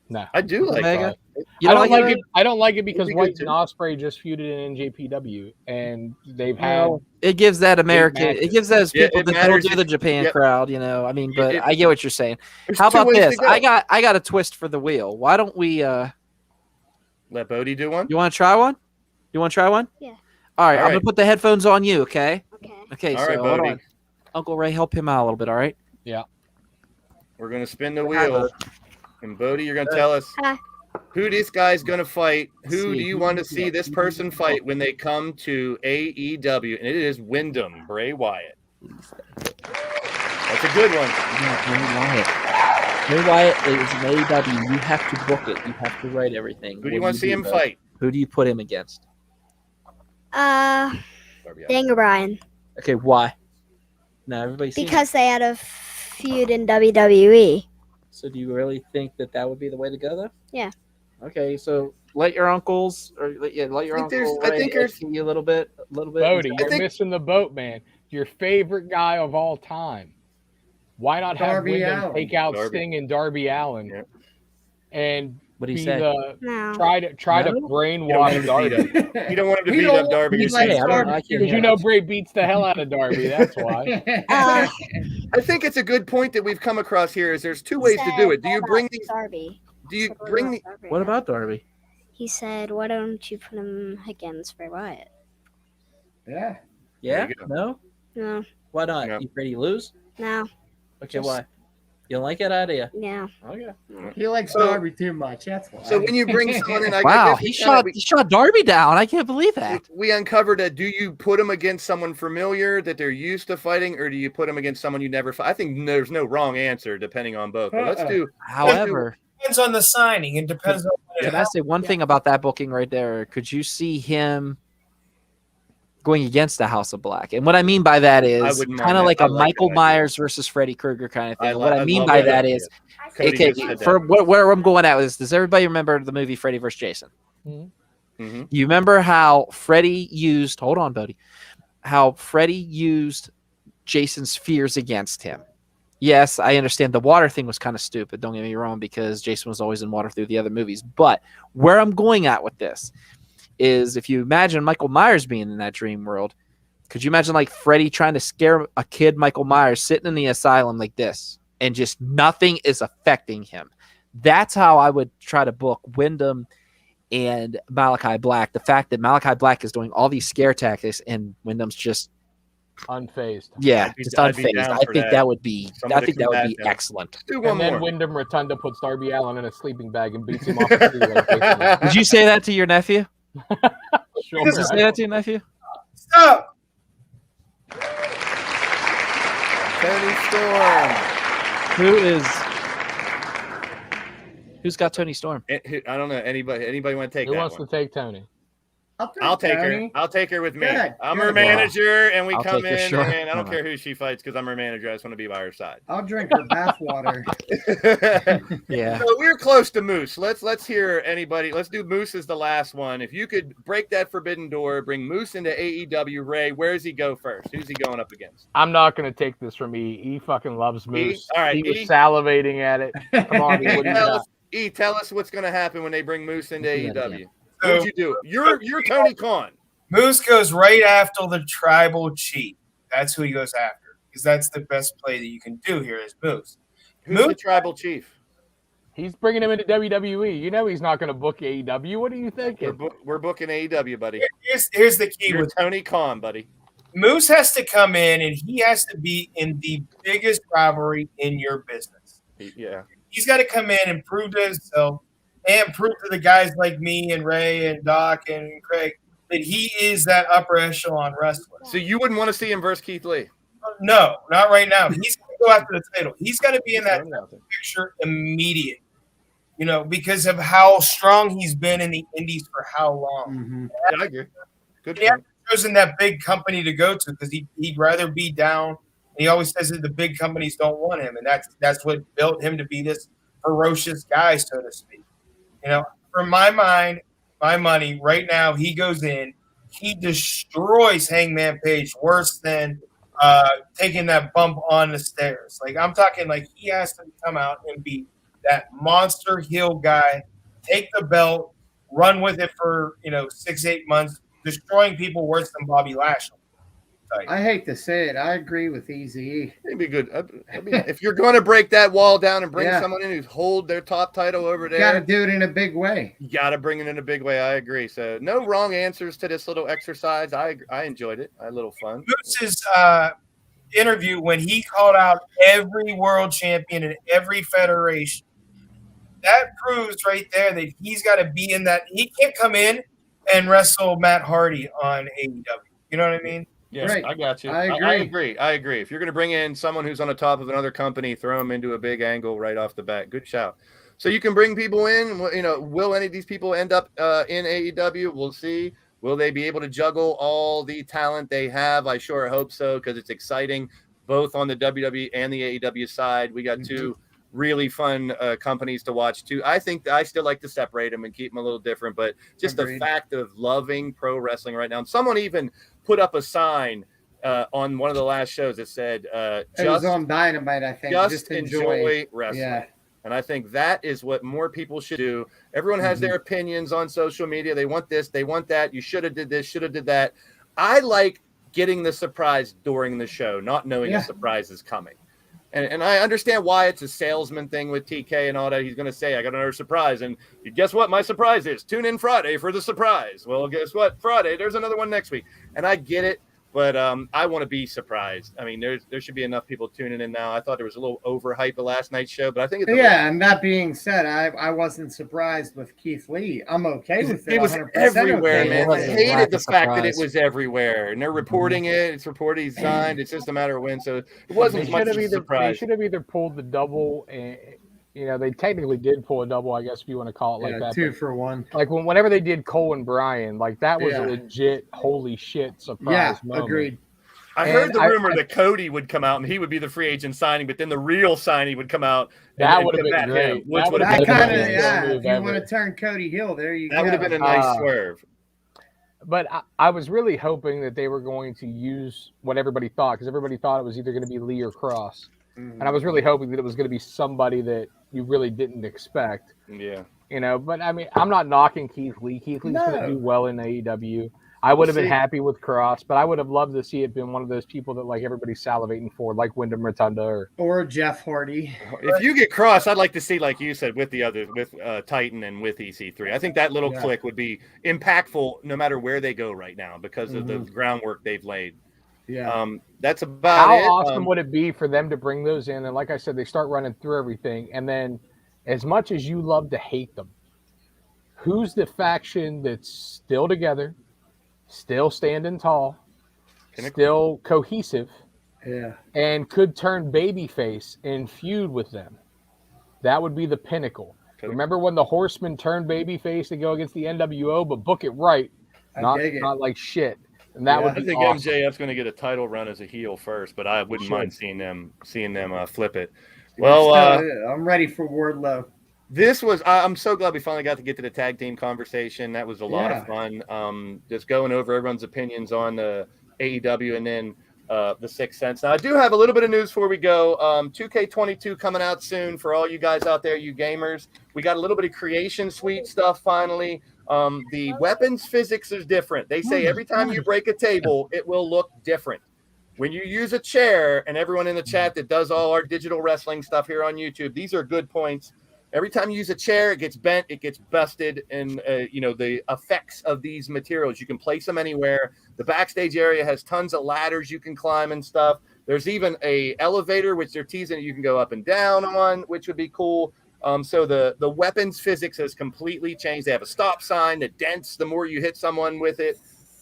No, I do like Omega. I don't like it because White and Ospreay just feuded in NJPW, and they've had. It gives that American. It gives those people that don't do the Japan crowd. You know, I mean, but I get what you're saying. How about this? I got a twist for the wheel. Why don't we let Bodie do one? You want to try one? You want to try one? Yeah. All right, I'm gonna put the headphones on you. Okay. Okay. All So right, hold Bodie. on. Uncle Ray, help him out a little bit. All right. Yeah. We're gonna spin the wheel, and Bodie, you're gonna tell us who this guy's gonna fight. Who do you want to see this person fight when they come to AEW? And it is Wyndham Bray Wyatt. That's a good one. Bray Wyatt is an AEW. You have to book it. You have to write everything. Who do you want to see him fight? Who do you put him against? Daniel Bryan. Okay, why? Now everybody's Because they had a feud in WWE. So do you really think that would be the way to go, though? Yeah. Okay, so let your uncles, or let your uncle educate you a little bit. Bodie, you're missing the boat, man. Your favorite guy of all time. Why not have Wyndham take out Sting and Darby Allin, and what do you be say? Try to brainwash Darby. You don't want him to beat up Darby. You know Bray beats the hell out of Darby. That's why. I think it's a good point that we've come across here. Is there's two ways to do it. Do you bring these? Darby? Do you bring the? What about Darby? He said, "Why don't you put him against Bray Wyatt?" Yeah. Yeah. No. No. Why not? No. You ready to lose? No. Okay. Why? You don't like that idea? Yeah. Okay. He likes Darby too much. That's why. So when you bring someone in, wow, he shot Darby down. I can't believe that. We uncovered do you put him against someone familiar that they're used to fighting, or do you put him against someone you never fight? I think there's no wrong answer depending on both. But let's do. However, depends on the signing. It depends on. Can I say one thing about that booking right there? Could you see him going against the House of Black? And what I mean by that is kind of like a Michael Myers versus Freddy Krueger kind of thing. What I mean by that is, okay, for where I'm going at is, does everybody remember the movie Freddy vs. Jason? Mm-hmm. You remember how Freddy used, hold on, Bodie, how Freddy used Jason's fears against him? Yes, I understand the water thing was kind of stupid. Don't get me wrong, because Jason was always in water through the other movies. But where I'm going at with this is, if you imagine Michael Myers being in that dream world, could you imagine like Freddy trying to scare a kid, Michael Myers, sitting in the asylum like this, and just nothing is affecting him? That's how I would try to book Wyndham and Malachi Black. The fact that Malachi Black is doing all these scare tactics and Wyndham's just unfazed. Yeah, just unfazed. I think that would be excellent. And then Wyndham Rotunda puts Darby Allin in a sleeping bag and beats him off the tree. Did you say that to your nephew? Sure. Did you say that to your nephew? Stop. Tony Storm. Who's got Tony Storm? I don't know. Anybody want to take Who that wants one? to take Tony? I'll take her. I'll take her with me. I'm her manager, and I'll come in, and I don't care who she fights because I'm her manager. I just want to be by her side. I'll drink her bathwater. Yeah. So we're close to Moose. Let's hear anybody. Let's do Moose as the last one. If you could break that forbidden door, bring Moose into AEW, Ray, where does he go first? Who's he going up against? I'm not going to take this from E. E fucking loves Moose. All right, he was salivating at it. Come on, E, what do you got? Tell us what's going to happen when they bring Moose into AEW. What'd you do? You're Tony Khan. Moose goes right after the tribal chief. That's who he goes after because that's the best play that you can do here is Moose. Who's the tribal chief? He's bringing him into WWE. You know he's not going to book AEW. What are you thinking? We're booking AEW, buddy. Here's the key. You're Tony Khan, buddy. Moose has to come in, and he has to be in the biggest rivalry in your business. Yeah. He's got to come in and prove to himself and prove to the guys like me and Ray and Doc and Craig that he is that upper echelon wrestler. So you wouldn't want to see him versus Keith Lee? No, not right now. He's going to go after the title. He's got to be in that picture immediate. You know, because of how strong he's been in the indies for how long. Mm-hmm. Yeah, I agree. Good He point. chosen that big company to go to because he'd rather be down. And he always says that the big companies don't want him, and that's what built him to be this ferocious guy, so to speak. You know, for my mind, my money, right now, he goes in, he destroys Hangman Page worse than taking that bump on the stairs. Like I'm talking, like he has to come out and be that monster heel guy, take the belt, run with it for 6-8 months, destroying people worse than Bobby Lashley. I hate to say it, I agree with Easy. It'd be good. I mean, if you're going to break that wall down and bring someone in who's hold their top title over there, got to do it in a big way. You got to bring it in a big way. I agree. So no wrong answers to this little exercise. I enjoyed it. I had a little fun. Moose's interview when he called out every world champion in every federation. That proves right there that he's got to be in that. He can't come in and wrestle Matt Hardy on AEW. You know what I mean? Yes, right. I got you. I agree. I agree. If you're going to bring in someone who's on the top of another company, throw them into a big angle right off the bat. Good shout. So you can bring people in. Will any of these people end up in AEW? We'll see. Will they be able to juggle all the talent they have? I sure hope so because it's exciting both on the WWE and the AEW side. We got two really fun companies to watch too. I think I still like to separate them and keep them a little different, but just the fact of loving pro wrestling right now. And someone even put up a sign on one of the last shows that said, it was on Dynamite, I think. Just enjoy wrestling. Yeah. And I think that is what more people should do. Everyone has their opinions on social media. They want this, they want that. You should have did this, should have did that. I like getting the surprise during the show, not knowing a surprise is coming. And I understand why it's a salesman thing with TK and all that. He's going to say, I got another surprise. And guess what? My surprise is tune in Friday for the surprise. Well, guess what? Friday, there's another one next week. And I get it, but I want to be surprised. I mean, there should be enough people tuning in now. I thought there was a little overhype of last night's show, but I think it's and that being said, I wasn't surprised with Keith Lee. I'm okay with it. It was 100% everywhere, okay. man. I hated the fact that it was everywhere, and they're reporting it. It's reported he's signed. It's just a matter of when. So it wasn't as much of a surprise. They should have either pulled the double, and they technically did pull a double, I guess if you want to call it like that. 2 for 1. Like whenever they did Cole and Brian, like that was a legit holy shit surprise moment. Agreed. I heard the rumor that Cody would come out and he would be the free agent signing, but then the real signing would come out. That would have been great. That kind of, if you want to turn Cody Hill, there you go. That would have been a nice swerve. But I was really hoping that they were going to use what everybody thought, because everybody thought it was either going to be Lee or Cross. And I was really hoping that it was going to be somebody that you really didn't expect. Yeah. But I mean, I'm not knocking Keith Lee. Keith Lee's going to do well in AEW. I would have been happy with Cross, but I would have loved to see it been one of those people that like everybody's salivating for, like Wyndham Rotunda or Jeff Hardy. If you get Cross, I'd like to see, like you said, with the others, with Titan and with EC3. I think that little click would be impactful no matter where they go right now because of the groundwork they've laid. Yeah. That's about it. How awesome would it be for them to bring those in? And like I said, they start running through everything. And then as much as you love to hate them, who's the faction that's still together, still standing tall, still cohesive, and could turn babyface and feud with them? That would be the pinnacle. Remember when the Horsemen turned babyface to go against the NWO, but book it right, not like shit. And that would be I think awesome. MJF's going to get a title run as a heel first, but I wouldn't mind seeing them flip it. Well, I'm ready for Wardlow. This was I'm so glad we finally got to get to the tag team conversation. That was a lot of fun. Just going over everyone's opinions on the AEW, and then the Sixth Sense. Now, I do have a little bit of news before we go. 2K22 coming out soon for all you guys out there, you gamers. We got a little bit of Creation Suite stuff finally. The weapons physics is different. They say every time you break a table, it will look different. When you use a chair, and everyone in the chat that does all our digital wrestling stuff here on YouTube, these are good points. Every time you use a chair, it gets bent, it gets busted, and the effects of these materials. You can place them anywhere. The backstage area has tons of ladders you can climb and stuff. There's even a elevator, which they're teasing you can go up and down on, which would be cool. So the weapons physics has completely changed. They have a stop sign that dents the more you hit someone with it.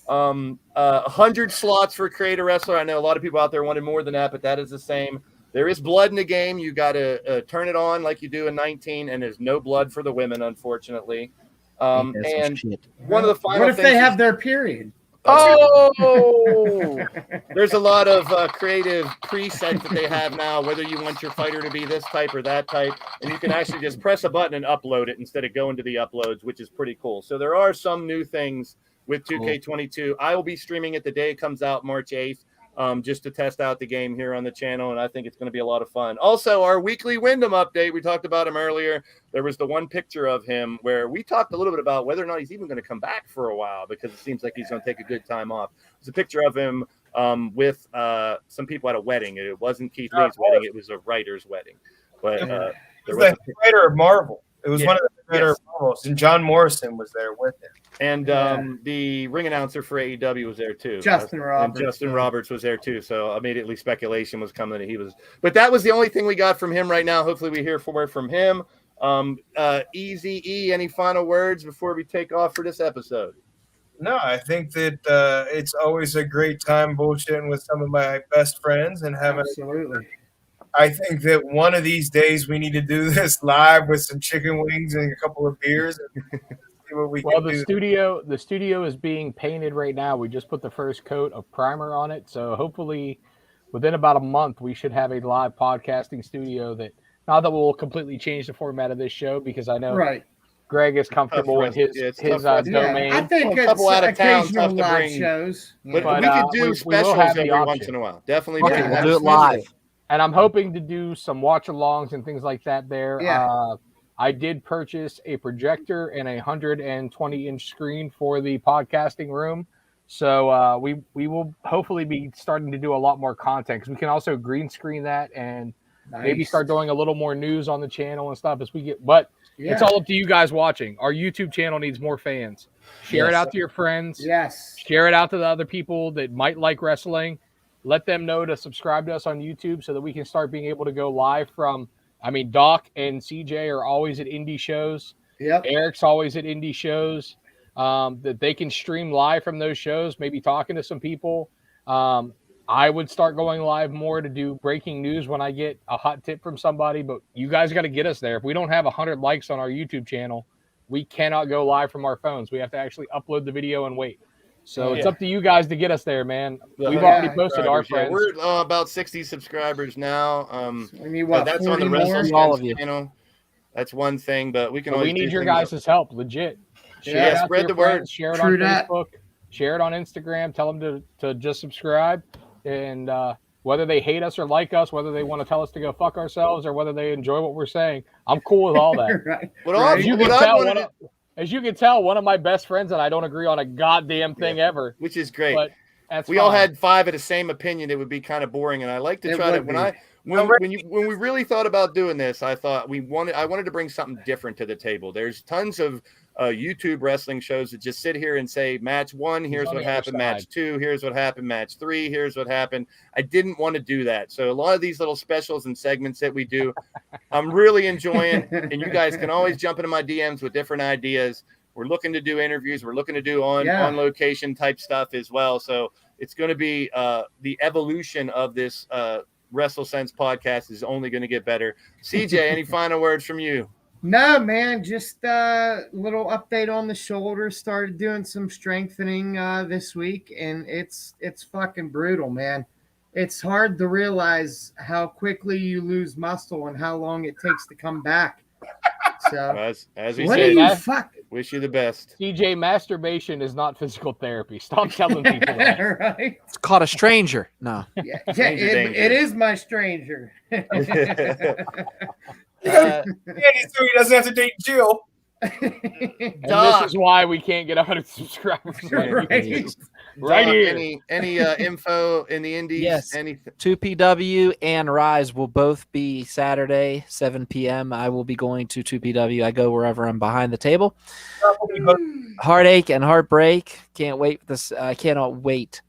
100 slots for create a wrestler. I know a lot of people out there wanted more than that, but that is the same. There is blood in the game. You got to turn it on like you do in 19, and there's no blood for the women, unfortunately. And one of the final What if things they have their period? Oh, there's a lot of creative presets that they have now, whether you want your fighter to be this type or that type, and you can actually just press a button and upload it instead of going to the uploads, which is pretty cool. So there are some new things with 2K22. I will be streaming it the day it comes out, March 8th. Just to test out the game here on the channel, and I think it's going to be a lot of fun. Also, our weekly Wyndham update, we talked about him earlier. There was the one picture of him where we talked a little bit about whether or not he's even going to come back for a while, because it seems like he's going to take a good time off. It's a picture of him with some people at a wedding. It wasn't Keith Lee's wedding, it was a writer's wedding. But there was the writer of Marvel. It was one of the creator of Marvels, and John Morrison was there with him. And the ring announcer for AEW was there too. Justin Roberts. And Justin Roberts was there too. So immediately speculation was coming that he was. But that was the only thing we got from him right now. Hopefully we hear more from him. Easy E, any final words before we take off for this episode? No, I think that it's always a great time bullshitting with some of my best friends and having. Absolutely. I think that one of these days we need to do this live with some chicken wings and a couple of beers. And see what we can do. The studio is being painted right now. We just put the first coat of primer on it, so hopefully within about a month we should have a live podcasting studio. That not that we'll completely change the format of this show, because I know Greg is comfortable in his domain. I think a couple out of town occasional tough to live bring. shows. But we could do specials every once in a while. Definitely we'll do it live. And I'm hoping to do some watch-alongs and things like that there. Yeah. I did purchase a projector and a 120-inch screen for the podcasting room. So we will hopefully be starting to do a lot more content, because we can also green screen that and maybe start doing a little more news on the channel and stuff as we get. But it's all up to you guys watching. Our YouTube channel needs more fans. Share it out to your friends. Yes. Share it out to the other people that might like wrestling. Let them know to subscribe to us on YouTube so that we can start being able to go live from, Doc and CJ are always at indie shows. Yep. Eric's always at indie shows. That they can stream live from those shows, maybe talking to some people. I would start going live more to do breaking news when I get a hot tip from somebody, but you guys got to get us there. If we don't have 100 likes on our YouTube channel, we cannot go live from our phones. We have to actually upload the video and wait. So it's up to you guys to get us there, man. We've already posted our friends. We're about 60 subscribers now. We need what, that's 40 on the more? WrestleSense All of you. channel. That's one thing, but we can always we need do your things guys' help, legit. Yeah, it out spread to the your word. friends, share it True on that. Facebook, share it on Instagram. Tell them to just subscribe, and whether they hate us or like us, whether they want to tell us to go fuck ourselves or whether they enjoy what we're saying, I'm cool with all that. Right. As you can tell, one of my best friends and I don't agree on a goddamn thing ever. Which is great. But that's we all had 5 of the same opinion. It would be kind of boring, and I like to try to when we really thought about doing this, I thought I wanted to bring something different to the table. There's tons of YouTube wrestling shows that just sit here and say, match 1, here's what happened, match 2, here's what happened, match 3, here's what happened. I didn't want to do that. So a lot of these little specials and segments that we do, I'm really enjoying, and you guys can always jump into my DMs with different ideas. We're looking to do interviews. We're looking to do on location type stuff as well. So it's going to be the evolution of this WrestleSense podcast is only going to get better. CJ, any final words from you? No, man, just a little update on the shoulder. Started doing some strengthening this week, and it's fucking brutal, man. It's hard to realize how quickly you lose muscle and how long it takes to come back. So as we what said, are you Wish you the best. CJ, masturbation is not physical therapy. Stop telling people that. Right? It's called a stranger. No. Yeah, Stranger danger. it is my stranger. Yeah, so he doesn't have to date Jill. And Doc. this is why we can't get 100 subscribers. Right. Right Doc, here. Any info in the indies? Yes. Anything? 2PW and Rise will both be Saturday, 7 p.m. I will be going to 2PW. I go wherever I'm behind the table. Heartache and heartbreak. Can't wait for this. I cannot wait.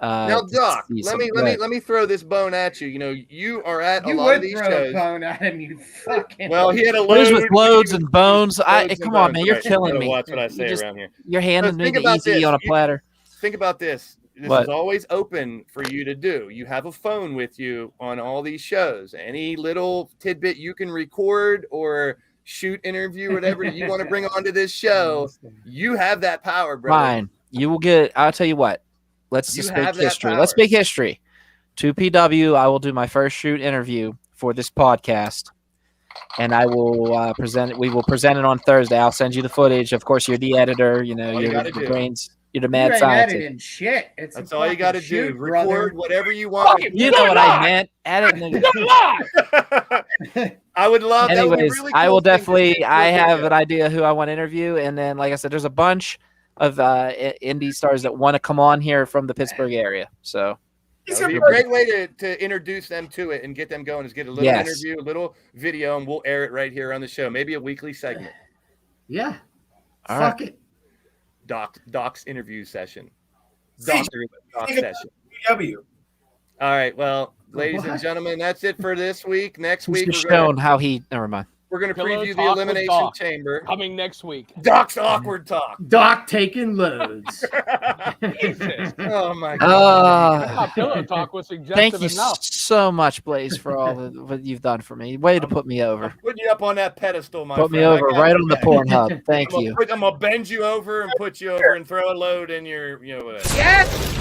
Now, to Doc, see let some me good- throw this bone at you. You know, you are at a You lot would of these throw a shows. bone at him, you fucking. Well, he had a Loads load with loads and bones. loads and Come on, bones, man. You're right. killing Gotta me. Watch what I say just- around here. You're handing me think the about easy this. on a You- platter. Think about this. This What? is always open for you to do. You have a phone with you on all these shows. Any little tidbit you can record or shoot interview, whatever you want to bring onto this show, you have that power, brother. Fine. You will get. I'll tell you what. Let's You just have make that history. power. Let's make history. 2PW. I will do my first shoot interview for this podcast, and I will present it. We will present it on Thursday. I'll send you the footage. Of course, you're the editor. You know, All you you're gotta the do. brains. You're the You mad ain't scientist. editing shit. It's That's a all you got to fucking do. shoot, brother. Record whatever you want. You know what I meant. Edit. I would love. that would be Anyways, really I cool will thing to definitely. see I for a have video. an idea who I want to interview, and then, like I said, there's a bunch of indie stars that want to come on here from the Pittsburgh area. So He's That would be a gonna great way to introduce them to it and get them going. Is get a little Yes. interview, a little video, and we'll air it right here on the show. Maybe a weekly segment. Yeah. All Fuck it. Doc's interview session. See, Doc think session. W. All right. Well, ladies and What? gentlemen, that's it for this week. Next he's week just we're gonna, shown how he. Never mind. we're gonna Pillow preview the talk with Elimination Doc. Chamber. Coming next week. Doc's awkward talk. Doc taking loads. Oh my god. Ah, pillow talk was suggestive Thank you enough. so much, Blaze, for all what you've done for me. Way to put me over. Put you up on that pedestal, my Put me friend. I over got right your on the back. Pornhub. Thank you. I'm gonna bend you over and put you over and throw a load in your, whatever. Yes.